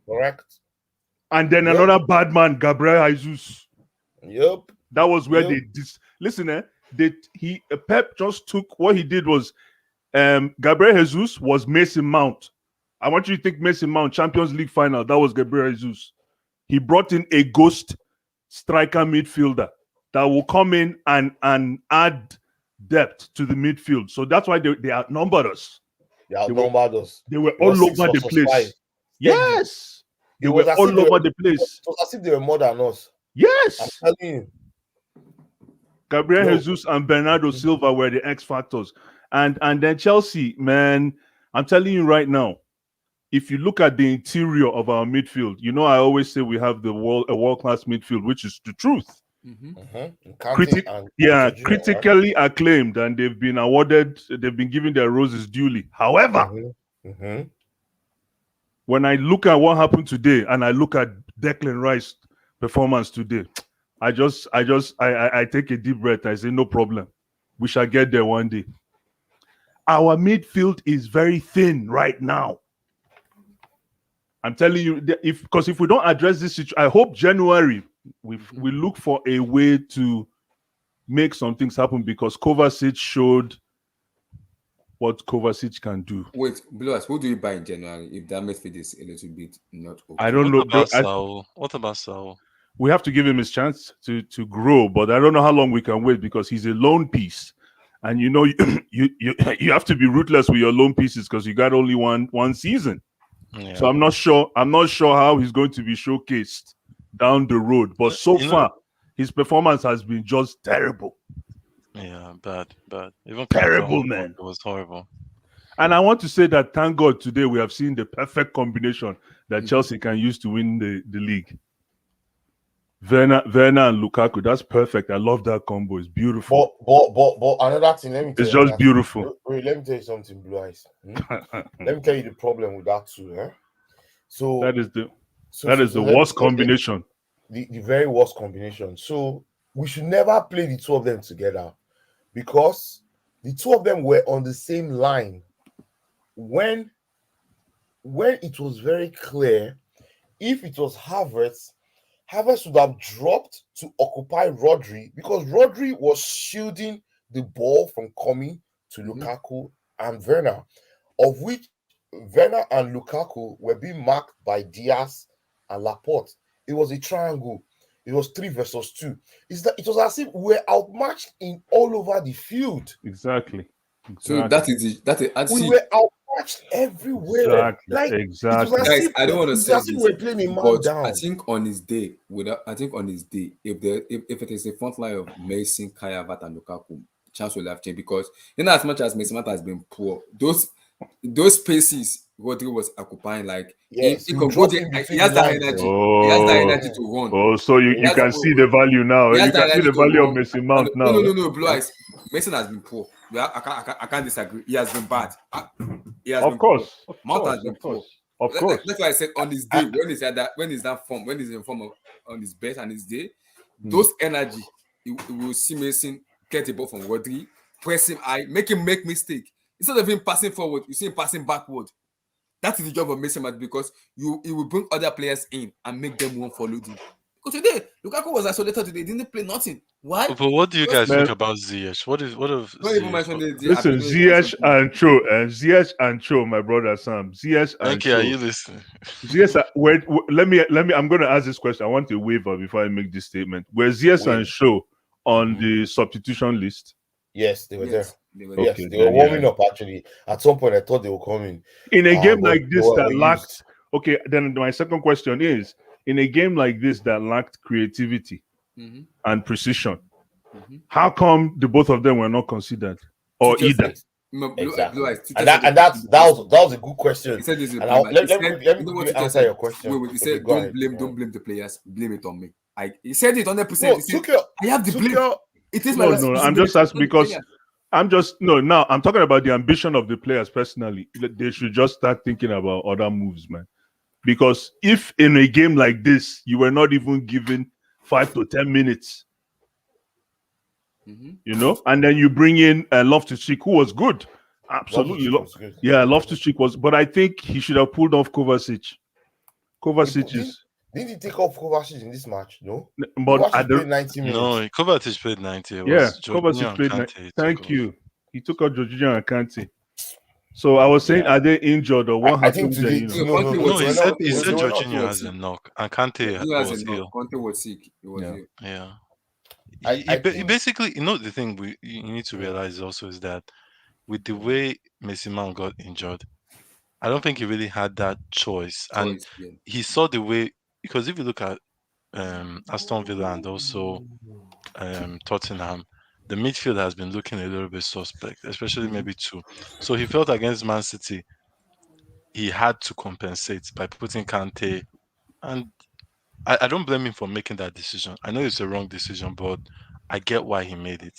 correct. and then Yep. another bad man, Gabriel Jesus. Yep. That was where Yep. listen. Pep just took what he did was Gabriel Jesus was Mason Mount. I want you to think Mason Mount, Champions League final. That was Gabriel Jesus. He brought in a ghost striker midfielder that will come in and add depth to the midfield. So that's why they outnumbered us. They outnumbered us. They were It was all 6 over the versus place. 5. Yes. They It were was as if all they over were- the place. It was as if they were more than us. I'm Yes. telling you. Gabriel No. Jesus and Bernardo Silva were the X factors. And then Chelsea, man, I'm telling you right now, if you look at the interior of our midfield, you know I always say we have a world-class midfield, which is the truth. Kante and Yeah, Jorginho, right? critically acclaimed, and they've been awarded, they've been given their roses duly. However, when I look at what happened today and I look at Declan Rice's performance today, I take a deep breath. I say, no problem. We shall get there one day. Our midfield is very thin right now. I'm telling you, because if we don't address this situation, I hope January we look for a way to make some things happen, because Kovacic showed what Kovacic can do. Wait, Blue Eyes, who do you buy in January if that midfield is a little bit not okay? I don't know. What about Saul? We have to give him his chance to grow, but I don't know how long we can wait, because he's a lone piece, and you know you have to be ruthless with your lone pieces because you got only one season. Yeah. So I'm not sure how he's going to be showcased down the road. But so far, his performance has been just terrible. Yeah, bad. Even terrible, man. It was horrible. And I want to say that thank God today we have seen the perfect combination that Chelsea can use to win the league. Werner and Lukaku, that's perfect. I love that combo. It's beautiful. But another thing, let me tell It's you. just beautiful. Wait, let me tell you something, Blue Eyes. Let me tell you the problem with that too. So that is the worst combination. The very worst combination. So we should never play the two of them together, because the two of them were on the same line when it was very clear. If it was Havertz would have dropped to occupy Rodri, because Rodri was shielding the ball from coming to Lukaku and Werner, of which Werner and Lukaku were being marked by Diaz and Laporte. It was a triangle. It was 3 versus 2. It was as if we were outmatched in all over the field. Exactly. So we were outmatched everywhere. Exactly. Guys, I don't want to say this, we're playing a man but down. I think on his day, if it is a front line of Mason, Kaya, Vat, and Lukaku, chance will have changed, because as much as Mason Mount has been poor, those spaces Rodri was occupying, like he has that energy. He has that energy to run. Oh, so you can see the value now. You can see the value of Mason Mount now. No, Blue Eyes. Mason has been poor. I can't disagree. He has been bad. Of course. Mount has been poor. Of course. That's why I said on his day, when he's in form of on his best and his day, those energy, you will see Mason get the ball from Rodri, press him high, make him make mistake. Instead of him passing forward, you see him passing backward. That is the job of Mason Mount, because you will bring other players in and make them one follow you. Because today, Lukaku was isolated today. He didn't play nothing. Why? But what do you guys think about Ziyech? What of Ziyech? Listen, Ziyech and Cho, my brother Sam. Ziyech and Cho. Are you listening? Ziyech, let me. I'm going to ask this question. I want a waiver before I make this statement. Were Ziyech and Cho on the substitution list? Yes, they were there. They were warming up actually. At some point, I thought they were coming. In a game like this that lacked. Okay, then my second question is: in a game like this that lacked creativity and precision, Mhm. How come the both of them were not considered? Or Tuchel either? said, no, Blue Exactly. Eyes, Tuchel And said that the and that's question that because was that was a good he question. said this is a And I'll, Premier. He let said, me let you know me what Tuchel answer said? your question. Wait, he Okay, said, go ahead. don't blame the players, blame it on me. He said it 100%. No, He said, Tuchel, I have the blame. Tuchel, It is my No, no, I'm just responsibility. asking Not the because players. now I'm talking about the ambition of the players personally. They should just start thinking about other moves, man. Because if in a game like this you were not even given 5 to 10 minutes, Mhm. and then you bring in Loftus-Cheek, who was good, absolutely. Loftus-Cheek was good. Yeah, Loftus-Cheek was, but I think he should have pulled off Kovacic. Kovacic is, Didn't he take off Kovacic in this match? No, but Kovacic played 90 No, minutes. Kovacic played 90. It yeah, was Jorginho Kovacic and played. Kante he took Thank off. you. He took out Jorginho and Kante. So I was saying, Yeah. are they injured or what I think happened there? today. No, No, Conte no, No, was they he were sick. said not. he said They were not. Conte Jorginho was has a sick. knock and Yeah, Kante he has was a knock. ill. Conte was sick. He was Yeah. ill. Yeah. I He think. basically, the thing you need to realize also is that with the way Messi Mount got injured, I don't think he really had that choice. And Choice. Yeah. he saw the way, because if you look at Aston Villa and also Tottenham, the midfield has been looking a little bit suspect, especially Mhm. maybe two. So he felt against Man City, he had to compensate by putting Kante. And I don't blame him for making that decision. I know it's a wrong decision, but I get why he made it.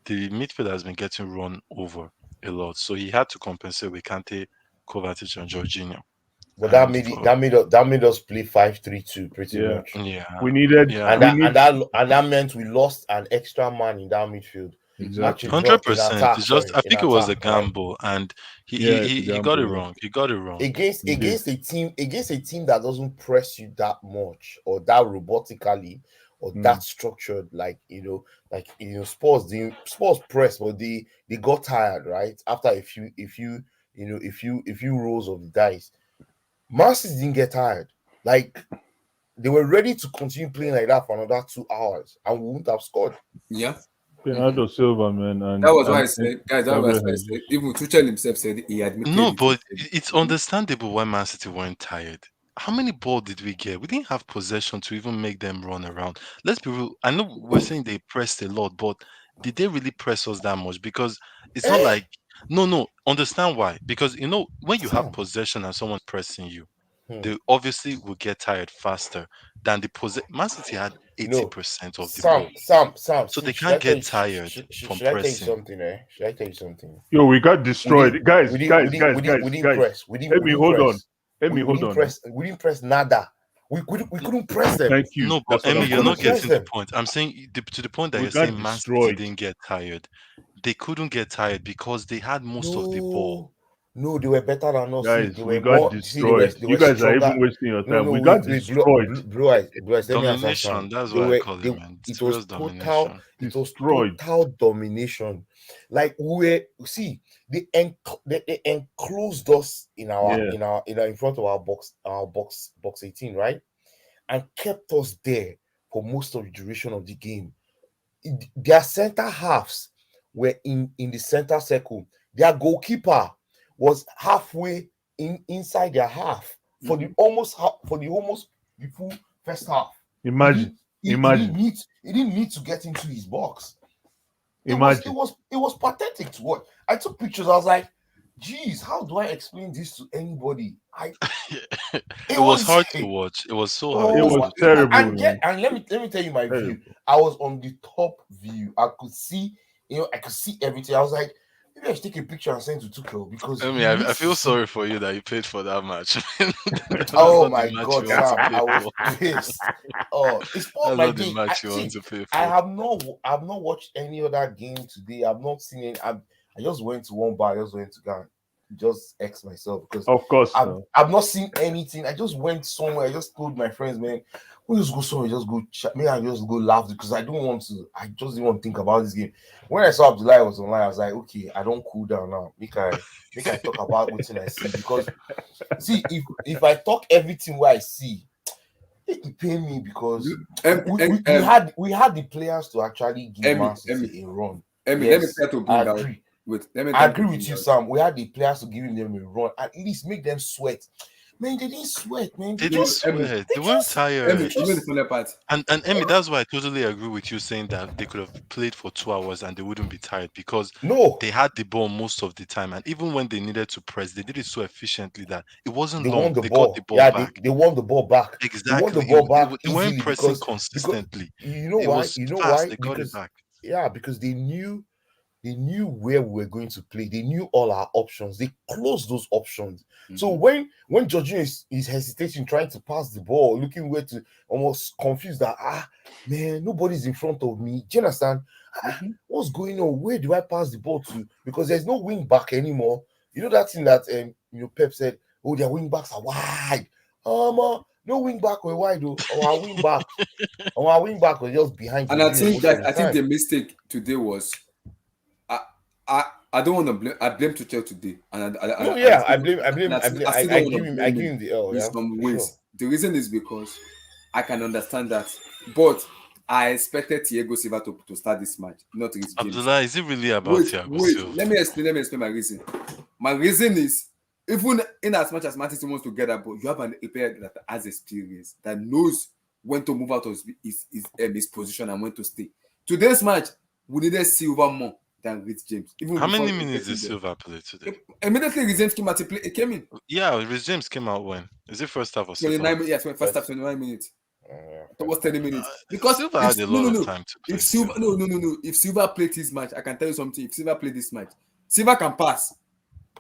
The midfield has been getting run over a lot, so he had to compensate with Kante, Kovacic, and Jorginho. But that And made it. for That made us play 5-3-2 pretty Yeah. much. We yeah, needed, yeah, And we that need, and that and that meant we lost an extra man in that midfield. exactly. Actually, no, in 100%. attack. It's just Sorry, I in think it was a attack, right? gamble, and he Yeah, he it's a he, he got it gamble. wrong. He got it wrong. Against He did. a team that doesn't press you that much or that robotically or that structured, Spurs press, but they got tired, right? After a few rolls of the dice. Man City didn't get tired. Like, they were ready to continue playing like that for another 2 hours, and we wouldn't have scored. Yeah. Bernardo Silva, man, and That was why I and said, guys, that was Gabriel why I Jesus. said, even Tuchel himself said he admitted No, it. He but said, it's understandable why Man City weren't tired. How many balls did we get? We didn't have possession to even make them run around. Let's be real. I know we're saying they pressed a lot, but did they really press us that much? Because it's not Eh? like no. Understand why? Because when you have Sam. possession and someone's pressing you, Hmm. they obviously will get tired faster than the possession. Man City had No. 80% of the Sam, ball, Sam, Sam, so they should I can't tell you get tired from should I tell you pressing. something, eh? Should I tell you something? Yo, we got We didn't destroyed. Guys, we didn't we guys, didn't guys, we didn't we guys, didn't guys. press. Let We me didn't hold on. press. Let me We hold didn't on. Man. press we didn't press nada. We couldn't press them. Thank you. No, but That's what Emmy, I'm We you're trying to not couldn't say. press getting the them. point. I'm saying to the point that We you're got saying Man City destroyed. didn't get tired. They couldn't get tired because they had most of the ball. No, no, they were better than us. See, Guys, they we were got more. See, they were destroyed. they You were guys are stronger. even wasting your No, time. no, We got wait, destroyed. blue eyes. Let me answer Domination, Sam. that's They what I were call it, they. man. It was Serious total. domination. It was Destroyed. total domination. Like, see, they enclosed us Yeah. in front of our box 18, right, and kept us there for most of the duration of the game. Their center halves were in the center circle. Their goalkeeper was halfway inside their half for the Mhm. almost the full first half. He Imagine. didn't Imagine. he didn't need to get into his box. It was it Imagine. was it was pathetic to watch. I took pictures. I was like, geez, how do I explain this to anybody? It It was was hard to watch. It was so hard It to oh was my, watch. terrible, man. and let me tell you my view. Terrible. I was on the top view. I could see, I could see everything. I was like, maybe I should take a picture and send to Tuchel because I he mean, I needs to feel see. sorry for you that you paid for that match. That's Oh not the my match god, you want to Sam, pay I was for. pissed. Oh, it spoiled That's my not the day. match you want to pay I for. have not watched any other game today. I've not seen it. I just went to one bar. I just went to go and just X myself because Of course, no. I've not seen anything. I just went somewhere. I just told my friends, man, we just go somewhere, just go chat. Maybe I just go laugh because I don't want to. I just didn't want to think about this game. When I saw Abdullah was online, I was like, okay, I don't cool down now. Make I talk about what I see because see if I talk everything what I see, it pay me because Um, we, um, we, we um, had we had the players to actually give Man Emmy, City a run. let me Yes, try to I bring out. agree. Wait, let me I try to agree with bring you, out. Sam. We had the players to give them a run, at least make them sweat. Man, they didn't sweat, man. They They didn't just Emmy, sweat. they They weren't just Emmy, they tired. you know the just funny part. And Emmy, that's why I totally agree with you saying that they could have played for 2 hours and they wouldn't be tired because no. they had the ball most of the time. And even when they needed to press, they did it so efficiently that it wasn't They won long. the They got the ball. ball Yeah, back. they won the ball back. They won the Exactly. ball back They weren't easily pressing because consistently. you know It why? was You know fast. why? They got it Because back. yeah, because they knew where we were going to play. They knew all our options. They closed those options. So Mhm. when Jorginho is hesitating, trying to pass the ball, looking where to, almost confused that man, nobody's in front of me. Do you understand? Mhm. What's going on? Where do I pass the ball to? Because there's no wing back anymore. You know that thing that Pep said, oh, their wing backs are wide. No wing back were wide though. Our wing back was just behind And I Jorginho think, most of guys, the I think time. the mistake today was I I I don't want to blame. I blame Tuchel today, and No, I yeah, still, blame, I still I don't want give to him, blame him the L, in yeah, some for sure. ways. The reason is because I can understand that, but I expected Thiago Silva to start this match, not Reece James. Abdullah, is it really about Wait, Thiago wait. Silva? Let me explain my reason. My reason is, even in as much as Manchester wants to get that ball, you have a player that has experience, that knows when to move out of his position and when to stay. Today's match, we needed Silva more than Reece James, even How before many he minutes gets did in there. Silva play today? Immediately, Reece James came out to play. He came in Yeah, Rhys James came out when? Is it first half or second 29 half? minutes. Yes, first half First, 29 minutes. first Towards half. 30 minutes. Because Silva if had a no lot no of no time to if play Silva still. no if Silva played this match, I can tell you something. If Silva played this match, Silva can pass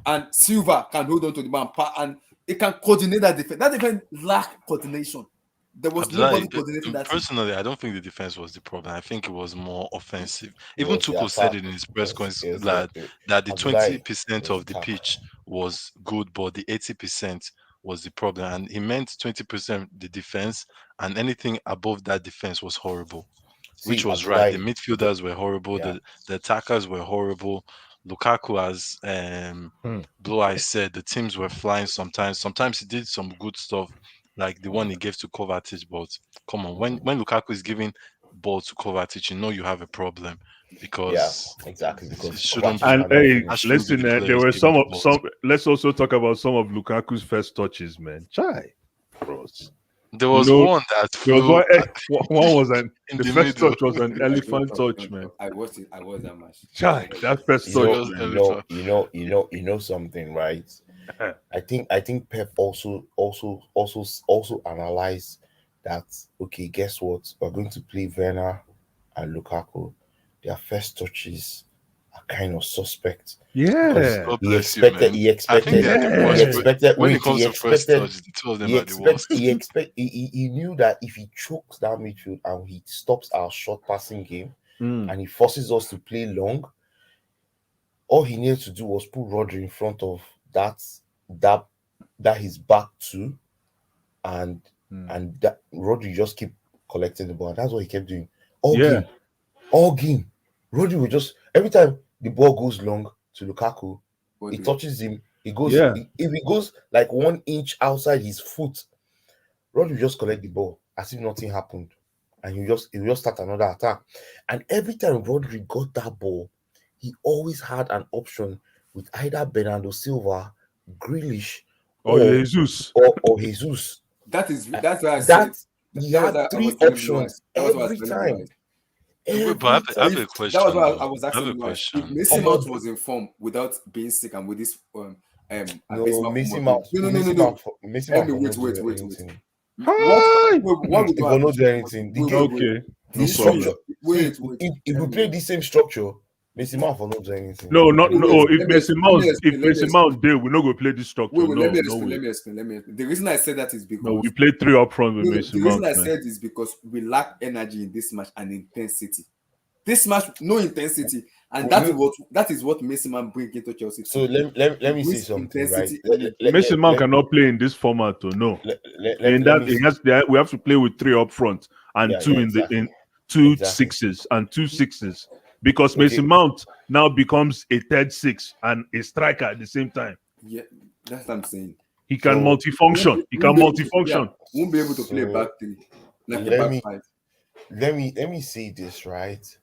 and Silva can hold on to the ball and it can coordinate that defense. That defense lack coordination. There was Abdullah, nobody coordinating that thing. personally, I don't think the defense was the problem. I think it was more offensive. It Even was the Tuchel said attack. it in his press conference that It, the Abdullah, it 20% was of the attack. pitch was good, but the 80% was the problem. And he meant 20% the defense, and anything above that defense was horrible, which See, was right. Abdullah, The midfielders were horrible. yeah. The attackers were horrible. Lukaku, as Hmm. Blue Eye said, the teams were flying sometimes. Sometimes he did some good stuff, like the one he gave to Kovacic. But come on, when Lukaku is giving ball to Kovacic, you know you have a problem Yeah, because exactly. it Because shouldn't Kovacic be And cannot hey, that finish. shouldn't be listen, the there players were giving some the of ball. some. Let's also talk about some of Lukaku's first touches, man. Chai, bros. There You was know, one that there was flew one. One was in the the first middle. touch was an elephant touch, Don't man. talk. I watched it. I watched that match. I Chai, watched that that first touch, Serious man. elephant. You know something, right? I think Pep also analyzed that. Okay, guess what? We're going to play Werner and Lukaku. Their first touches are kind of suspect because Yeah, God bless you, man. I think they are the worst. yeah. When it comes to first touch, the two of them are the worst. he knew that if he chokes down midfield and he stops our short passing game Mm. and he forces us to play long, all he needed to do was put Rodri in front of that that he's back to, and Mm. that Rodri just keep collecting the ball. That's what he kept doing all Yeah. game. All game, Rodri will just every time the ball goes long to Lukaku, What it do touches him. He goes Yeah. if he goes like 1 inch outside his foot, Rodri will just collect the ball as if nothing happened, and he just start another attack. And every time Rodri got that ball, he always had an option with either Bernardo Silva, Grealish, Oh, or Jesus. Jesus. That's why I said That he that was had that I three was telling Blue Eyes. options That was what I was every telling Blue time. Eyes. But Every I have time. a That was question what though. I was I have asking a Blue Eyes. If question. Mason Mount was informed without being sick and with this No, Mount from Madrid. No. Messi Mount Emmy, for wait, not wait, doing wait, wait. anything. What Hi. what we He don't for not doing appreciate was anything. wait. Okay, The no structure. problem. See, Wait. if we play Emmy, the same structure, Messi Mount for not doing anything. No, And not he wait. no. plays. If Mason Let Mount, me if explain. Let me Mason explain. Mount there, we not go play this structure. Let me No, no explain. way. Let me explain. The reason I said that is No, we because play three up front with the Mason reason Mount, I man. said is because we lack energy in this match and intensity. This match, no intensity, and that is what Mason Mount brings into Chelsea. So let me say Brings something, right? intensity and Mason Mount cannot play in this format, to no. In Let that me it say, has, we have to play with three up front and yeah, two in the in exactly. two Exactly. sixes and two sixes because Okay. Mason Mount now becomes a third six and a striker at the same time. yeah, that's what I'm saying. He can So multifunction. He can multifunction. Won't be able to play back so three like a let back me five. let me say this, right?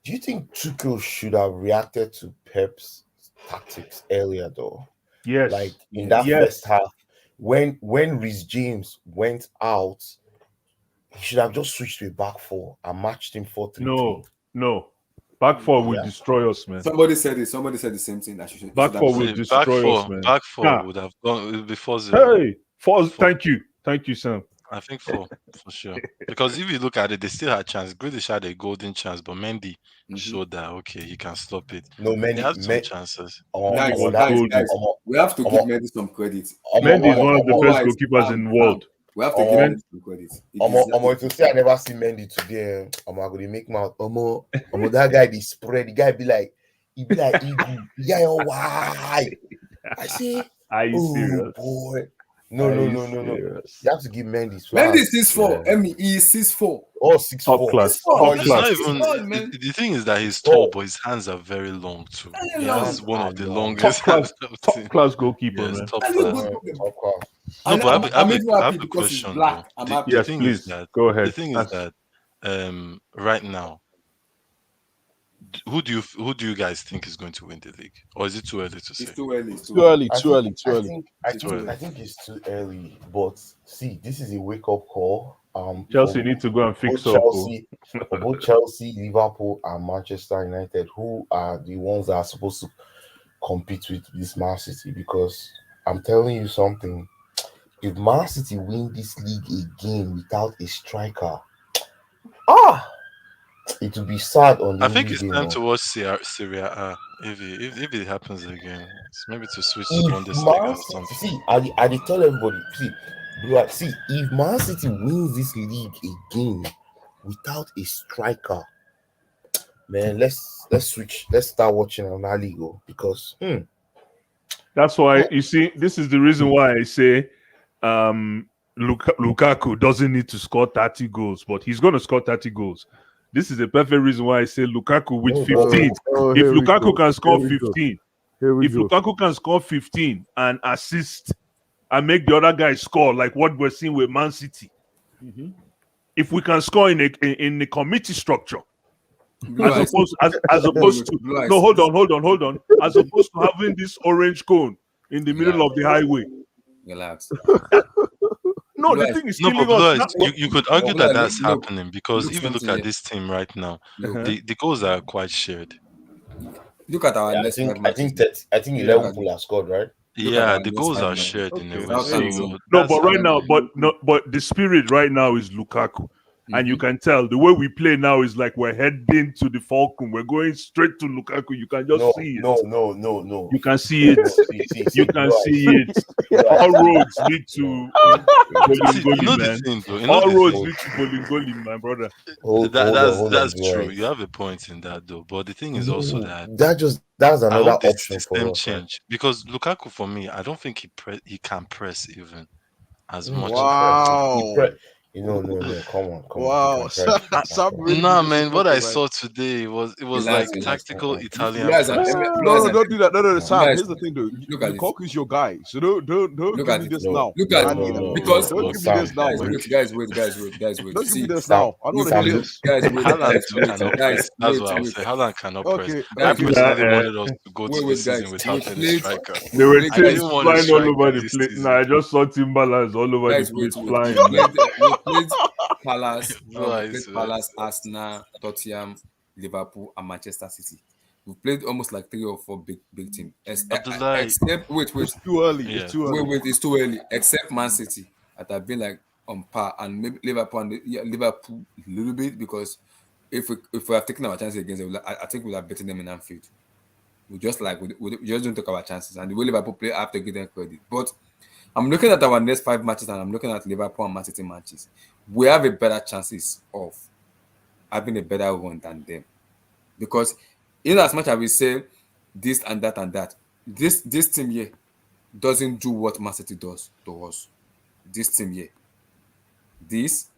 Do you think Tuchel should have reacted to Pep's tactics earlier, though? Yes. Like in Yes. that first Yes. half, when Rhys James went out, he should have just switched to a back four and matched him 4-3-3. No. Back four will Yeah. destroy us, man. Somebody said it. Somebody said the same thing. That you Back should have four will done. See, back destroy us, four, man. back four Yeah. would have gone before 0. Hey, four. Four. Thank you, Sam. I think 4 for sure. Because if you look at it, they still had chance. Grealish had a golden chance, but Mendy showed that okay, he can stop it. No, They Mendy, had some chances. Mendy was Guys, golden. we have to give Omo, Mendy some credit. Mendy is one of the best Otherwise, goalkeepers in the world. We have to give Mendy some credit. He deserves to say I never see Mendy today. I'm gonna make mouth. That guy they spread. The guy be like, eagle. The guy all why? I say, Are you oh serious? boy. Are No. you You serious? have to give Mendy Mendy flowers. 6'4". Yeah. He is 6'4". Oh, 6'4". Top class. Top Top It's class. not even God, man. the thing is that he's Oh. tall, but his hands are very long too. Very He long. has one of the Top longest class. hands of Top team. class goalkeeper, Yes, man. top And look class. good. Top class. No, And but I'm I even have happy a because he's question black. though. I'm The happy. Yes, thing please. is that Go ahead. the thing is that right now, who do you guys think is going to win the league, or is it too early to say? It's too early. Too early. Too early. I Too early. think it's too early. But see, this is a wake up call. Chelsea for need to go and both fix up. for both Chelsea, Liverpool, and Manchester United, who are the ones that are supposed to compete with this Man City. Because I'm telling you something, if Man City win this league again without a striker, it will be sad on the I think English it's game. time Oh. to watch Syria A. If it happens again, it's maybe to switch to If Bundesliga Man or City, something. see, I tell everybody, see, if Man City wins this league again without a striker, man, let's switch. Let's start watching on La Liga because That's why you see. This is the reason why I say, Lukaku doesn't need to score 30 goals, but he's going to score 30 goals. This is the perfect reason why I say Lukaku with 15. If here we Lukaku go. can score Here we go. 15, Here we if go. Lukaku can score 15 and assist and make the other guy score like what we're seeing with Man City, if we can score in a committee structure, as opposed to no, hold on, as opposed to having this orange cone in the middle of the highway. Relax. No, the thing is No, killing but us. Blood, you could argue that that's happening because if you look something at this team right now, Look, the goals are quite shared. look at our I next think five I matches. think that I think Yeah, 11 but- people have scored, right? Look at Yeah, our the next goals five are matches. shared in a way. Southampton. So No, that's but right now, happening. but the spirit right now is Lukaku. And you can tell the way we play now is like we're heading to the Falcon. We're going straight to Lukaku. You can just see it. No. You can see it. See, You can right. see it. Right. All roads lead to See, you know Bolingoli, the man. thing though. You know All the roads thing. lead to Bolingoli, my brother. Hold on, That's do true. it. You have a point in that though. But the thing is also that That's I another hope the option for system us. Right? change because Lukaku for me, I don't think he can press even as much. Wow. No. Come on. Wow. Sam really Nah, be man, what I disrespectful, saw today was Relax. like tactical Italian Guys, pressing. No, don't do that. No, Sam. Guys, Here's the thing, though. look at it. Lukaku's your guy, so don't Look give at me it. this No, now. Look at And, it. Because don't give me Sam, this now, man. guys, wait. Don't give me See, this Sam, now. I don't want to look, hear Sam, this. guys, Haaland too wait, cannot guys, press. That's wait, what I'm wait. saying. Haaland cannot press. Okay, I okay. personally wanted us to go to the Wait, season guys. without We any played- striker. They were Wait, I didn't things want a flying all striker over the this place. season. Nah, I just saw Timberlands all over Guys, the place wait. flying. We played Palace, So I we played see. Palace, Arsenal, Tottenham, Liverpool, and Manchester City. We played almost like 3 or 4 big teams. Abdullahi, Except wait. It's too early. Yeah. It's too early. Wait, it's too early. Except Man City that have been like on par, and maybe Liverpool Liverpool a little bit because if we have taken our chances against them, I think we'll have beaten them in Anfield. We just don't take our chances, and the way Liverpool play, I have to give them credit. But I'm looking at our next 5 matches, and I'm looking at Liverpool and Man City matches. We have a better chances of having a better run than them because in as much as we say this and that, this team here doesn't do what Man City does to us. This team here, this,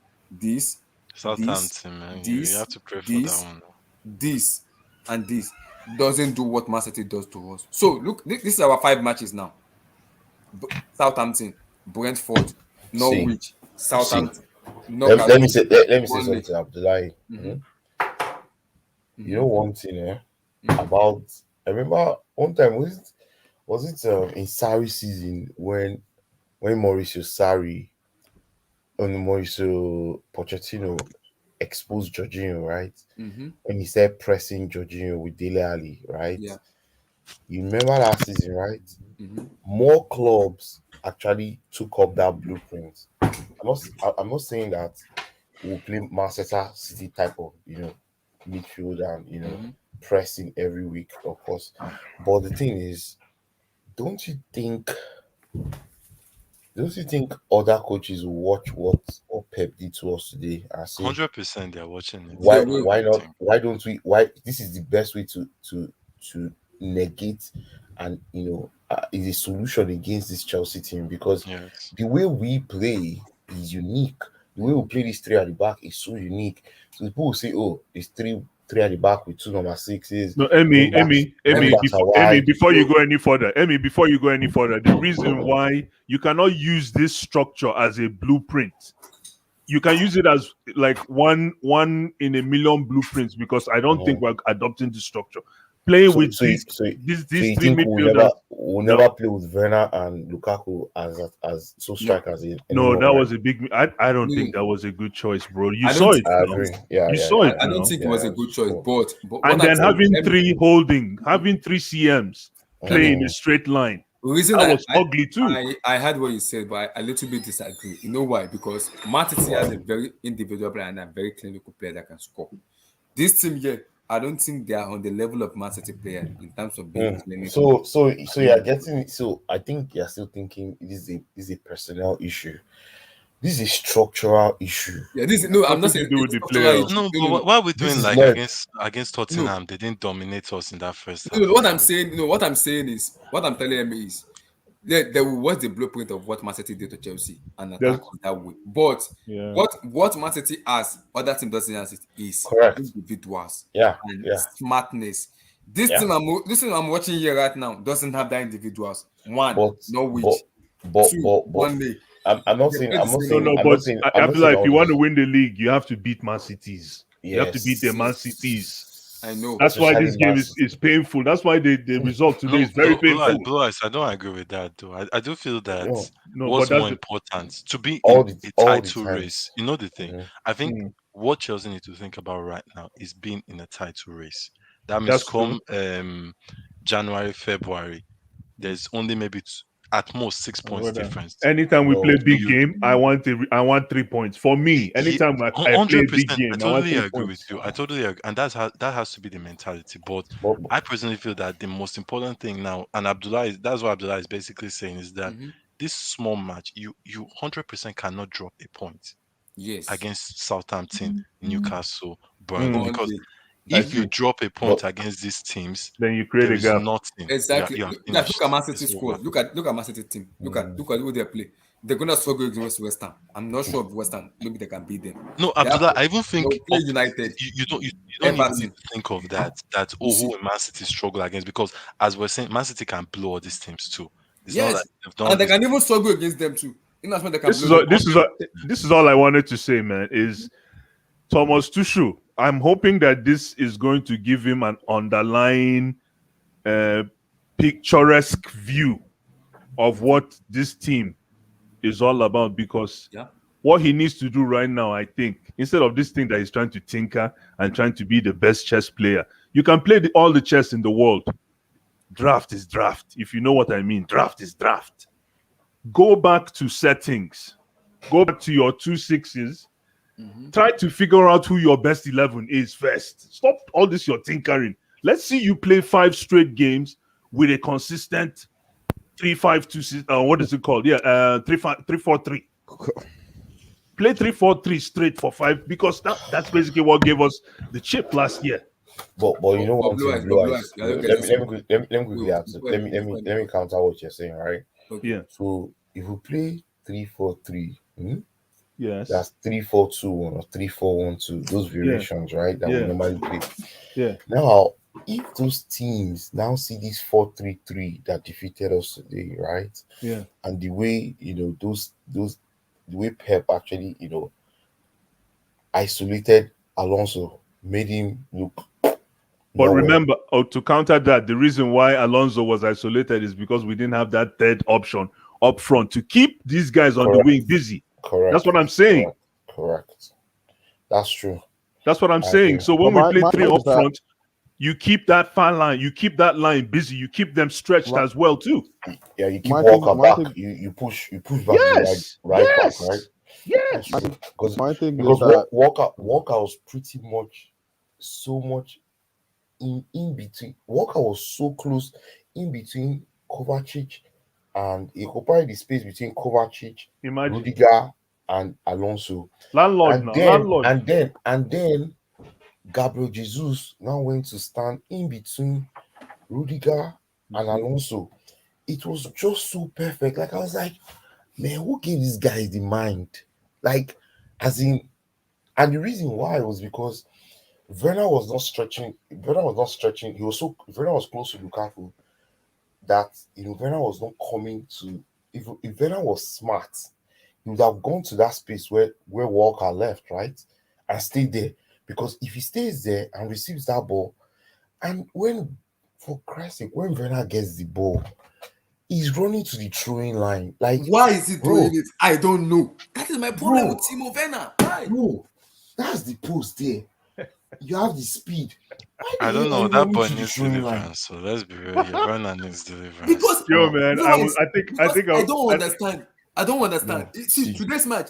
Southampton, man. You have to pray for that one. this, and this doesn't do what Man City does to us. So look, this is our 5 matches now. Southampton, Brentford, Norwich, Southampton. let me say Burnley. something, Abdullahi. Mhm. You know one thing, about I remember one time was it in Sarri season when when Mauricio Sarri and Mauricio Pochettino exposed Jorginho, right? Mm-hmm. When he started pressing Jorginho with Dele Alli, right? Yeah. You remember last season, right? Mm-hmm. More clubs actually took up that blueprint. I'm not saying that we'll play Manchester City type of midfield and Mm-hmm. pressing every week, of course. But the thing is, don't you think don't you think other coaches will watch what Pep did to us today and say 100% they're watching it. They why will. why not Everything. why don't we why this is the best way to negate and is a solution against this Chelsea team because Yes. the way we play is unique. The way we play this three at the back is so unique. So people will say, "Oh, it's three at the back with two number sixes. No, Wing backs are Emmy, wide." before you So go any further, the reason why you cannot use this structure as a blueprint, you can use it as like one in a million blueprints because I don't think Mhm. we're adopting this structure. Playing So with so you- so so these you three think midfielders. we'll No, never play with Werner and Lukaku as so no, strikers no, anymore, that right? was a big. I don't no, think that was a good choice, bro. You I saw don't it think I now. agree. Yeah, You yeah, saw I, it I I don't now. think it was yeah, a it's good choice. true. But And what I'm then saying, having let me, having three CMs playing in a Mm. straight line, the reason that was ugly too. I heard what you said, but I a little bit disagree. You know why? Because Matiti has a very individual player and a very clinical player that can score. This team here, I don't think they are on the level of Man City player in terms of being Mm. clinical. So you're getting so I think you're still thinking this is a personnel issue. This is a structural issue. Yeah, this no, I'm not Nothing to saying do with it's the structural player. issue. No, No, but no, no, why are we This doing is like not against no. Tottenham? They didn't dominate us in that first No, half. no, what I'm Now. saying, no, what I'm saying is, what I'm telling me is, there was the blueprint of what Man City did to Chelsea and attack There's us that way. But yeah. what Man City has, other team doesn't have it is correct. individuals Yeah, and yeah, smartness. yeah. This team I'm watching here right now doesn't have that individuals. One, But but Norwich. Two, but Burnley. I'm not They saying play the I'm not same No, saying way. no, I'm not but saying I, I'm I not feel saying like if all you want to this. win the league, you have to beat Man Cities. You have to beat the Man Cities. I Yes, know. That's why especially this game Man is, City. is painful. That's why the result today No, is very painful. Blue Eyes, I don't agree with that though. I do feel that No, No, but what's that's more the important to be in a all the title race. times. You know the thing. Mhm. I think mm, what Chelsea need to think about right now is being in a title race. That means that's true. come January, February, there's only maybe at most 6 points Whether difference. anytime we play No, big You game, I want 3 points. For me, anytime I play a big 100%. I game, I want totally three agree with points. you. I totally agree, and that has to be the mentality. But but I personally feel that the most important thing now, and that's what Abdullah is basically saying, is that Mhm. this small match, you 100% cannot drop a point Yes. against Southampton, Newcastle, Burnley, Mm, because Burnley. I if Mhm. you see. drop a point but against these teams, Then you create there a is gap. nothing. Exactly. You are Guys, look at finished. Man It's City over. squad. Look at Man City team. mm, Look at who they play. They're gonna struggle against West Ham. I'm not sure of West Ham. Maybe they can beat them. No, They have Abdullah, I even think they'll play up United, you don't even need Everton. to think of that. That You who see, will Man City struggle against, because as we're saying, Man City can blow all these teams too. It's not like yes, they've done and they this. can even struggle against them too. In as much they can This blow is them. all, Hundred percent. this is all I wanted to say, man. Is Thomas Tuchel. I'm hoping that this is going to give him an underlying, uh, picturesque view of what this team is all about. Because Yeah. what he needs to do right now, I think, instead of this thing that he's trying to tinker and trying to be the best chess player, you can play all the chess in the world. Draft is draft. If you know what I mean, draft is draft. Go back to settings. Go back to your two sixes. Mhm. Try to figure out who your best 11 is first. Stop all this your tinkering. Let's see you play 5 straight games with a consistent 3-5-2. What is it called? Yeah, 3-5-3-4-3. Play 3-4-3 straight for 5, because that's basically what gave us the chip last year. but you know one thing, But Blue blue eyes. Eyes. You're not Let getting me something. let me quickly Wait, answer. before you before Let you me counter what you're saying, right? okay. Yeah. So if we play 3-4-3, Yes. that's 3-4-2-1 or 3-4-1-2. Those Yeah. variations, right? That we Yeah. normally play. Yeah. Now, if those teams now see this 4-3-3 that defeated us today, right? Yeah. And the way those the way Pep actually isolated Alonso, made him look But nowhere. remember, to counter that, the reason why Alonso was isolated is because we didn't have that third option up front to keep these guys on the Correct. wing busy. Correct. That's what I'm saying. Correct. That's true. That's what I'm I saying. agree. So when But we play my three thing up is that front, you keep that fan line, you keep that line busy, you keep them stretched my, as well too. Yeah, you keep my Walker thing, my back. thing, You push back the Yes, right back, right? yes, That's yes. true. Because my thing is because that Walker was pretty much so much in between. Walker was so close in between Kovacic, and he occupied the space between Kovacic, Imagine Rudiger, and Alonso. landlord And now, then landlord. and then Gabriel Jesus now went to stand in between Rudiger and Alonso. It was just so perfect. Like I was like, man, who gave these guys the mind? Like, as in, and the reason why was because Werner was not stretching. Werner was not stretching. Werner was close to Lukaku that Werner was not coming to. If Werner was smart, he would have gone to that space where Walker left, right, and stayed there. Because if he stays there and receives that ball, and when, for Christ's sake, when Werner gets the ball, he's running to the throwing line. Like, Why is he bro, doing it? I don't know. That is my problem with bro, Timo Werner. Why? bro, that's the post there. You have the speed. Why I the don't hell are know. you That running boy to the needs throwing line? deliverance. So let's be real here. Werner needs deliverance. Because Yo, Bro, man, you know why? I Because think I don't understand. I don't understand. no, See, see, today's match,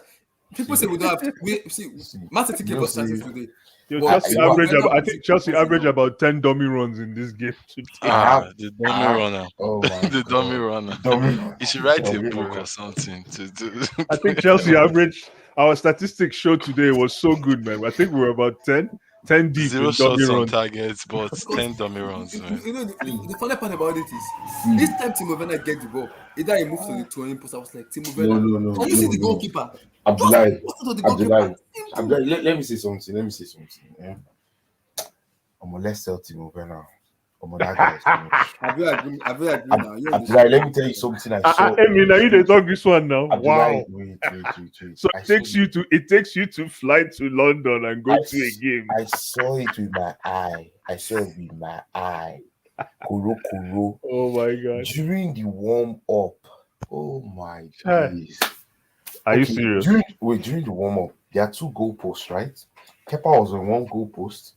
people see, say we don't have. We see, see. Man City You gave know, us chances see, today. yo, But Chelsea you know, average. Werner I was think Chelsea composing average now. about 10 dummy runs in this game I today. have, The I dummy have. runner. Oh my The dummy god, runner. dummy, You should write a dummy book runner. or something to do. I think Chelsea average. Our statistics show today was so good, man. I think we were about 10 deep Zero in dummy shots on runs. targets, but Because 10 dummy runs, man. the funny part about it is, See, each time Timo Werner gets the ball, either he moves to the throwing post. I was like, Timo no, Werner, no, no, can you see no, the no. goalkeeper? Just Abdullahi, post it to the goalkeeper. Abdullahi, Simple. let me say something. Let me say something. Yeah? Let's tell Timo Werner. That guy is too much. Have you agreed? Have you agreed now? You're on the Abdullahi, show. let me tell you something I saw. Emmy, now you they talk this one now. Abdullahi, Wow. wait. So I it saw takes you to fly to London and go to a game. I saw it with my eye. I saw it with my eye. Kuro Kuro. Oh my god. During the warm up. Oh my Chai. days. Are you Okay, serious? during the warm up, there are two goalposts, right? Kepa was on one goalpost.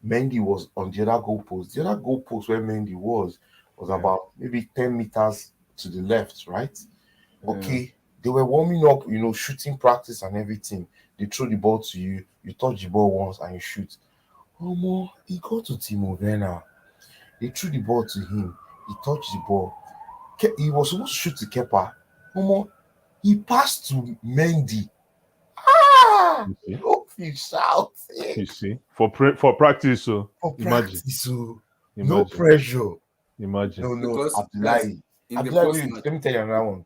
Mendy was on the other goalpost. The other goalpost where Mendy was about maybe 10 meters to the left, right? Okay, they were warming up, shooting practice and everything. They throw the ball to you, you touch the ball once and you shoot. He got to Timo Werner. They threw the ball to him. He touched the ball. He was supposed to shoot to Kepa. He passed to Mendy. You see? Hope you shout You see? For practice, so for imagine. practice. So no Imagine. pressure. Imagine. No, Because guys, Abdullahi. in the Abdullahi, post wait, match, let me tell you another one.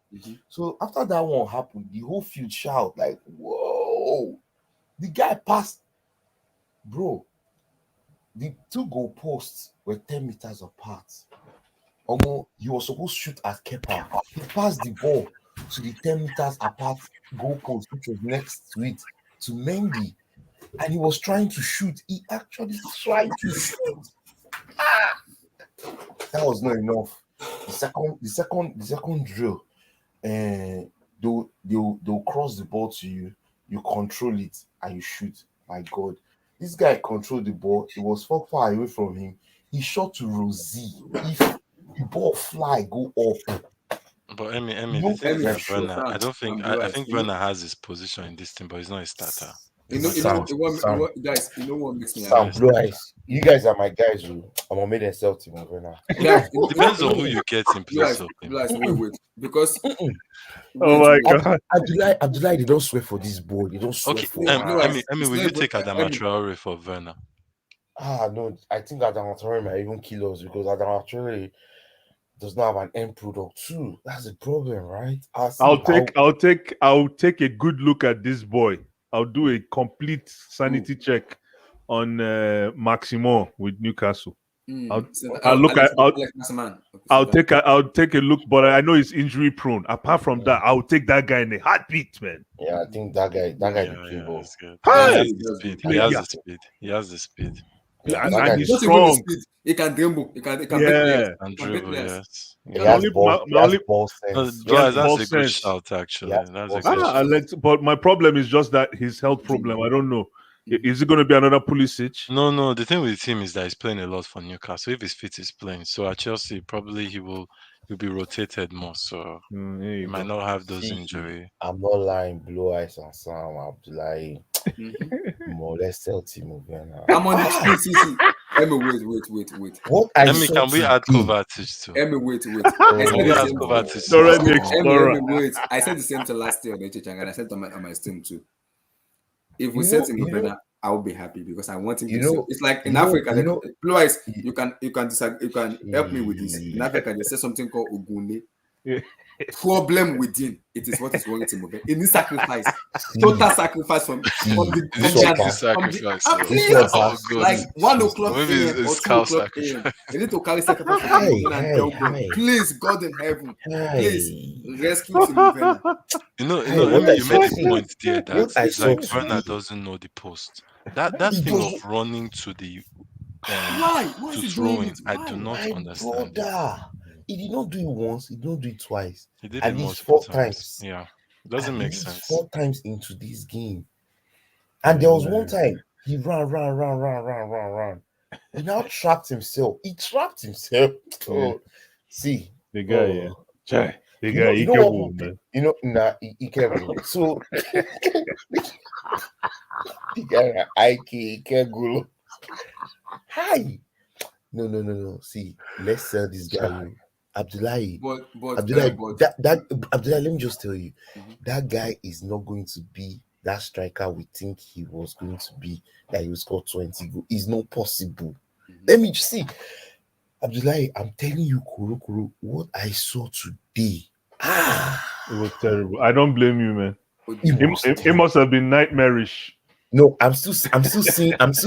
So after that one happened, the whole field shout like, "Whoa!" The guy passed, bro. The two goal posts were 10 meters apart. He was supposed to shoot at Kepa. He passed the ball to the 10 meters apart goal post, which was next to it, to Mendy, and he was trying to shoot. He actually tried to shoot. That was not enough. The second drill, and they'll cross the ball to you, you control it and you shoot. My god, this guy controlled the ball. It was far away from him. He shot to Rosie. If the ball fly go up, But Emmy, the no thing is that pressure. Werner, I don't think, I think Werner has his position in this team, but he's not a starter. Sam, guys, what makes me Sam, happy? blue eyes. You guys are my guys. I'm gonna make themselves team of Werner. Guys, Depends on who you get in place of him. guys, wait, because Oh my god. Abdullahi, they don't swear for this boy. They don't swear Okay, for guys, Emmy, will you take Adama Traore for Werner? no. I think Adam Traore might even kill us because Adam Traore does not have an end product too. That's the problem, right? I'll take a good look at this boy. I'll do a complete sanity check on Maximo with Newcastle. I'll take a look, but I know he's injury prone. Apart from that, I'll take that guy in a heartbeat, man. Yeah, I think that guy, the play ball. That's good. Hey! He has the speed. He has the speed. Yeah, and, that guy and It's he's not even his strong. speed. He can dribble. He can beat players. Yeah. He And can beat dribble, players. yes. he My Yeah. has only ball. my, He my has only ball No, sense. he has Bryce, that's ball a good sense. shout, actually. Yes, That's a boss. good shout. But my problem is just that his health problem. I don't know. Is it going to be another Pulisic? No, the thing with him is that he's playing a lot for Newcastle. If he's fit, he's playing. So at Chelsea, probably he'll be rotated more. So There he you might go. not have those See, injury. I'm not lying. Blue eyes and Sam Abdullahi. Mhm. More let's tell Timo Werner. I'm on the street. See. Emmy, wait. What I Emmy, saw can we add today. Kovacic too? Emmy, wait. I Oh said Can we the add same thing. Kovacic to Dora this the squad? Explorer. Wait. I said the same thing last year on HH, and I said it on my stream too. If we You set know, him you know, Werner, I will be happy because I want him you to see. know, It's like in you know, Africa, you know. Blue Eyes, he- you can disagree, you can help me with this. In Africa, they say something called Ogune. Yeah. Problem within it is what is wrong with him. It needs sacrifice, See, total sacrifice from see, the Is this it one chicken pass, sacrifice? I'm So, this please, one oh pass. God. like See, 1 o'clock Or maybe a.m. or it's two cow o'clock a.m. sacrifice. They need to carry sacrifice for Hi, Timo Werner and tell God, hi, please, God in heaven, please hi, rescue Timo Werner. You know, hi. What Emmy, I you saw, made a see, point there that what I it's like saw Werner today. doesn't know the post. That He thing of doesn't. running to the Why is to he doing throwing, it? I do Why? not My understand it. brother, he did not do it once. He did not do it twice. He did At it least multiple four times. times. Yeah, it At doesn't make least sense. 4 times into this game. And there was one time he ran. He now trapped himself. He trapped himself. Oh, see, The guy, yeah. oh, Chai. The you guy, know, he you know can what? move, man. You know, nah, he can't go. So the guy, he can't go. Hi. No. See, let's sell this guy. You, Abdullahi. Abdullahi, But that Abdullahi, let me just tell you, Mhm. that guy is not going to be that striker we think he was going to be, that he will score 20 goals. It's not possible. Mhm. Let me just see. Abdullahi, I'm telling you, Kuru, what I saw today. It was terrible. I don't blame you, man. It was It must have been nightmarish. No, I'm still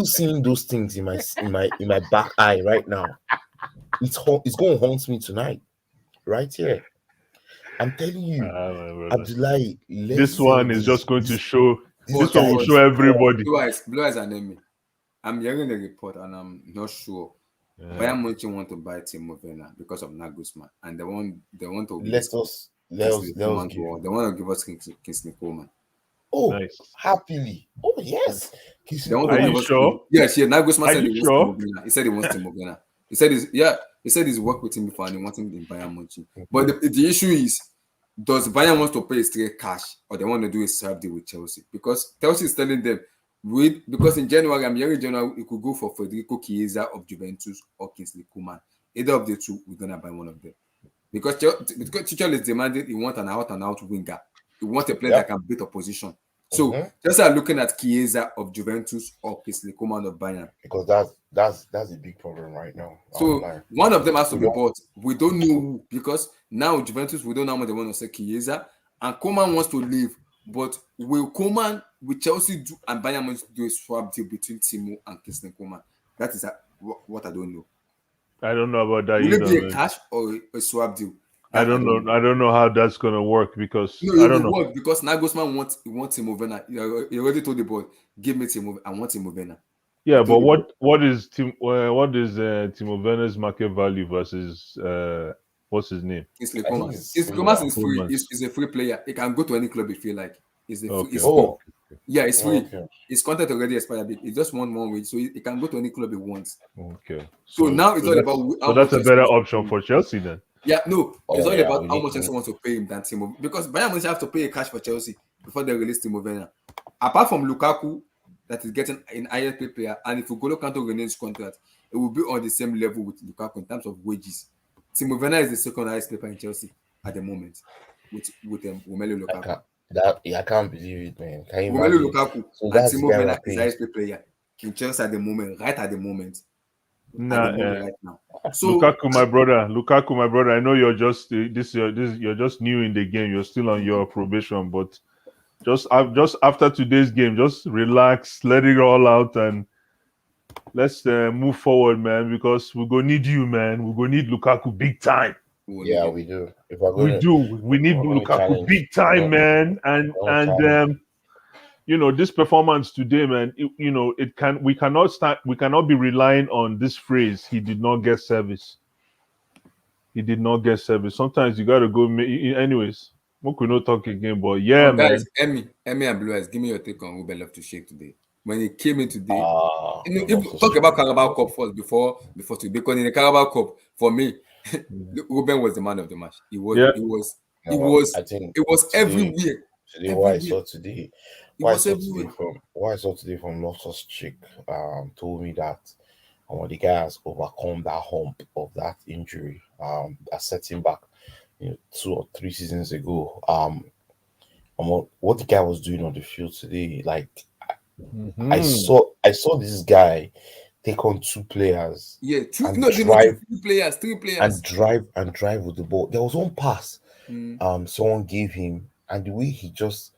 seeing those things in my back eye right now. It's going to haunt me tonight, right here. I'm telling you, My brother. Abdullahi, This one is just going to show. This one will but- show everybody. Blue Eyes and Emmy. I'm hearing the report and I'm not sure. Bayern Munich want to buy Timo Werner because of Nagelsmann, and they want to let us give. They want to give us Kingsley Coleman. Oh, Nice. happily. Oh yes. They want to Are give you us sure? Yes, Nagelsmann Are said you he wants sure? Timo Werner. He said he wants Timo Werner. He said he's worked with him before and he wants him in Bayern Munich. But the issue is, does Bayern want to pay straight cash or they want to do a swap deal with Chelsea? Because Chelsea is telling them, because in January, I'm hearing January, it could go for Federico Chiesa of Juventus or Kingsley Coman. Either of the two, we're gonna buy one of them. Because Tuchel is demanding, he wants an out-and-out winger. He wants a player that can beat opposition. So just are looking at Chiesa of Juventus or Kingsley Coman of Bayern. Because that's a big problem right now. So one of them has to be bought. We don't know who, because now Juventus, we don't know how much they want to sell Chiesa, and Coman wants to leave. But will Coman, with Chelsea do and Bayern Munich do a swap deal between Timo and Kingsley Coman? That is what I don't know. I don't know about that Will either. it be a Man. cash or a swap deal? I don't know. I don't know how that's gonna work because No, I don't know. work because Nagelsmann wants Timo Werner. He already told the boy, "Give me Timo. I want Timo Werner." Yeah, but what is Timo Werner's market value versus what's his name? Kingsley Coman. Coman is free. He's a free player. He can go to any club if he like. He's free. Yeah, it's free. Okay. His contract already expired. He just won 1 week, so he can go to any club he wants. Okay. So now it's all about so that's a better option for Chelsea then. Yeah, no, it's all about how need much to- Chelsea wants to pay him than Timo, because Bayern Munich have to pay a cash for Chelsea before they release Timo Werner. Apart from Lukaku, that is getting an IFP player, and if N'Golo Kante renews contract, it will be on the same level with Lukaku in terms of wages. Timo Werner is the second highest player in Chelsea at the moment, with Romelu Lukaku. I can't believe it, man. Can you Romelu imagine? Lukaku So and that's Timo the guy Werner we're is the paying. highest paid player in Chelsea at the moment, right at the moment. Nah, Right now. So Lukaku, my brother. I know you're just you're just new in the game. You're still on your probation, but just after today's game, just relax, let it all out, and let's move forward, man. Because we're gonna need you, man. We're gonna need Lukaku big time. Yeah, we do. If we're We going do. We need we're gonna Lukaku challenge. big time, man. And this performance today, man. We cannot be relying on this phrase. He did not get service. He did not get service. Sometimes you gotta go. Anyways, we could not talk again, but yeah, Guys, man. Emmy and Blue Eyes, give me your take on Ruben Love to Shake today. When he came in today, Ah, if Loftus talk about Cheek. Carabao Cup first before today, because in the Carabao Cup, for me, Ruben was the man of the match. He was, Yeah, he was, he No, was, I think it was today, everywhere, what I everywhere. saw today, It was everywhere. Loftus Cheek, told me that the guy has overcome that hump of that injury, that set him back, 2 or 3 seasons ago. What the guy was doing on the field today, like Mhm. I saw this guy take on 2 players Yeah, two, and no, you know, drive three players. and drive with the ball. There was one pass Mm, someone gave him, and the way he just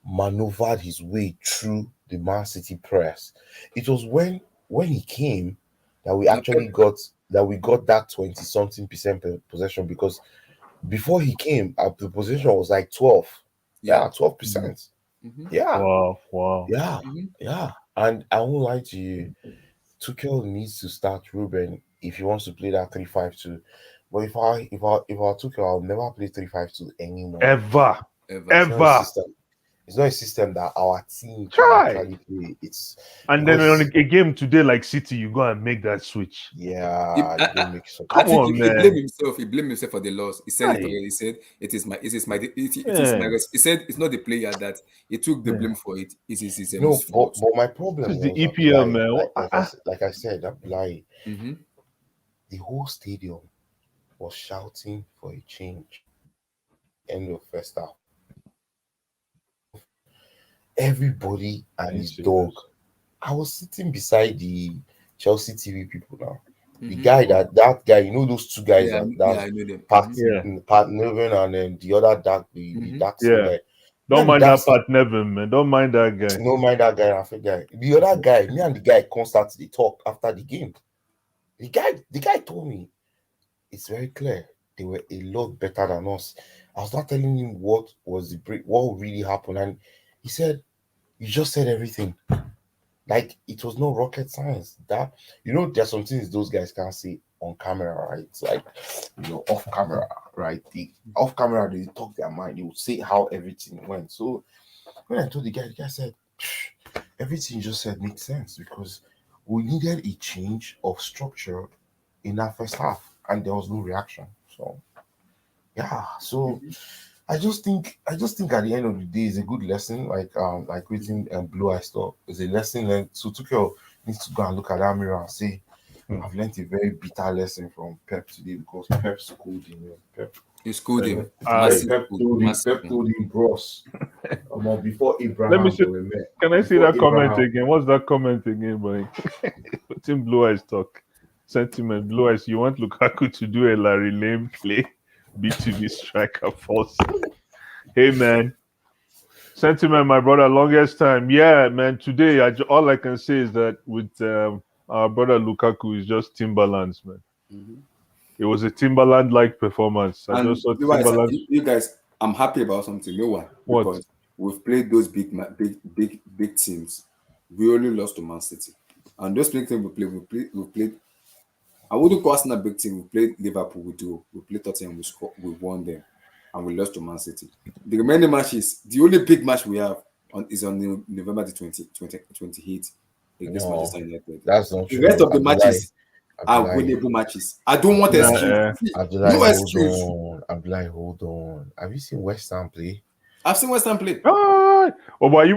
maneuvered his way through the Man City press. It was when he came that we now, actually got that 20 something percent possession, because before he came, the possession was like 12. yeah. Yeah, 12%. Mm-hmm, Yeah, Wow. yeah, mm-hmm. yeah. And I won't lie to you, Tuchel needs to start Ruben if he wants to play that 3-5-2. But if I Tuchel, I'll never play 3-5-2 anymore. Ever, Ever. It's not a ever. system. It's not a system that our team can Try. actually play. It's And then on because a game today like City, you go and make that switch. yeah, you don't make some. I Come think on, he blamed man. himself. He blamed himself for the loss. He said it Aye. already. He said it is my. Yeah. He said it's not the player that he took the Yeah. blame for it. It is his No, but fault. my This problem is the was EPL, Abdullahi, man. like I said, Abdullahi, Mm-hmm. the whole stadium was shouting for a change. End of first half. Everybody Are and you his dog. serious? I was sitting beside the Chelsea TV people now. The Mm-hmm. guy that guy, those 2 guys Yeah, yeah, that's I know them. Pat Yeah. Pat Nevin, and then the other dark, the Mm-hmm. dark skin Yeah. guy. Me Don't and the mind dark that Pat Nevin, man. Don't mind that guy. no mind that guy, African guy. The other guy, me and the guy constantly talk after the game. The guy told me it's very clear they were a lot better than us. I was not telling him what was the break, what really happened, and he said, "You just said everything." Like it was no rocket science. That there's some things those guys can't say on camera, right? It's like off camera, right? Off camera they talk their mind. They will say how everything went. So when I told the guy said, everything you just said makes sense because we needed a change of structure in that first half, and there was no reaction. So yeah, so I just think at the end of the day it's a good lesson, like reading Blue Eye stuff. It's a lesson learned. So Tuchel needs to go and look at that mirror and say, I've learned a very bitter lesson from Pep today because Pep schooled him. Pep, He schooled Yeah. him. I Massive Pep school. told him. Massive Pep one. told him, bros. Before Let me Abraham, see. they were met. Can I see Before that comment Abraham, again? What's that comment again, boy? Team Blue Eyes talk. Sentiment. Blue Eyes, you want Lukaku to do a Larry Lane play? B2B striker false. Hey, man. Sentiment, my brother, longest time. Yeah, man. Today, all I can say is that with our brother Lukaku is just Timberlands, man. Mm-hmm. It was a Timberland-like performance. I just And saw you guys, Timberland. you guys, I'm happy about something. You know why? What? Because we've played those big teams. We only lost to Man City, and those big teams we played. I wouldn't call Arsenal a big team. We played Liverpool. We played Tottenham. We won them, and we lost to Man City. The remaining matches, the only big match we have is on November the 28th against no, Manchester United. that's not The rest true. of the matches are Abdullahi, winnable matches. I don't want Nah, excuse. See, Abdullahi, no hold excuse. on. Abdullahi, hold on. Have you seen West Ham play? I've seen West Ham play. Ah! Oh, but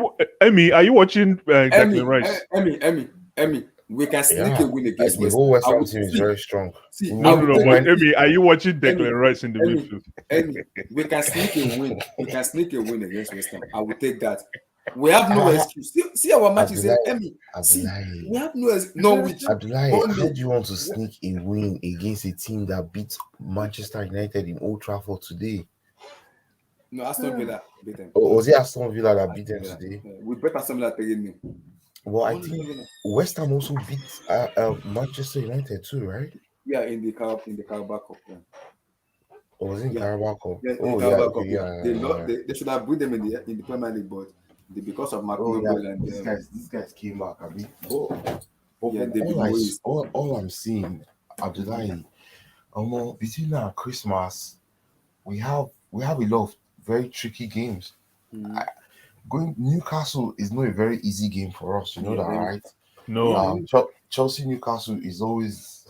Emmy, are you watching Declan Rice? Emmy. We can sneak Yeah, a win against the West whole Ham. West I Ham will team is see. very strong. See, I No, no, will no. take But it. Emmy, are you watching Emmy, Declan Rice in the Emmy, midfield? We can sneak a win. We can sneak a win against West Ham. I will take that. We have no Ah, excuse. See our matches here, Abdullahi, Emmy. See, we Abdullahi, have no excuse. Norwich, Abdullahi, how Burnley. do you want to sneak a win against a team that beat Manchester United in Old Trafford today? No, Aston Villa beat them. Or was it Aston Villa that beat Aston them Villa. today? We beat Aston Villa 3-0. Well, I Only think Aston Villa. West Ham also beat Manchester United too, right? Yeah, in the Carabao Cup. Yeah. Or was it in Yeah. Carabao Cup? Yeah, in the Oh yeah, Carabao okay, Cup, yeah. yeah, They yeah, not yeah. they should have beat them in the Premier League, but Because of Mark Oh yeah, Noble and these guys came back. I mean, but yeah, from David Moyes. all I'm seeing, Abdullahi, between now and Christmas, we have a lot of very tricky games. Mhm. Going Newcastle is not a very easy game for us. You know Yeah, that, then right? yeah, No. Chelsea Newcastle is always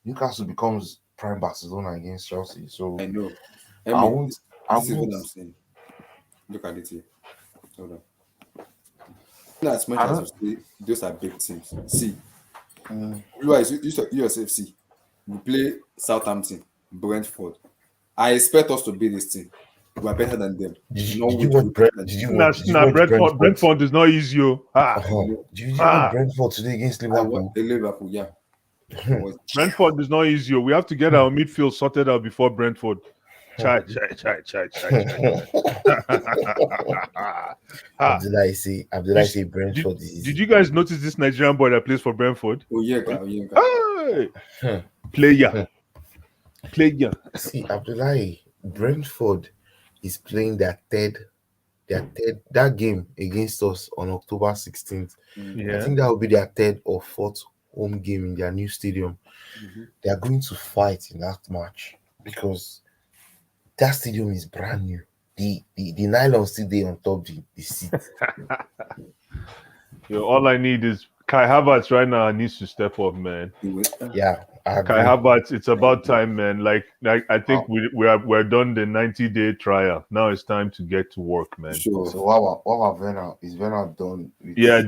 Newcastle becomes prime Barcelona against Chelsea. So I know. I Emmy, won't. I this is what won't. I'm saying. Look at it here. Hold on. In as much I as you don't. say those are big teams. See, Mm, you yourself see. We play Southampton, Brentford. I expect us to beat this team. We are better than them. did you Norwich, watch we Brent? better than Did them. you watch? Did you Nah, watch Brentford. Brentford? Brentford is not easy. Oh. I Uh-huh. know. Did you watch Ah. Brentford today against I want Liverpool? a Liverpool, yeah. I was Brentford is not easy. Oh. We have to get our midfield sorted out before Brentford. Chai. Ah. Abdullah You, say did, Brentford is did easy. you guys notice this Nigerian boy that plays for Brentford? Oyeka. Hey, Hmm. player. Player. See, Abdullah, Brentford is playing their third that game against us on October 16th. I Yeah. think that will be their third or fourth home game in their new stadium. Mhm. They are going to fight in that match because that stadium is brand new. The nylon still there on top the seat. Yo, all I need is Kai Havertz right now needs to step up, man. Yeah, I Kai agree. Havertz, it's about time, man. Like I think Wow. we're done the 90-day trial. Now it's time to get to work, man. Sure. So what about Werner? Is Werner done with Yeah,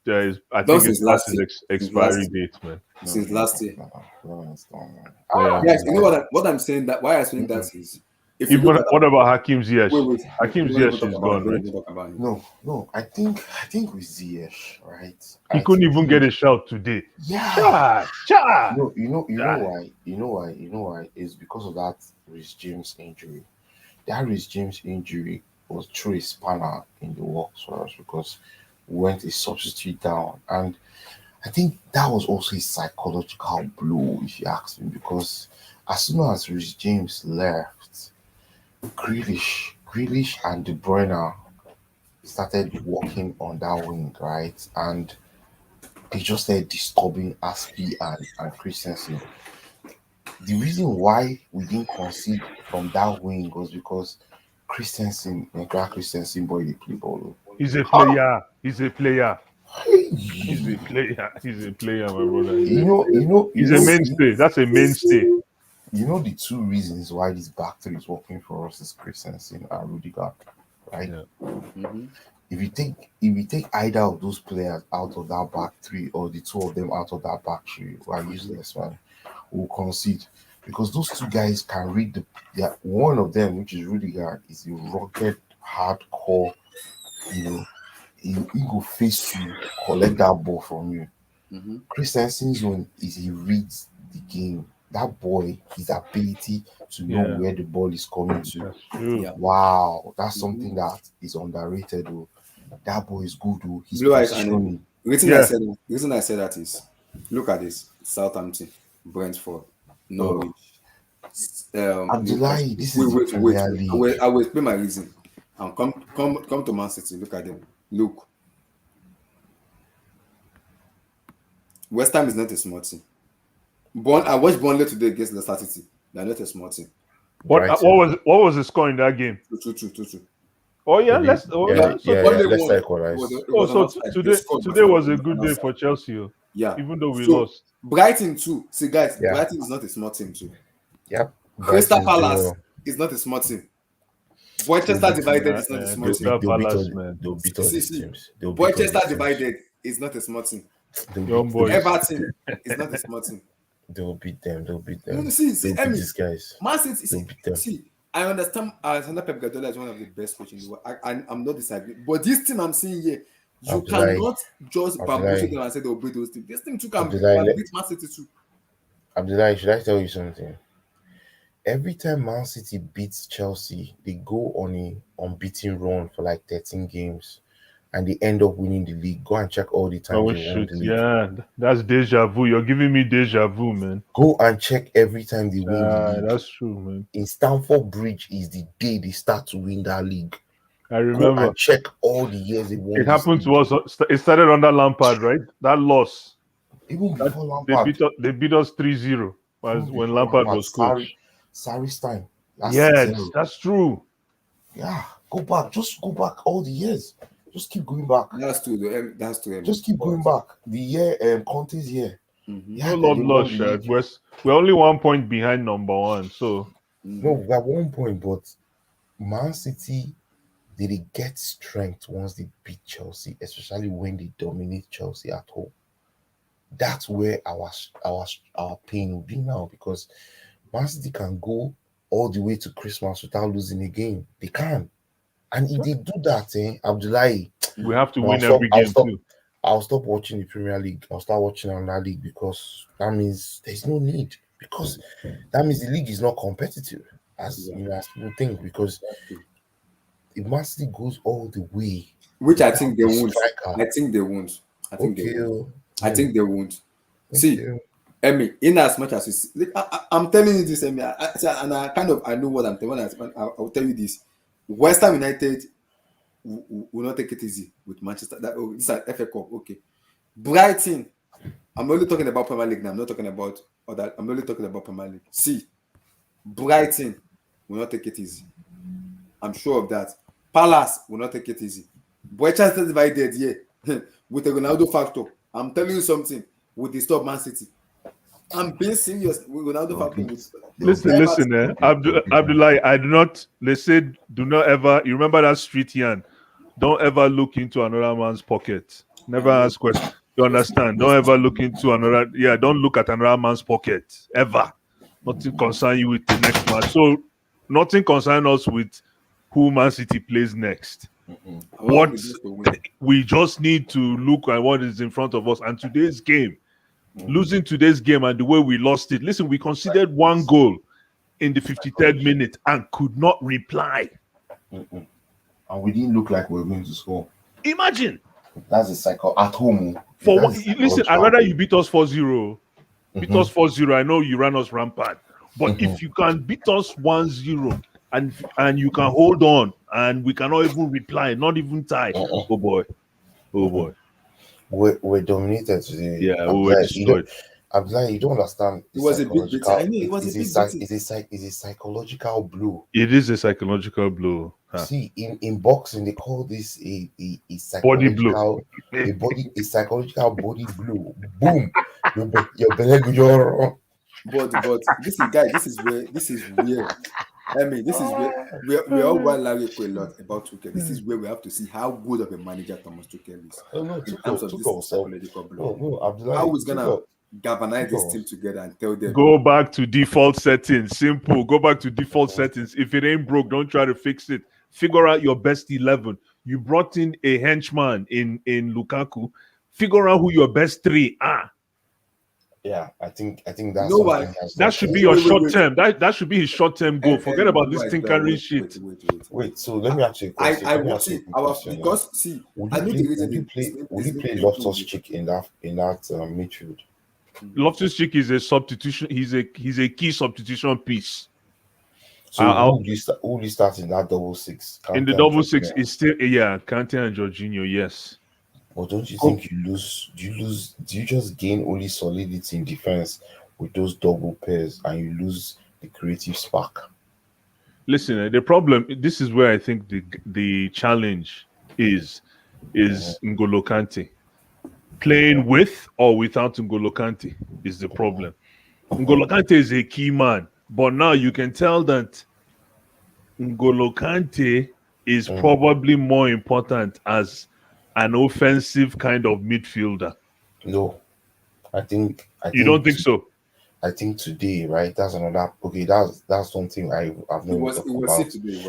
there is. I Done think it's since past last his year. Since expiry last year. date, man. no, Since no, last year. Werner is done, man. Player, Yes, man. you know what I'm saying that why I'm saying that Mm-mm. is if you look Even at what our about Hakim Ziyech? wait, Hakim don't even Ziyech talk is about it. gone, Don't right? even talk about it. No. I think with Ziyech, right? He I couldn't think even get a shout today. yeah. Chai, chai, You know chai. why? You know why? It's because of that Rhys James injury. That Rhys James injury was through a spanner in the works for us because we went a substitute down. And I think that was also a psychological blow, if you ask me, because as soon as Rhys James left, Grealish and De Bruyne started walking on that wing, right? And they just started disturbing Aspi and Christensen. The reason why we didn't concede from that wing was because Christensen boy, they play ball. He's a Ha! player. He's a player. He's a Hey! player. He's a player, my brother. He's You a know, player. you know, you He's a know, mainstay. That's a mainstay. you know the two reasons why this back three is working for us is Christensen and Rudiger, right? Yeah. Mhm. If you take either of those players out of that back three or the two of them out of that back three, we are useless, man. We'll concede because those two guys can read the. Yeah, one of them, which is Rudiger, is a rugged, hardcore. You know, he go face you, collect that ball from you. Mhm. Christensen's one is he reads the game. That boy, his ability to know Yeah. where the ball is coming to. That's true. Yeah. Wow, that's Mhm. something that is underrated. Though. That boy is good. Though. His Blue eyes and positioning. Yeah. the reason I said that is look at this: Southampton, Brentford, Oh, Norwich, Newcastle. Abdullahi, this is the Wait. Premier League. I will explain my reason. And come to Man City. Look at them. Look, West Ham is not a small team. I watched Burnley today against Leicester City. They're not a small team. Brighton. What was the score in that game? Two. Oh yeah, Maybe, let's. Oh Yeah, yeah, so yeah. Burnley today. Let's won. say It was equalize. it Oh, was an so offside. They today scored, but today it was was a on good an day offside. for Chelsea, oh, Yeah. even though we So lost. Brighton too. See, guys, Yeah. Brighton is not a small team too. Yep. Crystal Brighton is doing Palace well. is not a small team. They'll Borchester beat Divided is not a small team. Crystal they'll beat all Palace, man, they'll beat all these See, teams. They'll beat all Borchester these teams. Divided is not a small team. young They'll beat boys. Everton is not a small team. they'll beat them. They'll beat No, them. see, They'll beat Emmy, these guys. Man City, They'll beat them. I understand Alexander Pep Guardiola is one of the best coaches in the world. I'm not disagreeing. But this team I'm seeing here, you Abdullahi, cannot just bamboozle Abdullahi, them and say they'll beat those teams. This team too can Abdullahi, beat Man City too. Abdullahi, should I tell you something? Every time Man City beats Chelsea, they go on a unbeaten run for like 13 games and they end up winning the league. Go and check all the times Oh they won shoot, the league. yeah, that's deja vu. You're giving me deja vu, man. Go and check every time they win the league. That's true, man. In Stamford Bridge is the day they start to win that league. I Go remember. and check all the years they It won this happened to league. us. It started under Lampard, right? That loss. Even That before Lampard, they beat us 3-0 even when before Lampard Lampard, was coach. Sarri's time. That's Yes, 6-0. that's true. Yeah, go back. Just go back all the years. Just keep going back. That's true. That's true. Just keep going back. The year Conte's year. Mm-hmm. Yeah, No then Lord they won lost, the Shad. league. We're only 1 point behind number one. So No, we got 1 point, but Man City they get strength once they beat Chelsea, especially when they dominate Chelsea at home. That's where our pain will be now because Man City can go all the way to Christmas without losing a game. They can. And if they do that, Abdullahi, we have to no, win every game too. I'll stop watching the Premier League. I'll start watching another league because that means there's no need. Because that means the league is not competitive, as you know, as people think. Because if Man City goes all the way, Which I without think they a won't. striker, I think they won't. I think they okay, won't. I think they won't. See, okay. Emmy, in as much as you see, like, I'm telling you this, Emmy, and I kind of I know what I'm telling. I'll tell you this: West Ham United will not take it easy with Manchester. This is FA Cup, okay. Brighton, I'm only talking about Premier League now. I'm not talking about other. I'm only talking about Premier League. See, Brighton will not take it easy. I'm sure of that. Palace will not take it easy. Manchester divided here with a Ronaldo factor. I'm telling you something. Will disturb Man City. I'm being serious. With Ronaldo factor. Listen, Abdullah, I do not. They said, do not ever. You remember that street yarn? Don't ever look into another man's pocket. Never ask questions. You understand? Don't ever look into another. Yeah, don't look at another man's pocket ever. Nothing concern you with the next match. So nothing concern us with who Man City plays next. What we just need to look at what is in front of us. And today's game, losing today's game and the way we lost it. Listen, we conceded one goal in the 53rd minute and could not reply. And we didn't look like we were going to score. Imagine. That's a cycle at home. For what? Listen, I'd rather you beat us 4-0. Beat us 4-0. I know you ran us rampant. But if you can beat us 1-0 and you can hold on and we cannot even reply, not even tie. Oh boy. Oh boy. We're dominated today. Yeah, we were destroyed. Abdullah, you don't understand. It was a big beating. I know it was a big beating. It's a psychological blow. It is a psychological blow. See, in boxing, they call this a body blow. A psychological body blow. Boom. Your belly go. But this is where I mean, this is where we all want Larry a lot about Tuchel. This is where we have to see how good of a manager Thomas Tuchel is. In terms of this psychological blow. No, Abdullah, how he's gonna galvanize this team together and tell them go back to default settings. Simple. Go back to default settings. If it ain't broke, don't try to fix it. Figure out your best 11. You brought in a henchman in Lukaku. Figure out who your best three are. Yeah, I think that's that should be your short term. That should be his short term goal. Forget about this tinkering shit. Wait. So let me ask you a question. I will see because see. Will you play Loftus-Cheek in that midfield? Loftus-Cheek is a substitution. He's a key substitution piece. So who will you start in that double six? In the double six is still Kante and Jorginho. Yes. But don't you think you lose? Do you just gain only solidity in defense with those double pairs, and you lose the creative spark? Listen, the problem. This is where I think the challenge is N'Golo Kante. Playing with or without N'Golo Kante is the problem. N'Golo Kante is a key man, but now you can tell that N'Golo Kante is probably more important as an offensive kind of midfielder. No, I think you don't think so. I think today, right? That's another. Okay, that's something I've known. It was sick today.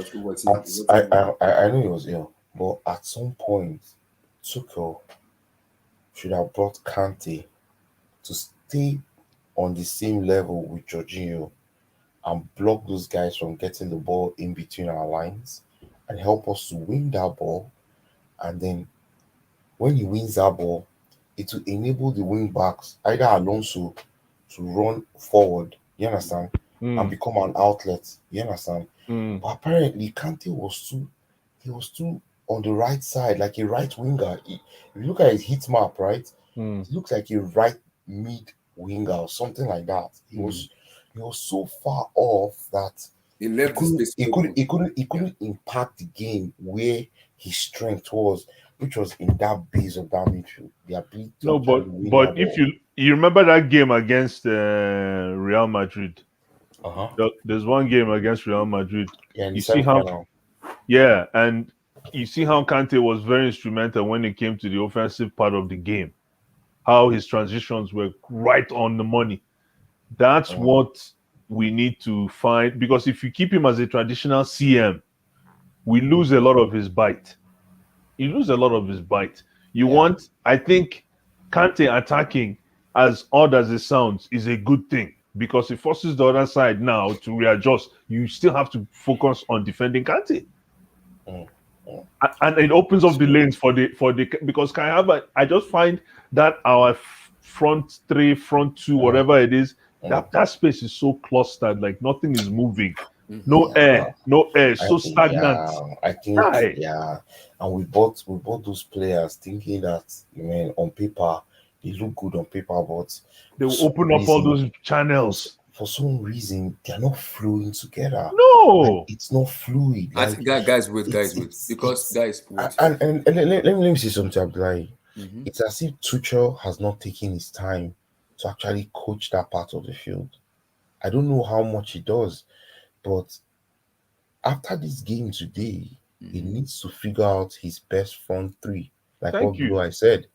I know he was ill, but at some point, Tuchel should have brought Kante to stay on the same level with Jorginho and block those guys from getting the ball in between our lines and help us to win that ball. And then when he wins that ball, it will enable the wing backs, either Alonso, to run forward, you understand, and become an outlet, you understand. But apparently Kante was too he was too on the right side, like a right winger. If you look at his heat map, right, Hmm. he looks like a right mid winger or something like that. He was so far off that He left the space open. he couldn't impact the game where his strength was, which was in that base of that midfield, the ability to No, actually win that if ball. you remember that game against Real Madrid, Uh-huh. there's one game against Real Madrid. Yeah, in the You see how semi-final. yeah, and you see how Kante was very instrumental when it came to the offensive part of the game. How his transitions were right on the money. That's Mm, what we need to find because if you keep him as a traditional CM, we lose a lot of his bite. You lose a lot of his bite. You yeah. want, I think, Kante attacking, as odd as it sounds, is a good thing because it forces the other side now to readjust. You still have to focus on defending Kante, Mm, mm. and it opens up the So, lanes for the because Kai Havertz. I just find that our front three, front two, mm, whatever it is, mm. that space is so clustered, like nothing is moving. Mhm. No Yeah. air, no air, so stagnant. I think Right. yeah, and we bought those players thinking that, man, on paper they look good on paper, but They for will some open up all reason those channels. for some reason they're not flowing together. Like No. it's not fluid. I Like think, guys, wait. Because guys, wait. let me say something, Abdullah. Hmm. It's as if Tuchel has not taken his time to actually coach that part of the field. I don't know how much he does, but after this game today, he Hmm. needs to figure out his best front three, like Thank what you. Blue I said.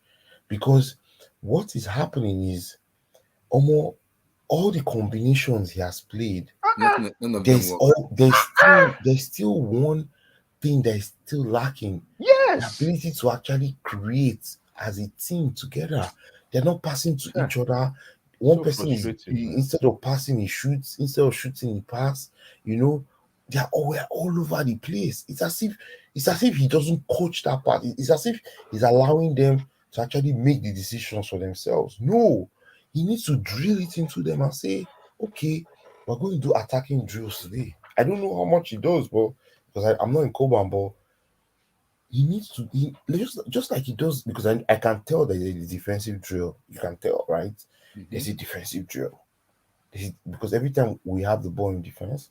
Because what is happening is almost all the combinations he has played, None of them work. there's still one thing that is still lacking, the Yes. ability to actually create as a team together. They're not passing to Yeah. each other. One So person is frustrating, man. instead of passing, he shoots. Instead of shooting, he pass. You know, we're all over the place. It's as if he doesn't coach that part. It's as if he's allowing them to actually make the decisions for themselves. No, he needs to drill it into them and say, okay, we're going to do attacking drills today. I don't know how much he does, but because I'm not in Coban, but he needs to just like he does because I can tell that there's a defensive drill. You can tell, right? Hmm. There's a defensive drill. Because every time we have the ball in defense,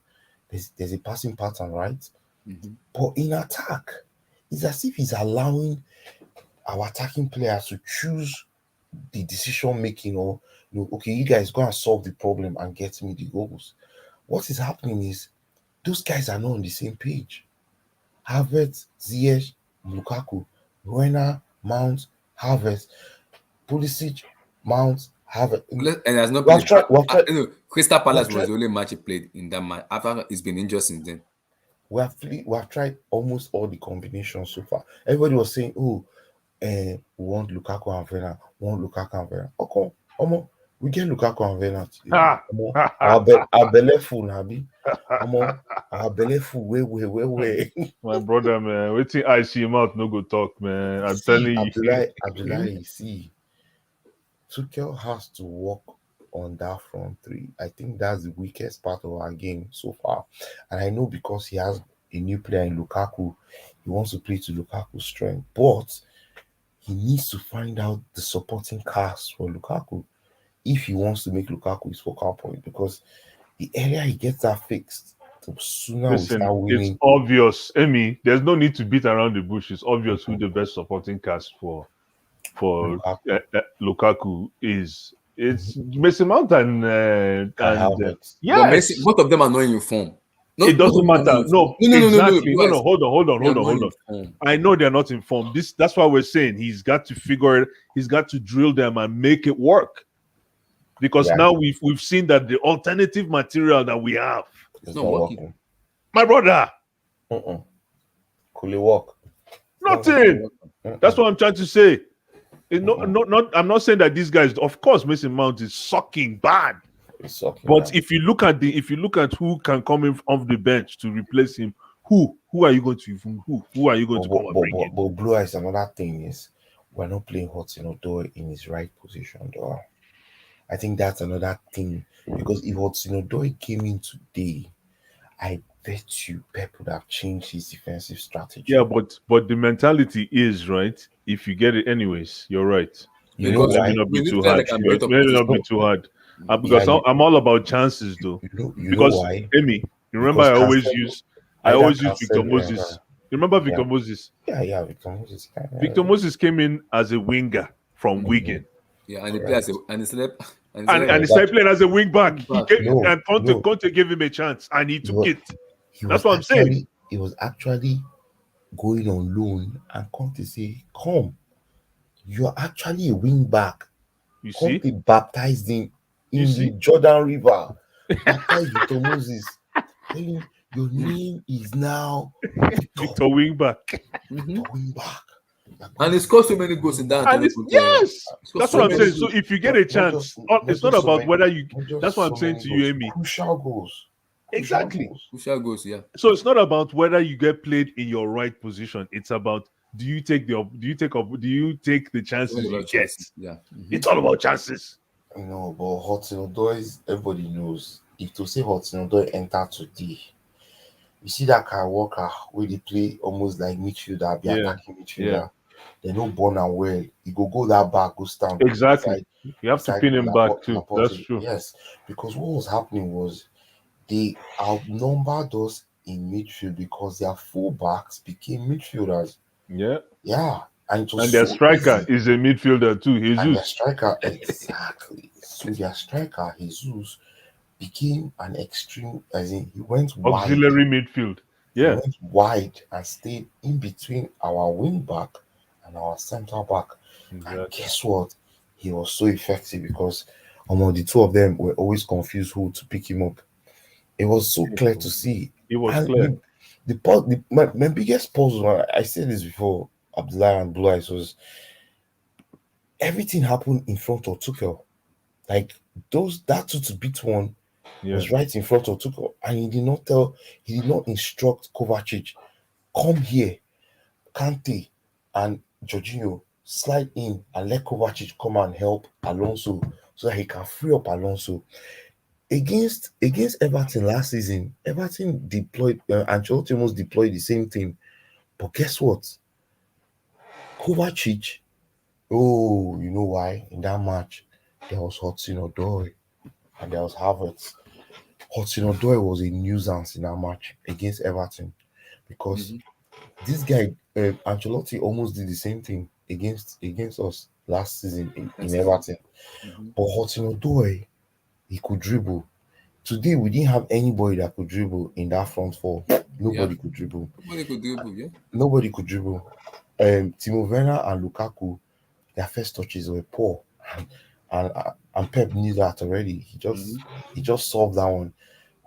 there's a passing pattern, right? Hmm. But in attack, it's as if he's allowing our attacking players to choose the decision making, or okay, you guys go and solve the problem and get me the goals. What is happening is those guys are not on the same page. Havertz, Ziyech, Lukaku, Werner, Mount, Havertz, Pulisic, Mount, Havertz. And has not We have played. tried. We have tried. Crystal We have Palace was tried. the only match he played in that match. After he's been injured since then. We have tried almost all the combinations so far. Everybody was saying, "Oh, we want Lukaku and Werner. We want Lukaku and Werner." Okay, we get Lukaku and Werner today. Ha. Our belly full, Nabi. Our belly full. Where. My brother, man. Waiting I see him out, no go talk, man. I'm See, telling you. Abdullahi, see, Tuchel has to work on that front three. I think that's the weakest part of our game so far. And I know because he has a new player in Lukaku, he wants to play to Lukaku's strength. But he needs to find out the supporting cast for Lukaku if he wants to make Lukaku his focal point. Because the earlier he gets that fixed, the sooner we Listen, start it's winning. obvious. Amy, there's no need to beat around the bush. It's obvious who the best supporting cast for Lukaku, Lukaku is. It's Mason Mount Kai and Havertz. But Messi, yes, both of them are not in form. it Not both of doesn't them are not matter. in form. No, No. exactly. You No, guys, no. Hold on, they are not hold in on. form. I know they're not informed. That's why we're saying he's got to figure it. He's got to drill them and make it work. Because Yeah, now we've seen that the alternative material that we have, It's it's not not working. working. my brother, Uh-uh. Could it work? It's not It's working. not nothing. working. That's Uh-uh. what I'm trying to say. Uh-uh. Not. I'm not saying that these guys. Of course, Mason Mount is sucking bad. It's sucking But bad. if you look at who can come in off the bench to replace him, who are you going to who are you going to come and bring in? But Blue Eyes, another thing is we're not playing Hudson Odoi in his right position, though. I think that's another thing because if Hudson Odoi came in today, I bet you Pep would have changed his defensive strategy. Yeah, but the mentality is right. If you get it anyways, you're right. You know because Let me why? not be we need too players that hard. can beat Let me opposition. not be No, too hard. yeah, Because I'm all about chances, though. you know Because why? Amy, you remember Because Cancelo, I either always use Victor Cancelo, Moses. You remember yeah, Victor Moses? yeah, Victor Moses, Victor Moses came in as a winger from Wigan, Yeah, and he play as a correct. and he slept and he slept and he Exactly. started playing as a wing back. He back. came, Yeah. No, and Conte no, Conte gave him a chance, and he he took was it. That's what I'm saying. he was actually going on loan, and Conte say, "Come, you're actually a wing back." You see, Conte baptized him you in the see, Jordan River, baptized Victor Moses, telling him, "Your Mm. name is now Victor, Victor wing back. Victor Mhm. wing back." You're And going he to be scored so many a goals in wing that back. And Antonio it's Conte era. yes, He scored that's what so I'm many saying. Just So goals. if you get a chance, it's not so about many, whether you. not That's just what so I'm saying many to you, goals, Amy. crucial Exactly. goals. Crucial goals, yeah. So it's not about whether you get played in your right position. It's about do you take the It's all chances you about get. chances. Yeah. It's all about chances. You know, but Hudson Odoi, everybody knows. If to say Hudson Odoi enter today, you see that kind of worker where they play almost like midfielder, be Yeah, attacking yeah, midfielder. They no born and well. He go that back, go stand exactly. You have to beside pin him back too. That's Laporte. true. Yes, because what was happening was they outnumbered us in midfield because their fullbacks became midfielders. Yeah, Yeah, and it was and their so striker easy. is a midfielder too. And their Jesus, striker, exactly. So their striker, Jesus, became an extreme, as in he went wide. auxiliary midfield. He Yeah, went wide and stayed in between our wing back and our centre back. And exactly. guess what? He was so effective because the two of them were always confused who to pick him up. It was so clear to see. It was And clear. my biggest puzzle, I said this before, Abdullah and Blue Eyes, was everything happened in front of Tuchel. Like that two to beat one Yeah, was right in front of Tuchel, and he did not instruct Kovacic, come here, Kante and Jorginho slide in and let Kovacic come and help Alonso so that he can free up Alonso. Against Everton last season, Everton deployed Ancelotti almost deployed the same thing. But guess what? Kovacic, oh, you know why? In that match, there was Hudson Odoi and there was Havertz. Hudson Odoi was a nuisance in that match against Everton because Mhm. this guy, Ancelotti, almost did the same thing against us last season in That's it. Everton. Mhm. But Hudson Odoi, he could dribble. Today we didn't have anybody that could dribble in that front four. Yeah. Nobody could dribble. Nobody could dribble, yeah. Nobody could dribble. Timo Werner and Lukaku, their first touches were poor, and Pep knew that already. Mhm. He just solved that one.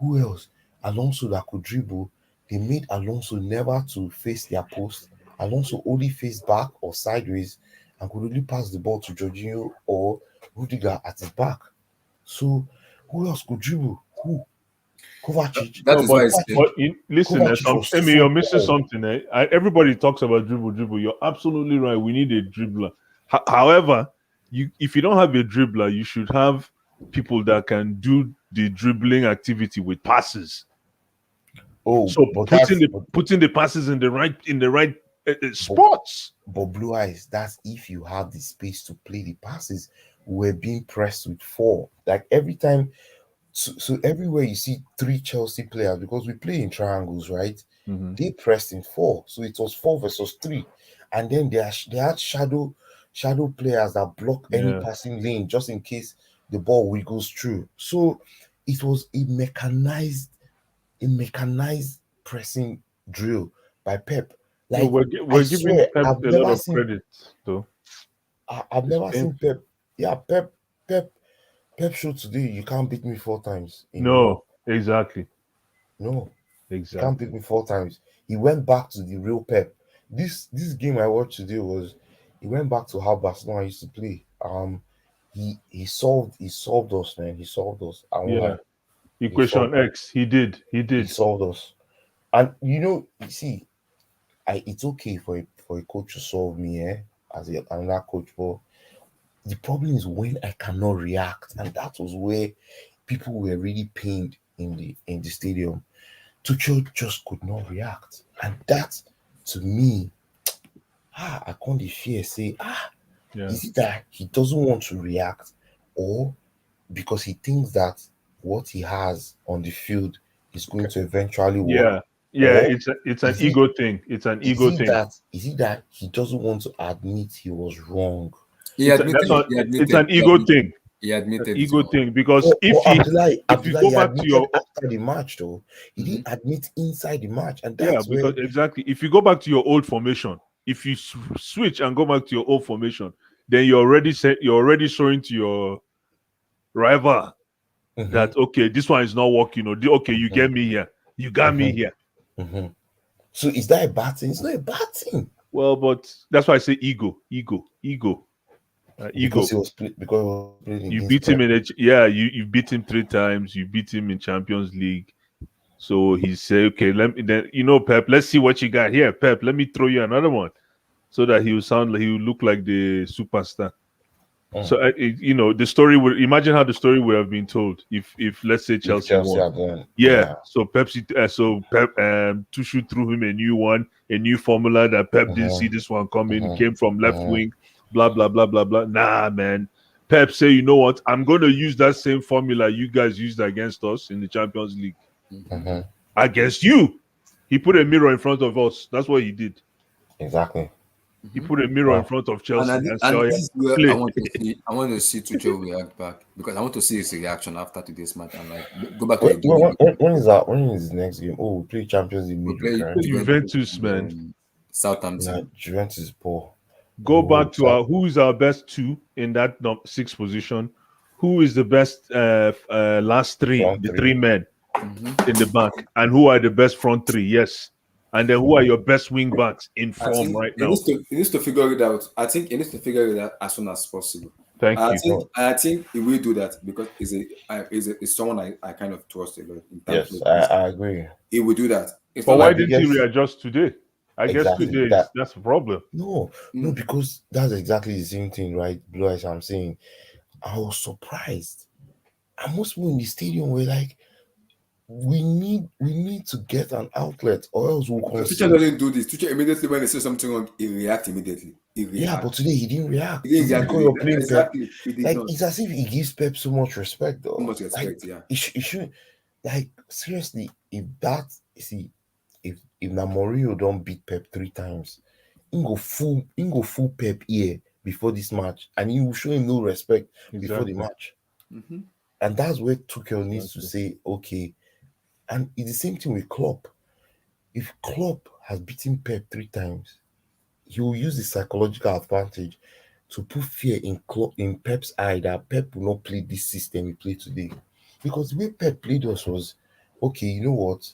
Who else? Alonso that could dribble. They made Alonso never to face their post. Alonso only faced back or sideways and could only pass the ball to Jorginho or Rudiger at his back. So who else could dribble? Who? Kovacic. That no, is why but it's listen, Kovacic was Amy, so you're missing poor. something. Everybody talks about dribble. You're absolutely right. We need a dribbler. However, if you don't have a dribbler, you should have people that can do the dribbling activity with passes. Oh, So but that's putting the passes in the right but, spots. but Blue Eyes, that's if you have the space to play the passes. We're being pressed with four. Like every time, so everywhere you see three Chelsea players, because we play in triangles, right? Mhm. They pressed in four. So it was 4 versus 3. And then they had shadow players that block any Yeah. passing lane just in case the ball wiggles through. So it was a mechanized pressing drill by Pep. No, Like I we're giving swear, Pep a lot of credit, though. I've It's never seen painful. Pep. Yeah, Pep, Pep showed today. You can't beat me 4 times in a row. No, exactly, No, you can't beat exactly. me 4 times. He went back to the real Pep. This game I watched today was he went back to how Barcelona used to play. He solved us, man. He solved us. I won't Yeah. lie. He Equation solved X. He did. He he did. solved us. And you see, it's okay for a coach to solve me, as another coach, but the problem is when I cannot react, and that was where people were really pained in the stadium. Tuchel just could not react, and that to me, I can't fear say, Yeah. is it that he doesn't want to react, or because he thinks that what he has on the field is going to eventually work, Yeah. Yeah. or It's an is it ego thing. It's an ego thing. is it that he doesn't want to admit he was wrong? He It's a, that's admitted. not. He It's admitted. an ego thing. He An admitted it ego all. thing because Or if you Abdullah, go he back to admitted your after the match though. He Mhm. didn't admit inside the match, and Yeah, that's because where exactly. If you go back to your old formation, if you switch and go back to your old formation, then you're already showing to your rival Mhm, that okay, this one is not working. Or okay, you mhm, get me here, you got me mhm, here. mhm. So is that a bad thing? It's not a bad thing Well, but that's why I say ego, because ego. because he was playing You against beat Pep. him in yeah, you beat him 3 times. You beat him in Champions League. So he said, okay, let me then Pep, let's see what you got here, Pep. Let me throw you another one so that he will look like the superstar. Mm. So the story would imagine how the story would have been told if let's say If Chelsea Chelsea won. had won, Yeah, yeah. so Pep Tuchel threw him a new one, a new formula that Pep didn't see Mhm, this one coming. mhm, Came from left mhm, wing, blah blah blah blah blah. Nah, man. Pep say, you know what? I'm going to use that same formula you guys used against us in the Champions League Mhm. mhm. against you. He put a mirror in front of us. That's what he did. Exactly. He Mhm. put a mirror in Well, front of And Chelsea and said, and "Oh this yeah, is where play." I want to see Tuchel react back because I want to see his reaction after today's match and like go back to the game. when is that? When is the next game? Oh, we play Champions League We midweek, play right? Juventus Juventus, and man. Nah, Southampton. Juventus is poor. Go Oh, back to our who is our best two in that sixth position. Who is the best last three, front the three three. men Mhm. in the back, and who are the best front three? Yes, and then who are your best wing backs in I form think right now? he needs to figure it out. I think he needs to figure it out as soon as possible. Thank you. No, I think he will do that because is someone I kind of trust a lot in terms yes, of this. I agree. He will do that. It's But not My why like didn't he biggest readjust today? I guess exactly today that. that's the problem. No, no, mm, because that's exactly the same thing, right? Blue eyes. I'm saying. I was surprised. And most people in the stadium were like, we need to get an outlet or else we'll because teacher concede. doesn't do this. Teacher immediately when they say something wrong, he react immediately. He Yeah, react. but today he didn't He react. didn't Is it react because today. you're playing Pep? Exactly. He did Like not. it's as if he gives Pep so much respect, So though. much Like respect. Yeah. it should like seriously, if that you see, if Namorio don't beat Pep 3 times, he go full Pep ear before this match, and he will show him no respect before the Exactly. match. Mm-hmm. And that's where Tuchel needs to Exactly. say, okay. And it's the same thing with Klopp. If Klopp has beaten Pep 3 times, he will use the psychological advantage to put fear in Pep's eye that Pep will not play this system he played today. Because the way Pep played us was, okay, you know what?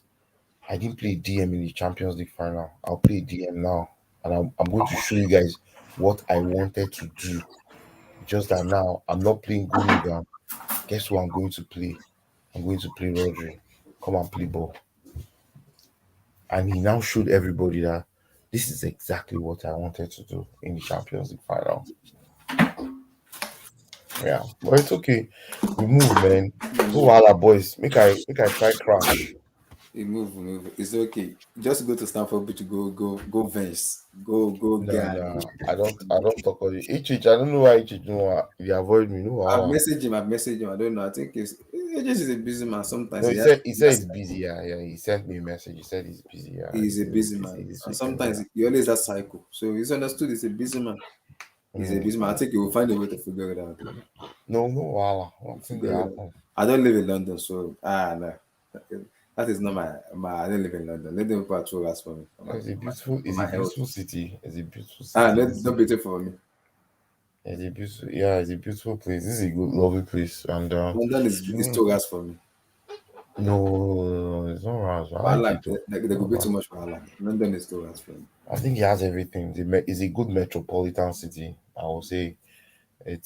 I didn't play DM in the Champions League final. I'll play DM now. And I'm going to show you guys what I wanted to do. Just that now I'm not playing Gundogan. Guess who I'm going to play? I'm going to play Rodri. Come and play ball. And he now showed everybody that this is exactly what I wanted to do in the Champions League final. Yeah, but it's okay. We move, man. No wahala, boys. Make I try crash. He move. It's okay. Just go to Stanford Bridge. Go Vance. Go No, guy. no, I don't talk about it. H, I don't know why H no he avoid me. No wahala. I've messaged him. I don't know. I think it's just a busy man. Sometimes No, he said he's busy. Yeah, yeah. He sent me a message. He said he's busy. Yeah, he's a he's busy busy man. this And weekend. sometimes Yeah. he always has cycle. So he's understood he's a busy man. He's a busy man. I Mm. think he will find a way to figure it out. No, no wahala. He'll Nothing they figure it out. happen. I don't live in London, so no. That is not my I don't live in London. Let them patrol as for me. For It's a my health. beautiful city. It's a beautiful city. Let don't beat it for me. It's a beautiful, yeah, it's a beautiful place. This is a good, lovely place. And London is mm, too gas for me. no, it's not right. I But like like it though. there Not could be bad. too much for London is too gas for me. I think it has everything. It's a good metropolitan city. I will say it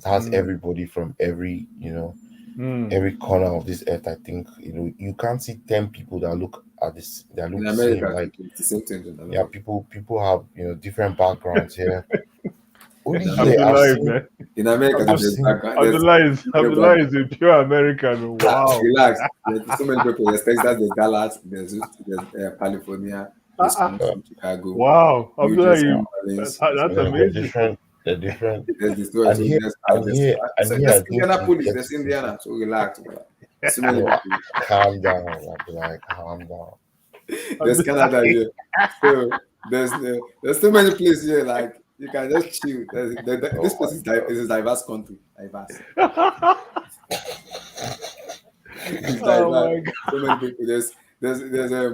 has Mm, everybody from mm, every corner of this earth. I think you can't see 10 people that look at this that In look the same. America, Like it's the same thing in yeah, America. people have different backgrounds here. Only In here I've Abdullah, seen. man. in America, I've there's seen. background. There's different Abdullah background. is a pure American. Oh, wow. Relax. There's so many people. There's Texas, there's Dallas, there's California, Uh-uh. Uh, Wisconsin, Chicago, Wow. New Abdullah, Jersey, New you Orleans. that's yeah, they're amazing. different. They're different. There's the story. And So here, and there's, here, and so here, there's I go to Indianapolis. get There's to. Indiana. So relax. Bro. So many No, people. calm down. I'll be like, calm down. There's Canada here. So there's so many places here. Like you can just chill. This Oh place my god. is a diverse country. Diverse. It's Oh diverse. my god. So many people. There's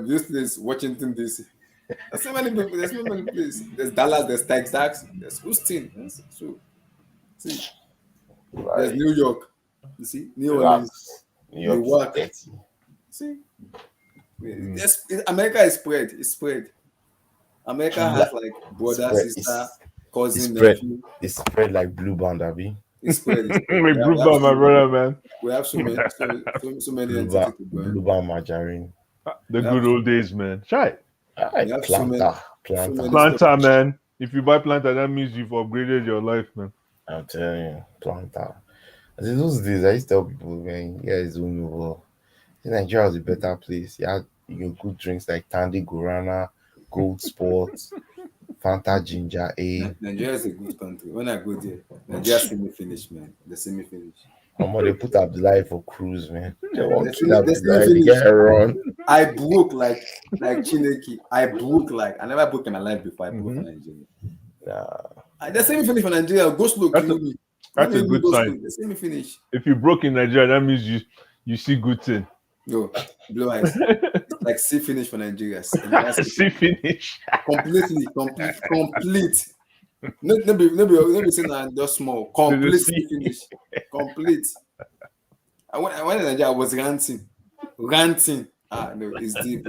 this place Washington DC. There's so many people. There's so many places. There's Dallas. There's Texas. There's Houston. So see, there's Like, New York. You see, New Orleans, relax. New York is Newark. dirty. See, America is spread. It's spread. America Yeah, has like brother, spread. sister, It's cousin, spread. nephew. It's spread like blue band, Abby. It's spread. It's spread. We proved by my brother, man. We have so many Blue entities band, to burn. blue band margarine. The We good have, old days, man. Try. we have so many, Planta, so planta. many Planter, stuff. man. If you buy planter, that means you've upgraded your life, man. I'm telling you, planta. I said, those days, I used to tell people, man, yeah, it's only Nigeria was a better place. You get good drinks like Tandy Guarana, Gold Sport, Fanta Ginger A. Nigeria is a good country. When I go there, Nigeria see me finish, man. They see me finish. They put Abdullahi for cruise, man. They want They to see kill me, they see me Abdullahi, they finish. get run. I broke like Chineke. I broke like I never broke in my life before. I broke for Nigeria. Nah, They see me finish for Nigeria. Go slow, That's kill a, me. that's Let a me good go sign. slow. They see me finish. If you broke in Nigeria, that means you see good thing. No, blue eyes. It's like see finish for Nigeria. See finish. Complete. Maybe saying that just small. Complete see finish. Complete. I went in Nigeria. I was ranting. No, it's deep.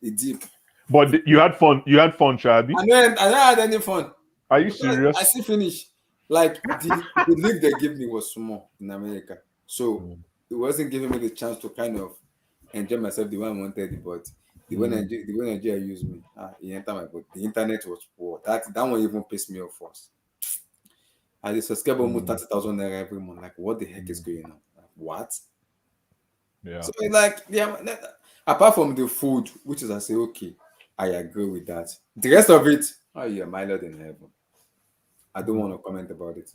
It's deep. But you had fun. You had fun, Shabi. I never had any fun. Are you serious? I see finish. Like the leave they gave me was small in America, so it wasn't giving me the chance to kind of enjoy myself the way I wanted. But the way Nigeria used me, it entered my body. The internet was poor. That one even pissed me off first. I just subscribe almost 30,000 naira every month. Like, what the heck is going on? Like, what? Yeah. So like, apart from the food, which is I say, okay, I agree with that. The rest of it, oh yeah, my Lord in heaven. I don't want to comment about it.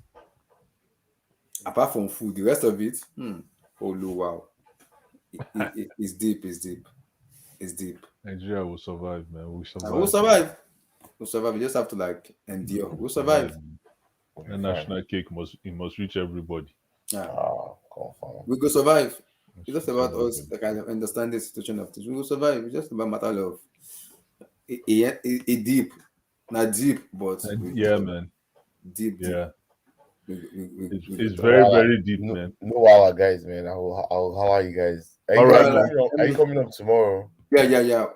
Apart from food, the rest of it, oh wow, it's deep. It's deep. Nigeria will survive, man. We'll survive. We'll survive. We'll survive. We just have to like endure. We'll survive. The national cake must reach everybody. confirm. We go survive. It's just about us like I understand the situation of things. We will survive. It's just about matter of a deep, not deep, but Yeah, man. deep. Yeah. It's Deep. very, very deep, man. No hour, guys, man. How are you guys? Are All right, you coming up tomorrow? Yeah.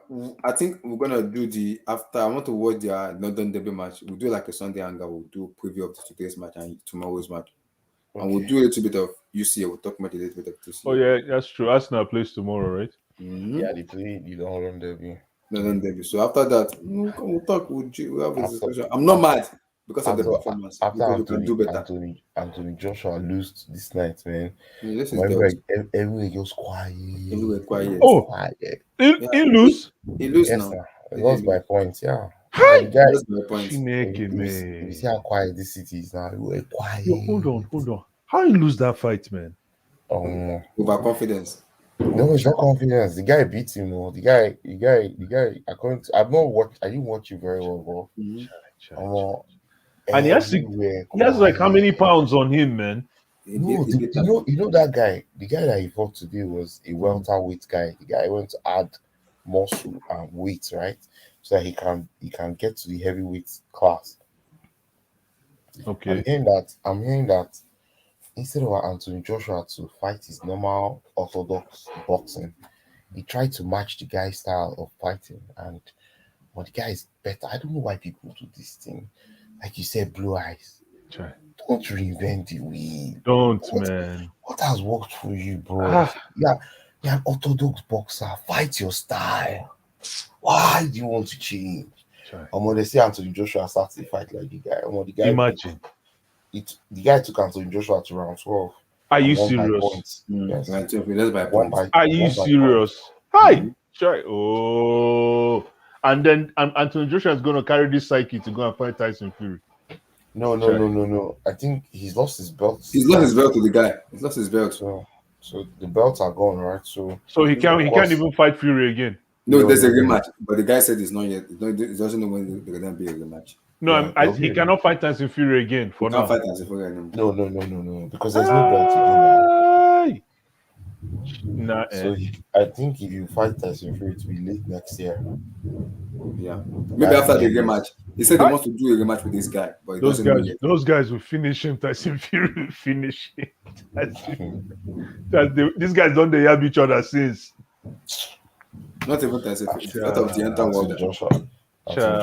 I think we're gonna do the after. I want to watch the London Derby match. We'll do like a Sunday hangout. We'll do a preview of today's match and tomorrow's match, and we'll do a little bit of UCL. We'll talk about a little bit of UCL. Oh yeah, that's true. Arsenal plays tomorrow, right? Yeah, they play the London Derby. London Derby. So after that, we'll talk. We'll have a discussion. I'm not mad because of the performance. After Because we can do better. Anthony Joshua lose this night, man. Yeah, this is Everywhere goes quiet. everywhere quiet. Oh, Quiet. he lose. He lose Yes, now. sir. He lost by points, yeah. Hi. But the guy, That's my point. Chineke, you see man. how quiet this city is now. We're quiet. Yo, hold on. How you lose that fight, man? Overconfidence. No, it's not confidence. The guy beat him. The guy. According to, I've not watched. I didn't watch it very well, but And he has like how many pounds on him, man? No, you know that guy. The guy that he fought today was a welterweight guy. The guy went to add muscle and weight, right, so that he can get to the heavyweight class. Okay. I'm hearing that instead of Anthony Joshua to fight his normal orthodox boxing, he tried to match the guy's style of fighting, but the guy is better. I don't know why people do this thing. Like you said, blue eyes. Try. Don't reinvent the wheel. Don't, man. What has worked for you, bro? You're an orthodox boxer. Fight your style. Why do you want to change? Try. They say Anthony Joshua starts to fight like the guy. The guy Imagine. the guy took Anthony Joshua to round 12 Are and you won by serious? points. Yes, Right, so that's by won points. by Are you won by points. serious? Hi, Mhm. try. Oh, and then Anthony Joshua is going to carry this psyche to go and fight Tyson Fury. No, no, Try. no, no, no. I think he's lost his belts. He's lost his belt to the guy. He's lost his belt. So the belts are gone, right? So So he of can't course, even fight Fury again. No, no, there's a no, no. rematch, but the guy said it's not yet. He doesn't know when there's gonna be a rematch. No, Yeah, There'll be he a cannot fight Tyson Fury again he for can't now. fight as a foreigner anymore. no, no, no, no, no, because there's no belt again now. Hey. Nah, So I think if you fight Tyson Fury, it will be late next year. Yeah, The maybe guy's after the game rematch. is He said he Hi. wants to do a rematch with this guy, but he doesn't know yet. Those guys will finish him. Tyson Fury will finish him. These guys don't they have each other since. Not even Tyson Fury. It's out of the entire Anthony world. Joshua. Anthony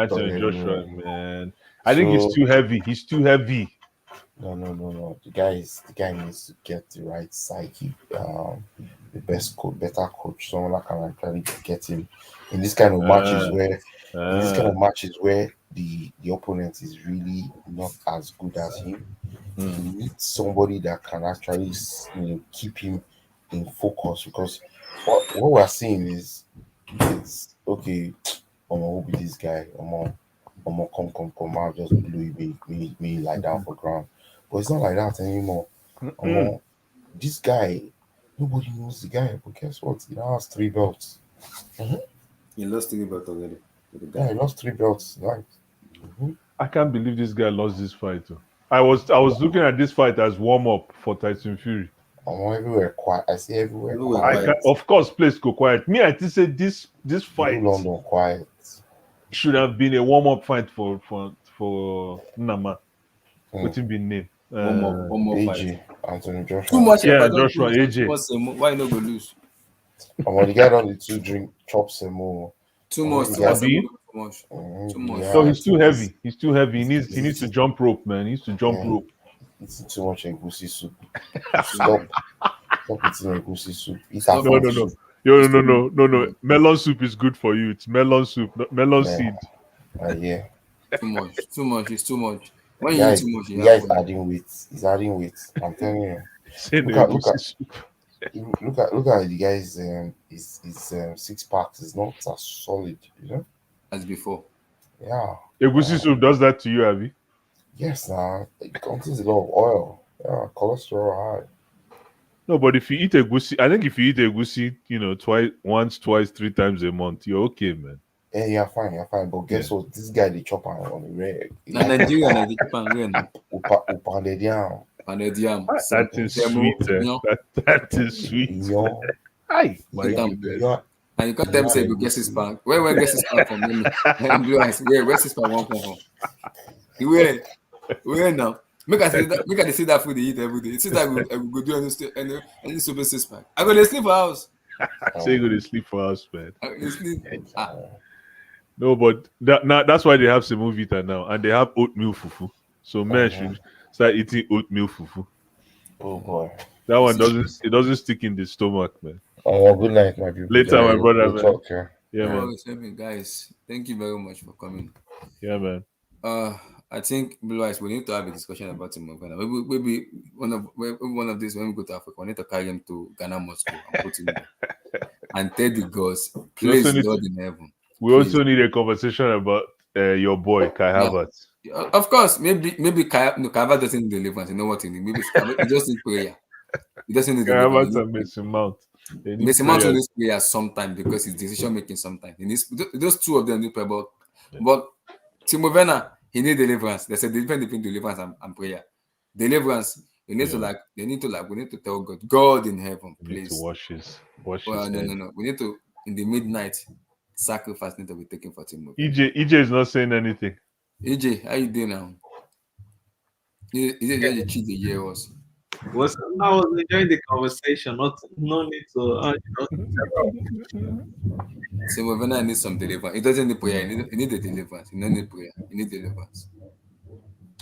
Done Joshua, everywhere. man. I think he's So too heavy. He's too heavy. no. The guy needs to get the right psyche. The better coach, someone that can actually get him in this kind of matches Uh, where uh, the opponent is really not as good as him. He hmm. needs somebody that can actually keep him in focus, because what we're seeing is it's okay. Who be this guy? Come, I'll just blew you, me lie down for ground. But it's not like that anymore. Mm. This guy, nobody knows the guy, but guess what? He now has 3 belts. He lost 3 belts already with the Yeah, guy. he lost 3 belts. Right. Mhm. I can't believe this guy lost this fight. Oh. I was looking at this fight as warm up for Tyson Fury. Everywhere quiet. I see everywhere Everywhere I quiet. can, quiet. of course, place go quiet. Me, I think say this Even fight London quiet. should have been a warm up fight for Nama. Hmm. What's his name? One more fight. AJ, Anthony Too Joshua. much Yeah, effort. Don't too Joshua much. Too AJ. much. Why not go lose? The guy don't need to drink chops and more. Too Maybe much. the Too much. guy, Too Abi, much. Too maybe much. no, I he's too think heavy. He's too heavy. He needs to he's jump rope, man. He needs to jump yeah, rope. eating too much egusi soup. Too much. Stop eating egusi soup. Eat Stop No, it. no, afang no. soup. No. Melon soup is good for you. It's melon soup, not melon Man, seed. yeah. Too much. Too much. It's too much. The When you eat guy, too much, you the have guy is problem. adding weight. He's adding weight. I'm telling you. Say no Look egusi at soup. look at the guy's his 6 packs is not as solid. As before. Yeah. Egusi Uh, soup does that to you, Abby. yes, nah. It contains a lot of oil. Yeah, cholesterol high. No, but if you eat egusi, I think if you eat egusi, once, twice, 3 times a month, you're okay, man. Yeah, you're fine. But Yeah. guess what? This guy they chop on the red. He Na like Nigeria, na the Japan, where now? pounded down. Pounded yam, That is semo, sweet. That is sweet. Yo, Hi, my eat yo, them. goodness. yo, And you can't tell me yo, say you go get 6 pack. Where get 6 pack from? Blue eyes. Where 6 pack won't come from? Where now? Make I see that food they eat every day. Since I will go do any super 6 pack. I go to sleep for house. So you go to sleep for us, man. I go to sleep. Ah, No, but that's why they have semovita now, and they have oatmeal fufu. So men uh-huh. should start eating oatmeal fufu. Oh boy. That you one see. doesn't stick in the stomach, man. Oh, good night, my people. Later, my Yeah, brother, We'll man. talk. Yeah. Yeah, no man. worries, guys. Thank you very much for coming. Yeah, man. Uh, I think Blue Eyes, we need to have a discussion about Timo Ghana. Maybe one of these when we go to Africa, we need to carry him to Ghana Moscow and put him there and tell the gods, We also please, need Lord in heaven, we please. also need a conversation about your boy Kai Yeah, Havertz. of course. Maybe Kava doesn't need deliverance. You know what he needs? Maybe he just need prayer. He doesn't need Kai deliverance. Havertz and Mason Mount. They need Mason Mount prayers. needs prayer sometimes because his decision making sometimes. He needs those two of them need prayer, but Yeah. but Timo Werner, he need deliverance. There's a difference between deliverance and prayer. Deliverance, you need to Yeah. we need to tell God in heaven, We need to please. wash his Well, no, head. no, no. We need to in the midnight sacrifice need to be taken for Timo Werner. EJ is not saying anything. AJ, how you doing now? Is it just a cheat the year was? I was enjoying the conversation. No need to. Timo Werner needs some deliverance. He doesn't need prayer. He need the deliverance. He don't need prayer. He need deliverance.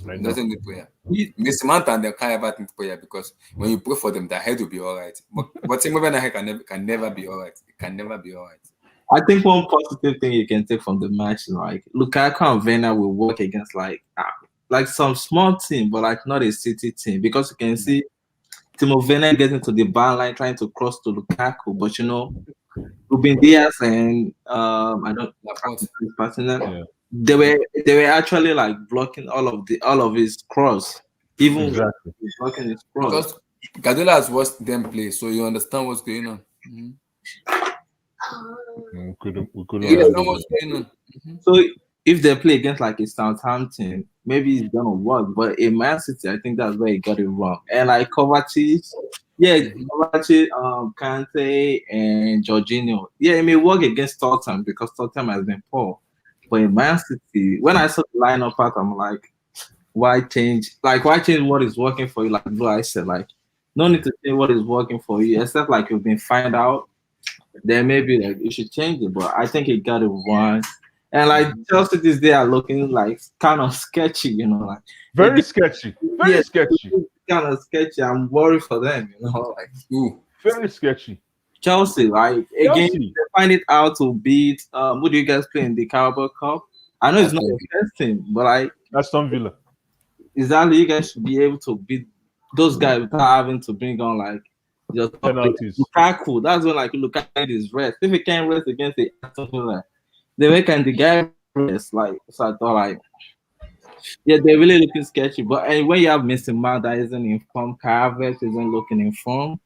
I He know. doesn't need prayer. Miss Mount and them can't ever need prayer because when you pray for them, their head will be all right. But Timo Werner can never be all right. It can never be all right. I think one positive thing you can take from the match is like Lukaku and Werner will work against like some small team, but like not a City team, because you can see Timo Werner getting to the bar line trying to cross to Lukaku, but Ruben Diaz and I don't Laporte. his partner, Yeah, they were actually like blocking all of his cross, even when exactly. he's blocking his cross. Because Guardiola has watched them play, so you understand what's going on. Mhm. We couldn't You Yeah, argue understand with what's that. going on. Mhm. so if they play against like a Southampton, maybe it's gonna work. But in Man City, I think that's where he got it wrong. And like Kovacic, yeah, Mhm. Kovacic, Kante, and Jorginho, yeah, it may work against Tottenham because Tottenham has been poor. But in Man City, when I saw the lineup out, I'm like, why change? Like, why change what is working for you? Like Blue, I said, like, no need to change what is working for you, except like you've been find out. Then maybe like you should change it. But I think it got it wrong. And like Mhm. Chelsea this day are looking like kind of sketchy, like Very again, sketchy. yeah, Very sketchy. kind of sketchy. I'm worried for them, like Ooh. Very sketchy. Chelsea, like again, Chelsea. they find it out to beat who do you guys play in the Carabao Cup? I know it's not Aston your first team, but like Aston Villa. exactly you guys should be able to beat those guys without having to bring on like your top player. Penalties. Lukaku. That's when like Lukaku is rest. If he can't rest against the Aston Villa, then where can the guy rest? Like so I thought like yeah, they're really looking sketchy. But when you have Mr. Mount that isn't in form, Carver isn't looking in form.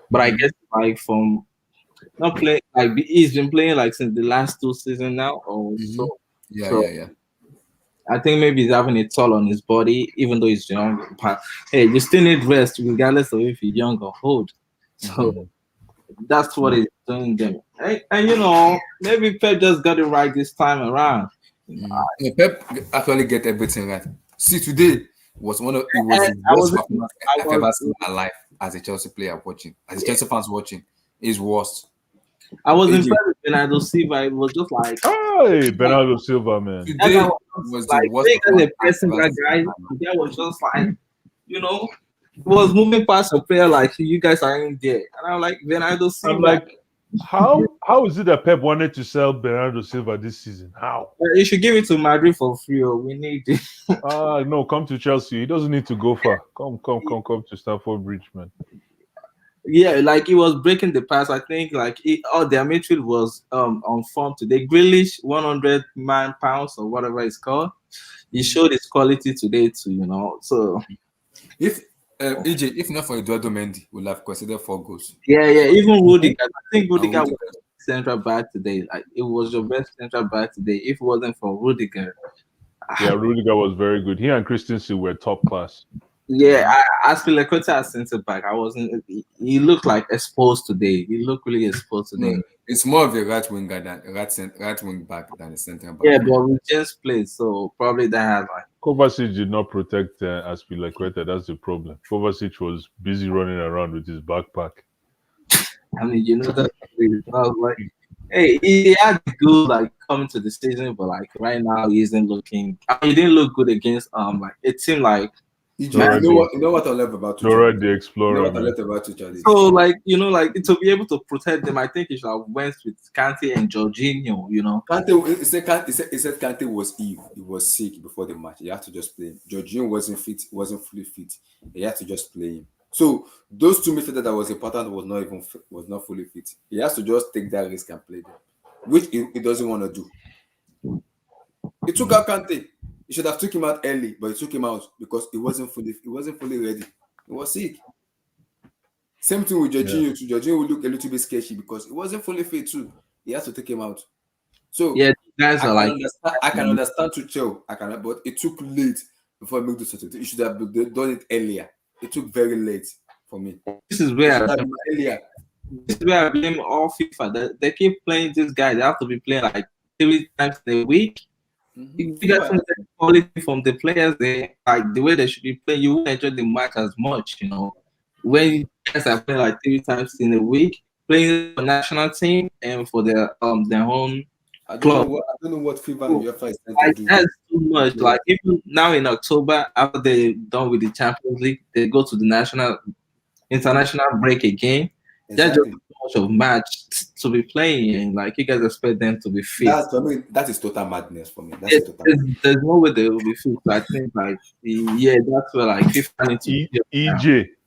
But I Mhm. guess like from not playing like he's been playing like since the last two seasons now or Mhm. so. Yeah, So yeah, yeah. I think maybe he's having a toll on his body, even though he's young. But hey, you still need rest regardless of if you're young or old. So Mhm. that's what he's doing them. And maybe Pep just got it right this time around. Mhm. Yeah, Pep actually get everything right. See, today it was And the I worst was performance I I've was ever seen in my life as a Chelsea player watching, as a Chelsea fans watching. Is worst. I was AJ, impressed with Bernardo Silva. It was just like Hey, Bernardo Silva, man. that guy today was just was the like worst big as performance a I've pressing ever that seen guy. in my life. The guy was just like, was moving past a player like you guys are in there. And I'm like, Bernardo I'm Silva, like, how is it that Pep wanted to sell Bernardo Silva this season? How? you should give it to Madrid for free. We need it. No, come to Chelsea. He doesn't need to go far. Come to Stamford Bridge, man. Yeah, like he was breaking the pass. I think like their midfield was on form today. Grealish, 100 pounds or whatever it's called. He showed his quality today too. So If AJ, if not for Eduardo Mendy, we'll have considered 4 goals. yeah. Even Mhm. Rudiger, I think And Rudiger was Rudiger, central back today. Like it was your best central back today. If it wasn't for Rudiger, Yeah, Rudiger was very good. He and Christensen were top class. yeah, I Aspilicueta as centre back. I wasn't. He looked like exposed today. He looked really exposed today. no, it's more of a right winger than right wing back than a centre back Yeah, for me. but we just played, so probably that has like. Kovacic did not protect Aspilicueta. That's the problem. Kovacic was busy running around with his backpack. I mean, that I was like, hey, he had good like coming to the season, but like right now he isn't looking. He didn't look good against like it seemed like EJ, man. Dora the you know what I love about Tuchel? Dora the You know Explorer, what I man. love about Tuchel So is like like to be able to protect them, I think he should have went with Kante and Jorginho. Kante. He said Kante was ill. He was sick before the match. He had to just play him. Jorginho wasn't fit. Wasn't fully fit. He had to just play him. So those two midfielders that was important was not fully fit. He has to just take that risk and play them, which he doesn't want to do. He took out Kante. He should have took him out early, but he took him out because he wasn't fully ready. He was sick. Same thing with Yeah. Jorginho too. Jorginho will look a little bit sketchy because he wasn't fully fit too. He has to take him out. So Yeah, guys I are can like, understand. I can understand Tuchel. but it took late before he made the substitution. He should have done it earlier. It took very late for me. this is It where should have been earlier. I blame all FIFA. They keep playing this guy. They have to be playing like 3 times a week. You get some quality from the players. They like the way they should be playing. You won't enjoy the match as much. When you guys are playing like 3 times in a week, playing for national team and for their home club. I don't know what FIFA and So, UEFA is trying to like do. that's too much. Like even now in October, after they done with the Champions League, they go to the international break again. That's just Exactly. too much of match to be playing, and like you guys expect them to be fit. That's for me. That is total madness for me. That's a total madness. There's no way they will be fit. So I think like yeah, that's where like FIFA need to be now.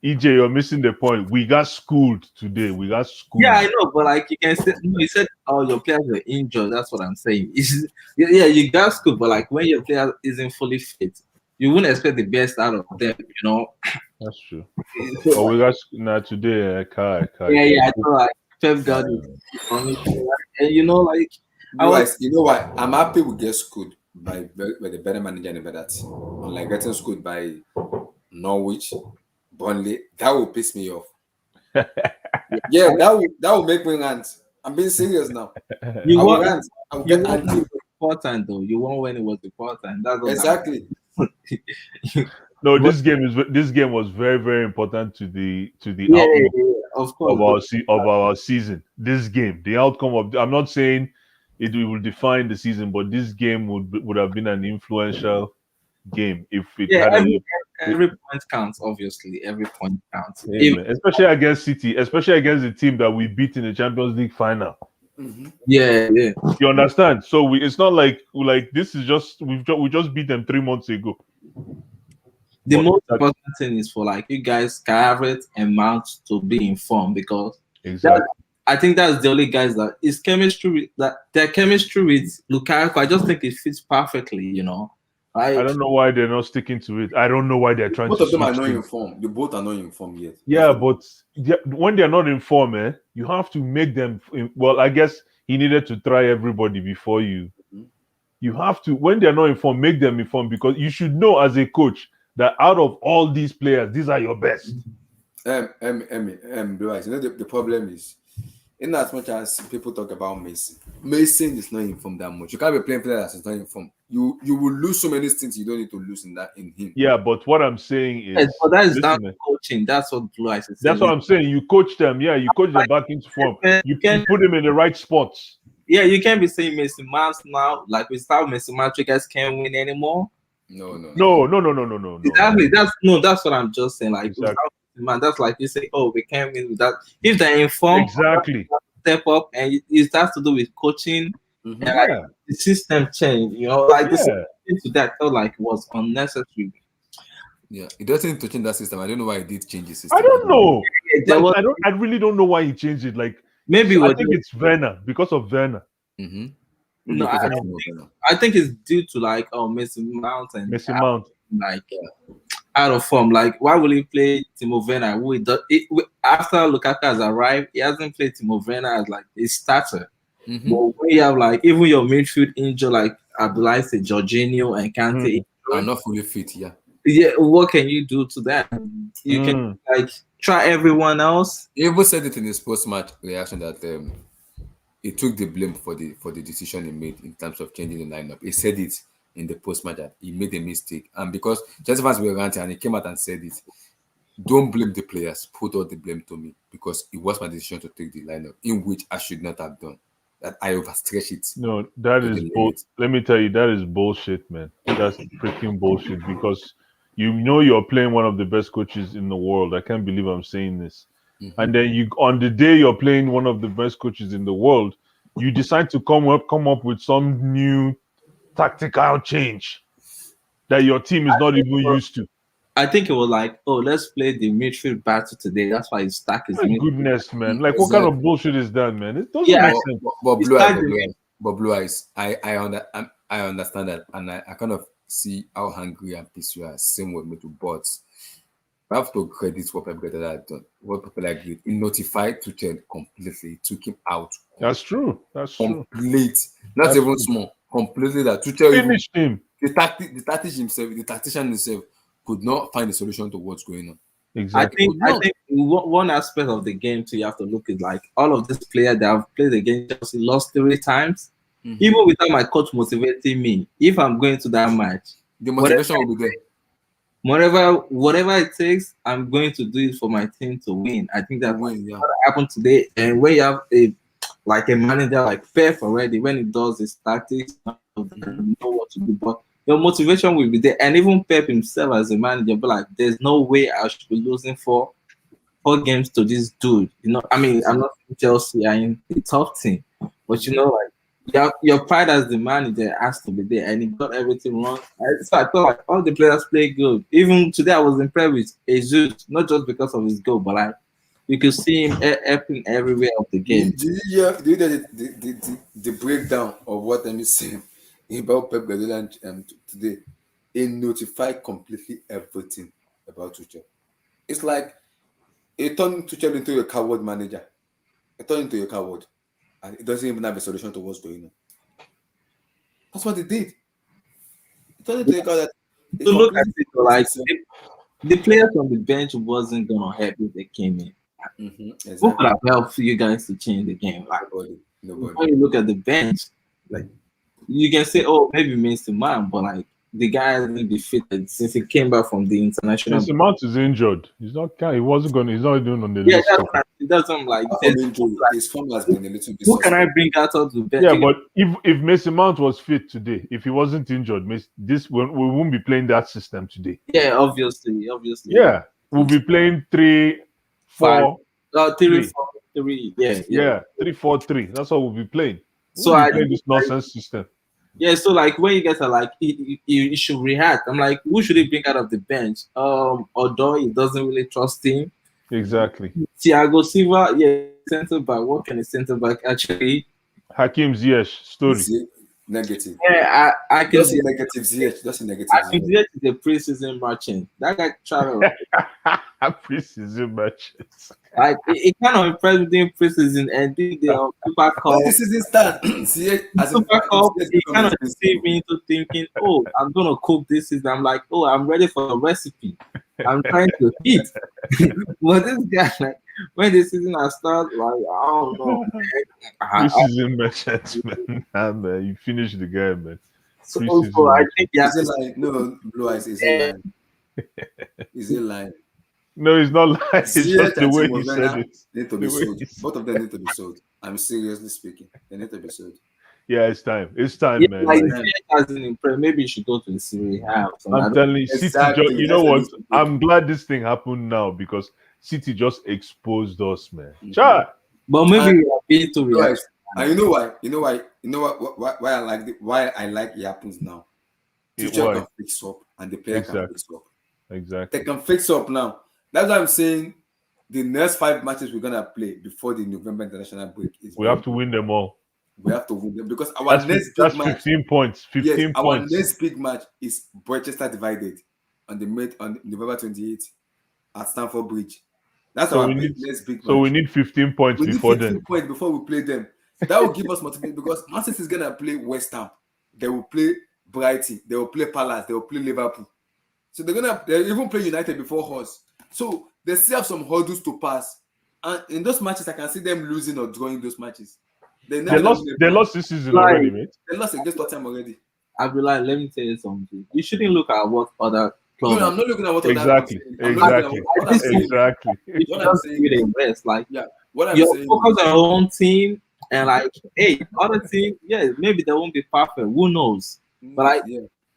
EJ, you're missing the point. We got schooled today. We got schooled. Yeah, I know, but like you can say, no, you said, oh, your players were injured. That's what I'm saying. Yeah, you got schooled, but like when your player isn't fully fit, you wouldn't expect the best out of them. That's true. So, But we got now today. Kai. yeah. I thought like Pep Guardiola, and like I Blue was Eyes, you know what? I'm happy we get schooled by the better manager and a better team. Unlike getting schooled by Norwich, Burnley, that will piss me off. Yeah, that will make me rant. I'm being serious now. you I will want rant. I will you get want when angry. it was important though. You want when it was important. That's what Exactly. No, this game was very, very important to the Yeah, outlook of of course. our season. This game, the outcome of I'm not saying it will define the season, but this game would have been an influential game if it Yeah, had every point counts. Obviously, every point counts. yeah, man. Especially against City, especially against the team that we beat in the Champions League final. Yeah. You understand? So it's not like this is just we just beat them 3 months ago. The But most important thing is for like you guys, Carrot and Mount, to be informed because exactly. I think that's the only guys that is chemistry that their chemistry with Lukaku. I just think it fits perfectly. I don't know why they're not sticking to it. I don't know why they're trying Both to of them are switch not things. informed. You both are not informed yet. Yeah, but when they're not informed, you have to make them. Well, I guess he needed to try everybody before you. You have to, when they're not informed, make them informed because you should know as a coach that out of all these players, these are your best. Blue Eyes, the problem is, in as much as people talk about Mason is not informed that much. You can't be playing players that's not informed. You will lose so many things you don't need to lose in him. Yeah, but what I'm saying is, yes, but that is down listen, to coaching. That's what Blue Eyes is saying. that's what I'm saying. You coach them, yeah, you coach them back into form. You put them in the right spots. Yeah, you can't be saying Mason Mounts now. Like without Mason Mounts, you guys can't win anymore. No. Exactly. That's what I'm just saying. Like Exactly. without man, that's like you say, oh, we can't win without. If they're informed, exactly, step up, and it has to do with coaching and like the system change. Like the system to that felt like was unnecessary. Yeah, it doesn't need to change that system. I don't know why he did change the system. I don't know. Yeah, I really don't know why he changed it. Like maybe I think it's Werner because of Werner. No, I think it's due to like Mason Mount and like out of form. Like why will he play Timo Werner? After Lukaku has arrived, he hasn't played Timo Werner as like a starter. But when you have like even your midfield injured, like Abdullah, Jorginho and Kante are not fully fit. Yeah, what can you do to that? You can like try everyone else. He even said it in his post-match reaction that he took the blame for the decision he made in terms of changing the lineup. He said it in the post-match that he made a mistake, and because Chelsea fans were ranting, and he came out and said it. Don't blame the players. Put all the blame to me because it was my decision to take the lineup, in which I should not have done. That I overstretched it. No, that is bullshit. Let me tell you, that is bullshit, man. That's freaking bullshit because you're playing one of the best coaches in the world. I can't believe I'm saying this. And then on the day you're playing one of the best coaches in the world, you decide to come up with some new tactical change that your team is not even used to. I think it was like, oh, let's play the midfield battle today. That's why it's stuck. My goodness, man! Like, what kind of bullshit is that, man? It doesn't make sense. But Blue Eyes, I understand that, and I kind of see how hungry and pissed you are. Same with me too, but I have to credit what Pep Guardiola had done. What people agreed, he notified Tuchel completely, took him out. That's true. That's complete, not even small, completely. That Tuchel finished him. The tactician himself could not find a solution to what's going on. Exactly. I think one aspect of the game too you have to look at like all of these players that have played against Chelsea lost 3 times. Even without my coach motivating me, if I'm going to that match, the motivation will be there. Whatever it takes, I'm going to do it for my team to win. I think that's what happened today. And when you have a manager like Pep already, when he does his tactics, know what to do, but your motivation will be there. And even Pep himself as a manager, but like there's no way I should be losing for 4 games to this dude. I mean, I'm not saying Chelsea are in a tough team, but like your pride as the manager has to be there, and he got everything wrong. So I thought like all the players play good. Even today, I was impressed with Jesus, not just because of his goal, but like you could see him helping everywhere of the game. Do you hear the breakdown of what I'm saying about Pep Guardiola today? He notified completely everything about Tuchel. It's like he turned Tuchel into a coward manager. He turned into a coward, and he doesn't even have a solution to what's going on. That's what he did. He turned into a coward. To look at it, like the players on the bench wasn't gonna help if they came in. Exactly. Who could have helped you guys to change the game? Like nobody. When you look at the bench, like you can say, oh, maybe Mason Mount, but like the guy hasn't been fitted since he came back from the international. Mason Mount is injured. He's not. He wasn't going. He's not even on the list. That's what I'm like. His form has been a little bit. Who can I bring out of the bench? Yeah, but if Mason Mount was fit today, if he wasn't injured, we won't be playing that system today. Yeah, obviously. Yeah, we'll be playing 3-4-3. 3-4-3. Yeah. 3-4-3. That's what we'll be playing. So I play this nonsense system. Yeah, so like when you guys are like you should react. I'm like, who should he bring out of the bench? Although he doesn't really trust him. Exactly. Thiago Silva, center back. What can a center back actually? Hakim Ziyech story. Negative. Yeah, I can see negative Ziyech. That's a negative. Hakim Ziyech is a preseason merchant. That guy travel. Preseason merchant. Like it kind of impressed with him preseason and did the Super Cup. When the season start, Super Cup, he kind of deceived me into thinking, oh, I'm gonna cook this season. I'm like, oh, I'm ready for the recipe. I'm trying to eat. But this guy, like, when the season has started, like, I don't know. Preseason merchant, man. Man, you finish the guy, man. So I think no, Blue Eyes is a line. Is a line. No, it's not lying. It's just the way he said it. Need to be sold. Both of them need to be sold. I'm seriously speaking. They need to be sold. Yeah, it's time. It's time, man. Maybe you should go to the Serie A. I'm telling you, City. You know what? I'm glad this thing happened now because City just exposed us, man. Sure. But maybe we are being to react. And you know why? You know why I like why I like it happens now. Teacher can fix up and the player can fix up. Exactly. They can fix up now. That's why I'm saying the next 5 matches we're gonna play before the November international break we have to win them all. We have to win them because our next big match, 15 points. 15 points. Our next big match is Manchester divided on November 28th at Stamford Bridge. That's our next big match. So we need 15 points before then. 15 points before we play them. That will give us motivation because Man City is gonna play West Ham. They will play Brighton. They will play Palace. They will play Liverpool. So they even play United before us. So they still have some hurdles to pass. And in those matches, I can see them losing or drawing those matches. They lost this season already, mate. They lost against Tottenham already. I'll be like, let me tell you something. You shouldn't look at what other clubs. No, I'm not looking at what other exactly. You just give it a rest. Like, what I'm you saying, focus on your own team and like, hey, other team, maybe they won't be perfect. Who knows? But like,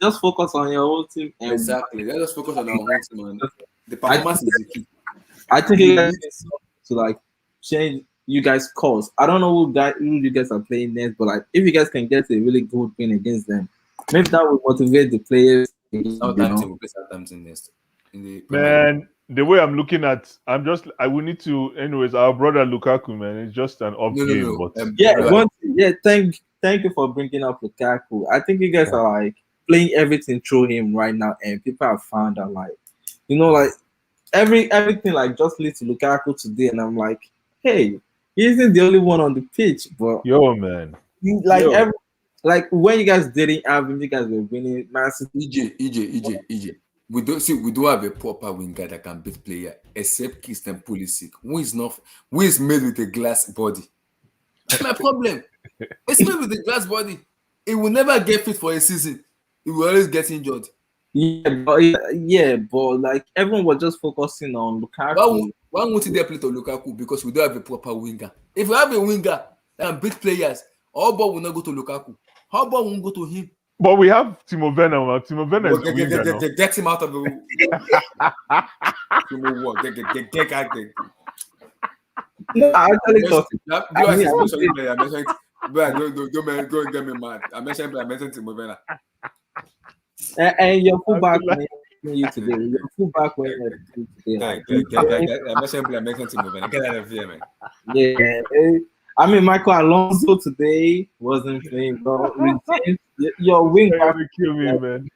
just focus on your own team. And exactly. Let us focus on our own team. And the performance is the key. I think you guys need to like change you guys' course. I don't know who you guys are playing next, but like if you guys can get a really good win against them, maybe that will motivate the players. Southampton next. Man, the way I'm looking at, I will need to. Anyways, our brother Lukaku, man, it's just an up game. But thank you for bringing up Lukaku. I think you guys are like playing everything through him right now, and people have found out like, like everything like just leads to Lukaku today, and I'm like, hey, he isn't the only one on the pitch, but man, like when you guys didn't have him, you guys were winning. EJ. We don't have a proper winger that can beat player except Christian Pulisic, who is made with a glass body. That's my problem. It's made with a glass body. It will never get fit for a season. It will always get injured. But like everyone was just focusing on Lukaku. Why won't they play to Lukaku? Because we don't have a proper winger. If we have a winger that can beat players, our ball will not go to Lukaku. Our ball won't go to him. But we have Timo Werner. Timo Werner is a winger now. Get him out of the No, I actually thought it. Blue I Eyes mean, is I was mentioning player. I mentioned, but don't get me mad. I mentioned player. I mentioned Timo Werner. and your I fullback feel like when you today, your fullback when you're today, like I mentioned player. I mentioned Timo Werner. Get out of here, man. yeah. I mean, Michael Alonso today wasn't playing well. Retained your wing you're back. gonna kill me, man.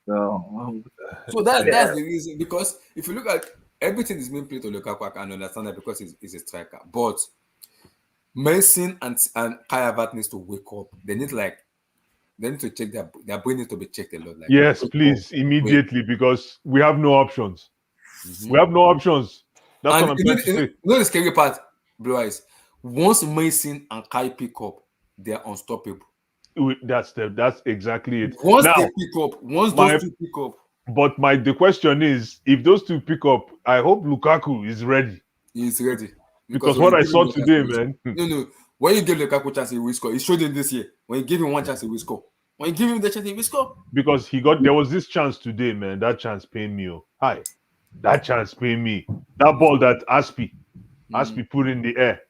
So, So that's the reason. Because if you look at everything is being played to Lukaku, I can understand that because he's a striker. But Mason and Kai Havertz needs to wake up. They need to check their brain needs to be checked a lot. Like Yes, wake please, up, wake. immediately, because we have no options. We Mhm. have no options. That's what And I'm trying to say. you know the scary part, Blue Eyes. Once Mason and Kai pick up, they're unstoppable. That's exactly it. Once they Now, pick up, once my those two pick up, the question is, if those two pick up, I hope Lukaku is ready, he's ready. Because because when what you I give him saw a chance, he today, will score. man. No. When you give Lukaku a chance, he will score. He showed it this year. When you give him one chance, he will score. When you give him the chance, he will score. Because there was this chance today, man. That chance paid me. Oh. Hi, that chance paid me. That ball that Aspi put in the air.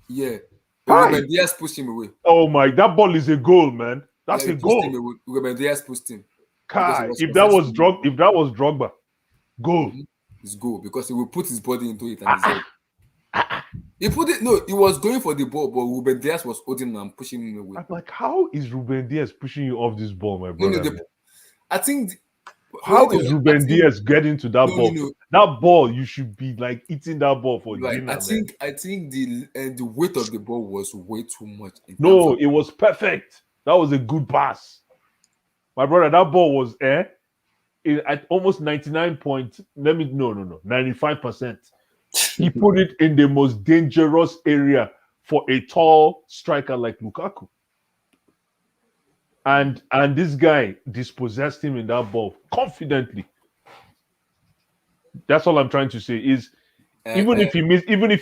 Yeah. But Hi. Ruben Diaz pushed him away. Oh my, that ball is a goal, man. Yeah, That's he a pushed him goal. away. Ruben Diaz pushed him because he Kai, was concentrating. If that was Drogba, goal. It's goal because he will put his body into it and his head. He put it. No, he was going for the ball, but Ruben Diaz was holding him and pushing him away. I'm like, how is Ruben Diaz pushing you off this ball, my No, brother? no. I think. How is Ruben Diaz getting to that ball? No. That ball, you should be like eating that ball for Right. dinner, I think the weight of the ball was way too much in terms No, of. it was perfect. That was a good pass. My brother, that ball was at almost 99 point. 95%. He put it in the most dangerous area for a tall striker like Lukaku. And this guy dispossessed him in that ball confidently. That's all I'm trying to say. Is even if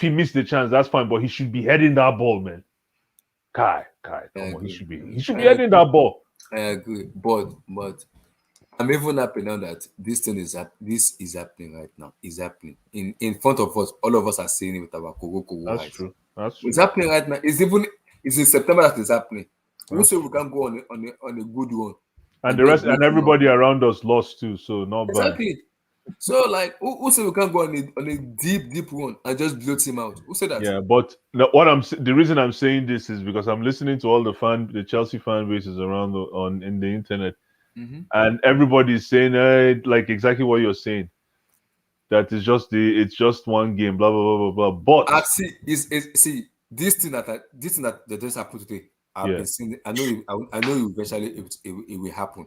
he missed the chance, that's fine. But he should be heading that ball, man. Kai, come on, he should be heading that ball. I agree, but I'm even happy now that this is happening right now. It's happening in front of us. All of us are seeing it with our Kogo That's eyes. true. That's true. It's happening right now. It's in September that is happening. Who That's say we can go on a good one? And the rest and everybody around us lost too, so not bad. Exactly. So like, who say we can't go on a deep one and just blow him out? Who said that? Yeah, but the reason I'm saying this is because I'm listening to all the Chelsea fan bases around in the internet, and everybody's saying like exactly what you're saying. That is it's just one game, blah blah blah blah blah. But see, this thing that just happened today. I've been seeing it. I know eventually it will happen.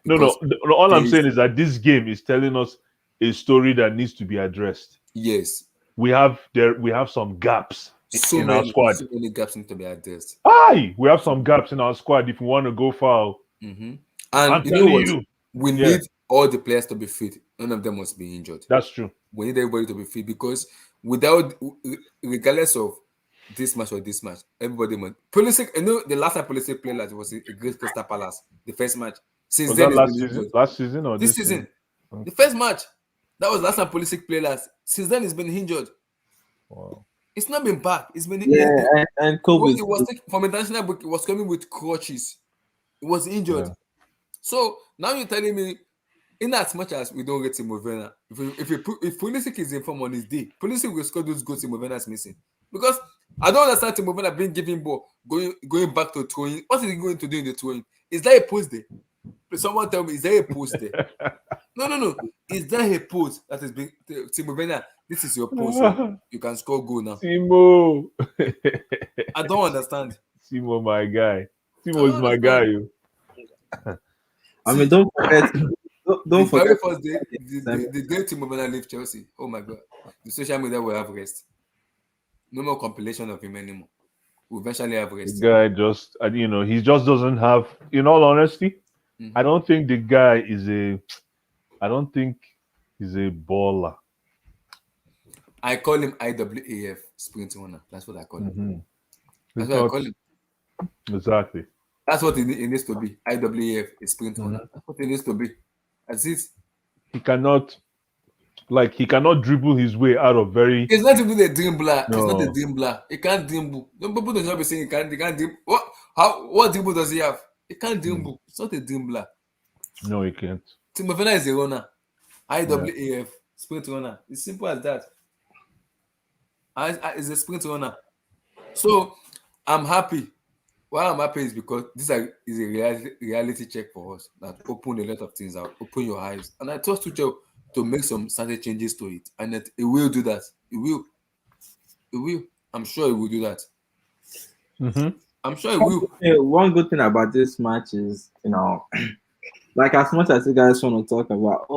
No. All I'm saying is that this game is telling us a story that needs to be addressed. Yes, we have some gaps in our squad. So many gaps need to be addressed. We have some gaps in our squad if we want to go far. And I'm you know what? you, we need all the players to be fit. None of them must be injured. That's true. We need everybody to be fit because regardless of this match or this match, everybody must. Pulisic, I know the last time Pulisic played like it was a great Crystal Palace, the first match. Since then, last season or this season? The first match. That was last time Pulisic played last. Since then, he's been injured. Wow. It's not been back. It's been and COVID. It was from international break. It was coming with crutches. It was injured. Yeah. So now you're telling me, in as much as we don't get Timo Werner, if Pulisic is in form on his day, Pulisic will score those goals Timo Werner is missing. Because I don't understand Timo Werner being given ball, going back to throwing. What is he going to do in the throwing? Is there a post there? Please someone tell me, is there a post there? No. Is there a post that is being Timo Werner? This is your post. So you can score goal now. Timo. I don't understand. Timo, my guy. Timo is my guy. I mean, don't forget. Don't forget. First day, the day Timo Werner left Chelsea. Oh my God, the social media will have rest. No more compilation of him anymore. We'll eventually have rest. The guy just, he just doesn't have. In all honesty, I don't think the guy is I don't think he's a baller. I call him IWAF sprint runner. That's what I call him. That's what I call him. Exactly. That's what it needs to be. IWAF is sprint runner. That's what it needs to be. That's it. He cannot. Like he cannot dribble his way out of very It's not even a dribbler. It's not a no dribbler. He can't dribble. No, people don't be saying he can't dribble. What dribble does he have? He can't mm, dribble. It's not a dribbler. no he can't. Timofena is a runner. Yeah. IWAF, sprint runner. It's simple as that. Is a sprint runner. So I'm happy. Why I'm happy is because is a reality check for us that open a lot of things out, open your eyes. And I trust Tuchel to make some certain changes to it. And that it will do that. It will. It will. I'm sure it will do that. Mm-hmm. I'm sure it will. One good thing about this match is, like as much as you guys want to talk about,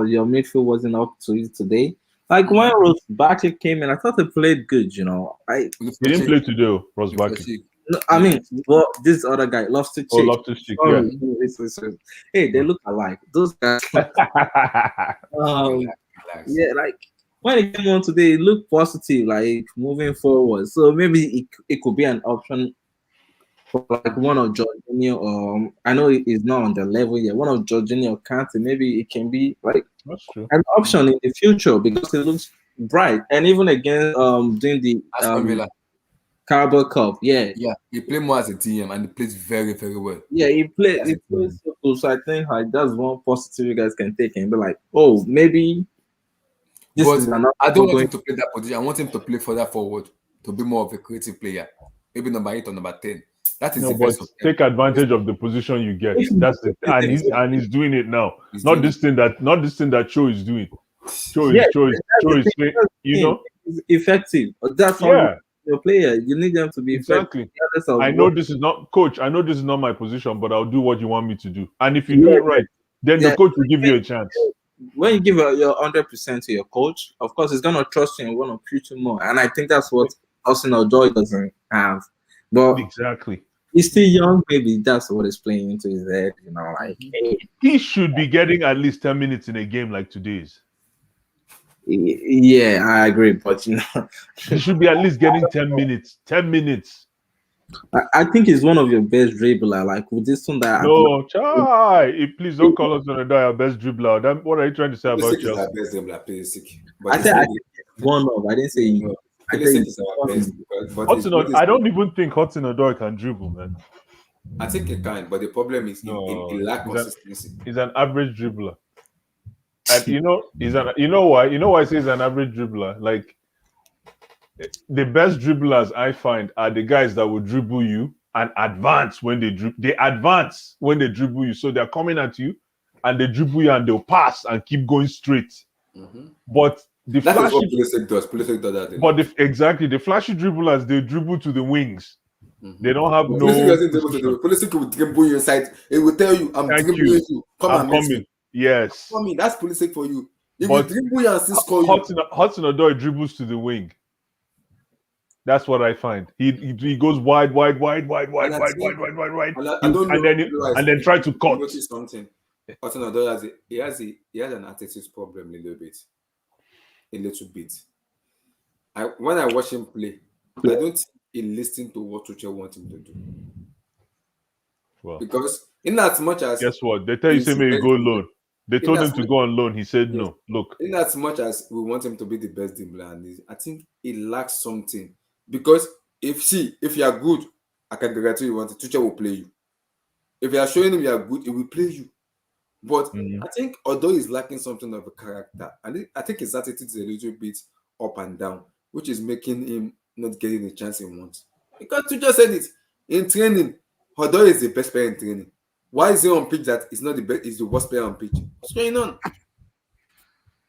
your midfield wasn't up to it today. Like when Rose Barkley came in, I thought they played good. He didn't play today, Ross Barkley. No, I mean, well, this other guy loves to Oh, cheat. Loftus-Cheek, yeah. Hey, they look alike. Those guys. Relax. Yeah, like when it came on today, it looked positive, like moving forward. So maybe it could be an option for like one of Jorginho. I know it's not on the level yet. One of Jorginho or Kante, maybe it can be like That's true. an option in the future because it looks bright. And even against doing the Aston Villa. Carabao Cup, yeah, He played more as a DM and he plays very, very well. yeah, he plays so cool. So I think like that's one positive you guys can take and be like, oh, maybe this But is another I don't want going. him to play that position. I want him to play further forward to be more of a creative player. Maybe number 8 or number 10. That is No, the but best of take advantage of the position you get. That's it. And he's doing it now. He's Not doing this thing that Cho is doing. Cho Yeah, is you know. It's effective. That's how Yeah, your player. You need them to be exactly. effective. I know this is not coach. I know this is not my position, but I'll do what you want me to do. And if you do Yeah, it right, then yeah. the coach will give you a chance. When you give your 100% to your coach, of course, he's gonna trust you and want to push you more. And I think that's what Austin Odoi doesn't have. But Exactly. he's still young. Maybe that's what is playing into his head. Like hey, He should be getting at least 10 minutes in a game like today's. yeah, I agree. But He should be at least getting 10 minutes. 10 minutes. I think he's one of your best dribbler. Like with this one that No, Chai. Please don't call us on our best dribbler. What are you trying to say about Pulisic is Chelsea? our best dribbler, Pulisic. I said one of. I didn't say you. I Pulisic think is our best. But I don't even think Hudson Odoi can dribble, man. I think he can, but the problem is No, he lack consistency. He's an average dribbler. And you know why? You know why I say he's an average dribbler? Like the best dribblers I find are the guys that will dribble you and advance when they dribble. They advance when they dribble you. So they're coming at you and they dribble you and they'll pass and keep going straight. Mm-hmm. But the That is flashy, what Pulisic does. Pulisic does that. but exactly the flashy dribblers, they dribble to the wings. Mm-hmm. They don't have no. Pulisic doesn't dribble to the Pulisic will dribble you inside. It will tell you, "I'm Thank dribbling you. Come I'm and meet coming. me. Yes. Come in." That's Pulisic for you. If But you dribble you and still score you, Hudson Odoi dribbles to the wing. That's what I find. He goes wide, And I think- wide, I don't know. and then try to cut. Notice something. Hudson Odoi he has an attitude problem a little bit. When I watch him play, I don't think he listens to what Tuchel wants him to do. Well, Because in as much as guess what? They tell you say may you go loan. They told him to go on loan. He said no. Look, in as much as we want him to be the best dribbler, and I think he lacks something. Because if you are good, I can guarantee you Tuchel will play you. If you are showing him you are good, he will play you. But I think although he's lacking something of a character, and I think his attitude is a little bit up and down, which is making him not getting the chance he wants. Because Tuchel said it in training, Odoi is the best player in training. Why is he on pitch that he's not the best? He's the worst player on pitch. What's going on?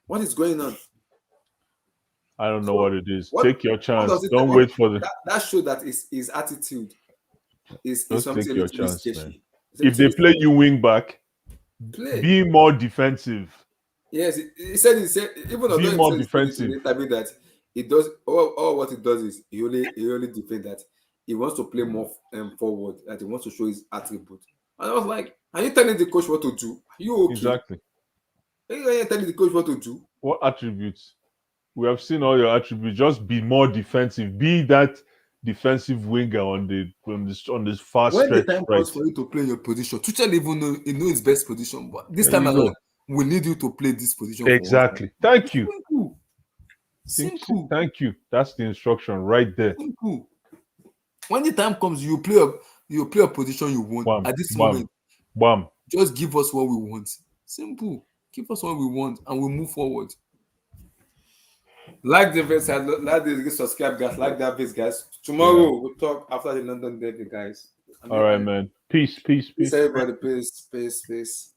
What is going on? I don't know what it is. What- Take your chance. does it- Don't what- wait for the. That shows that his attitude is Just something take a your little bit chance, sketchy. man. It's a If they little play bit you wing back, play. be more defensive. Yes, he said even although he more said defensive. in the interview that he does all what he does is he only defend that he wants to play more forward, that he wants to show his attribute. And I was like, are you telling the coach what to do? Are you okay? Exactly. Are you telling the coach what to do? What attributes? We have seen all your attributes. Just be more defensive. Be that defensive winger on this far When the stretch time right. comes for you to play your position, Tuchel even know he knows his best position. But this Yeah, time you around, know. We need you to play this position for us. Exactly. Thank you. Simple. Simple. Thank you. That's the instruction right there. Simple. When the time comes, you play a position you want. Bam, At this bam, moment, bam. just give us what we want. Simple. Give us what we want, and we'll move forward. Like the face, like this, subscribe, guys. Like that face, guys. Tomorrow we'll talk after the London derby, guys. All right, man. Peace, peace, Peace, peace. everybody. Peace, peace, peace.